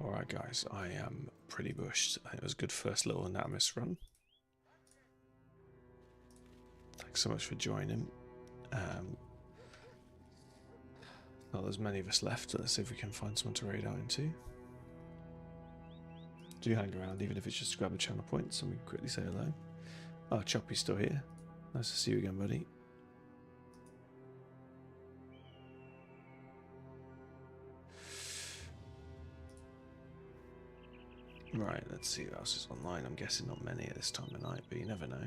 Speaker 2: Alright guys, I am pretty bushed. I think it was a good first little Anatomists run. Thanks so much for joining. Not as many of us left. Let's see if we can find someone to raid out into. Do hang around, even if it's just to grab the channel points and we can quickly say hello. Oh, Choppy's still here. Nice to see you again, buddy. Right, let's see who else is online. I'm guessing not many at this time of night, but you never know.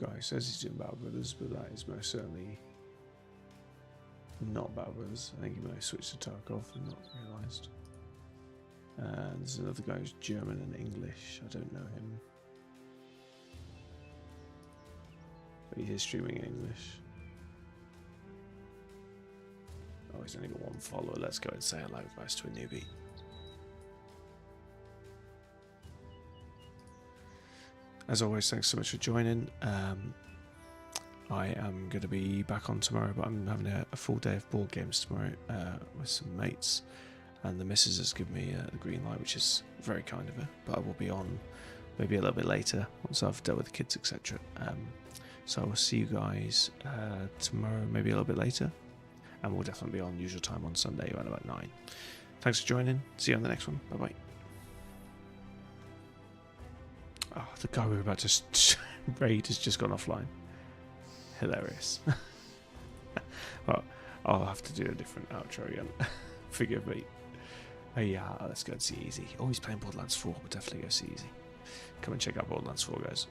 Speaker 2: Guy says he's doing Battle Brothers, but that is most certainly not Battle Brothers. I think he might have switched to Tarkov and not realised. And there's another guy who's German and English. I don't know him, but he is streaming in English. Oh, he's only got one follower. Let's go and say hello, guys, to a newbie. As always, thanks so much for joining. I am going to be back on tomorrow, but I'm having a full day of board games tomorrow with some mates. And the missus has given me the green light, which is very kind of her. But I will be on maybe a little bit later once I've dealt with the kids, etc. So I will see you guys tomorrow, maybe a little bit later. And we'll definitely be on usual time on Sunday around about 9. Thanks for joining. See you on the next one. Bye-bye. Oh, the guy we were about to raid has just gone offline. Hilarious. Well, I'll have to do a different outro again. Forgive me. Oh yeah, let's go and see Easy. Oh, he's playing Borderlands 4. We'll definitely go see Easy. Come and check out Borderlands 4, guys.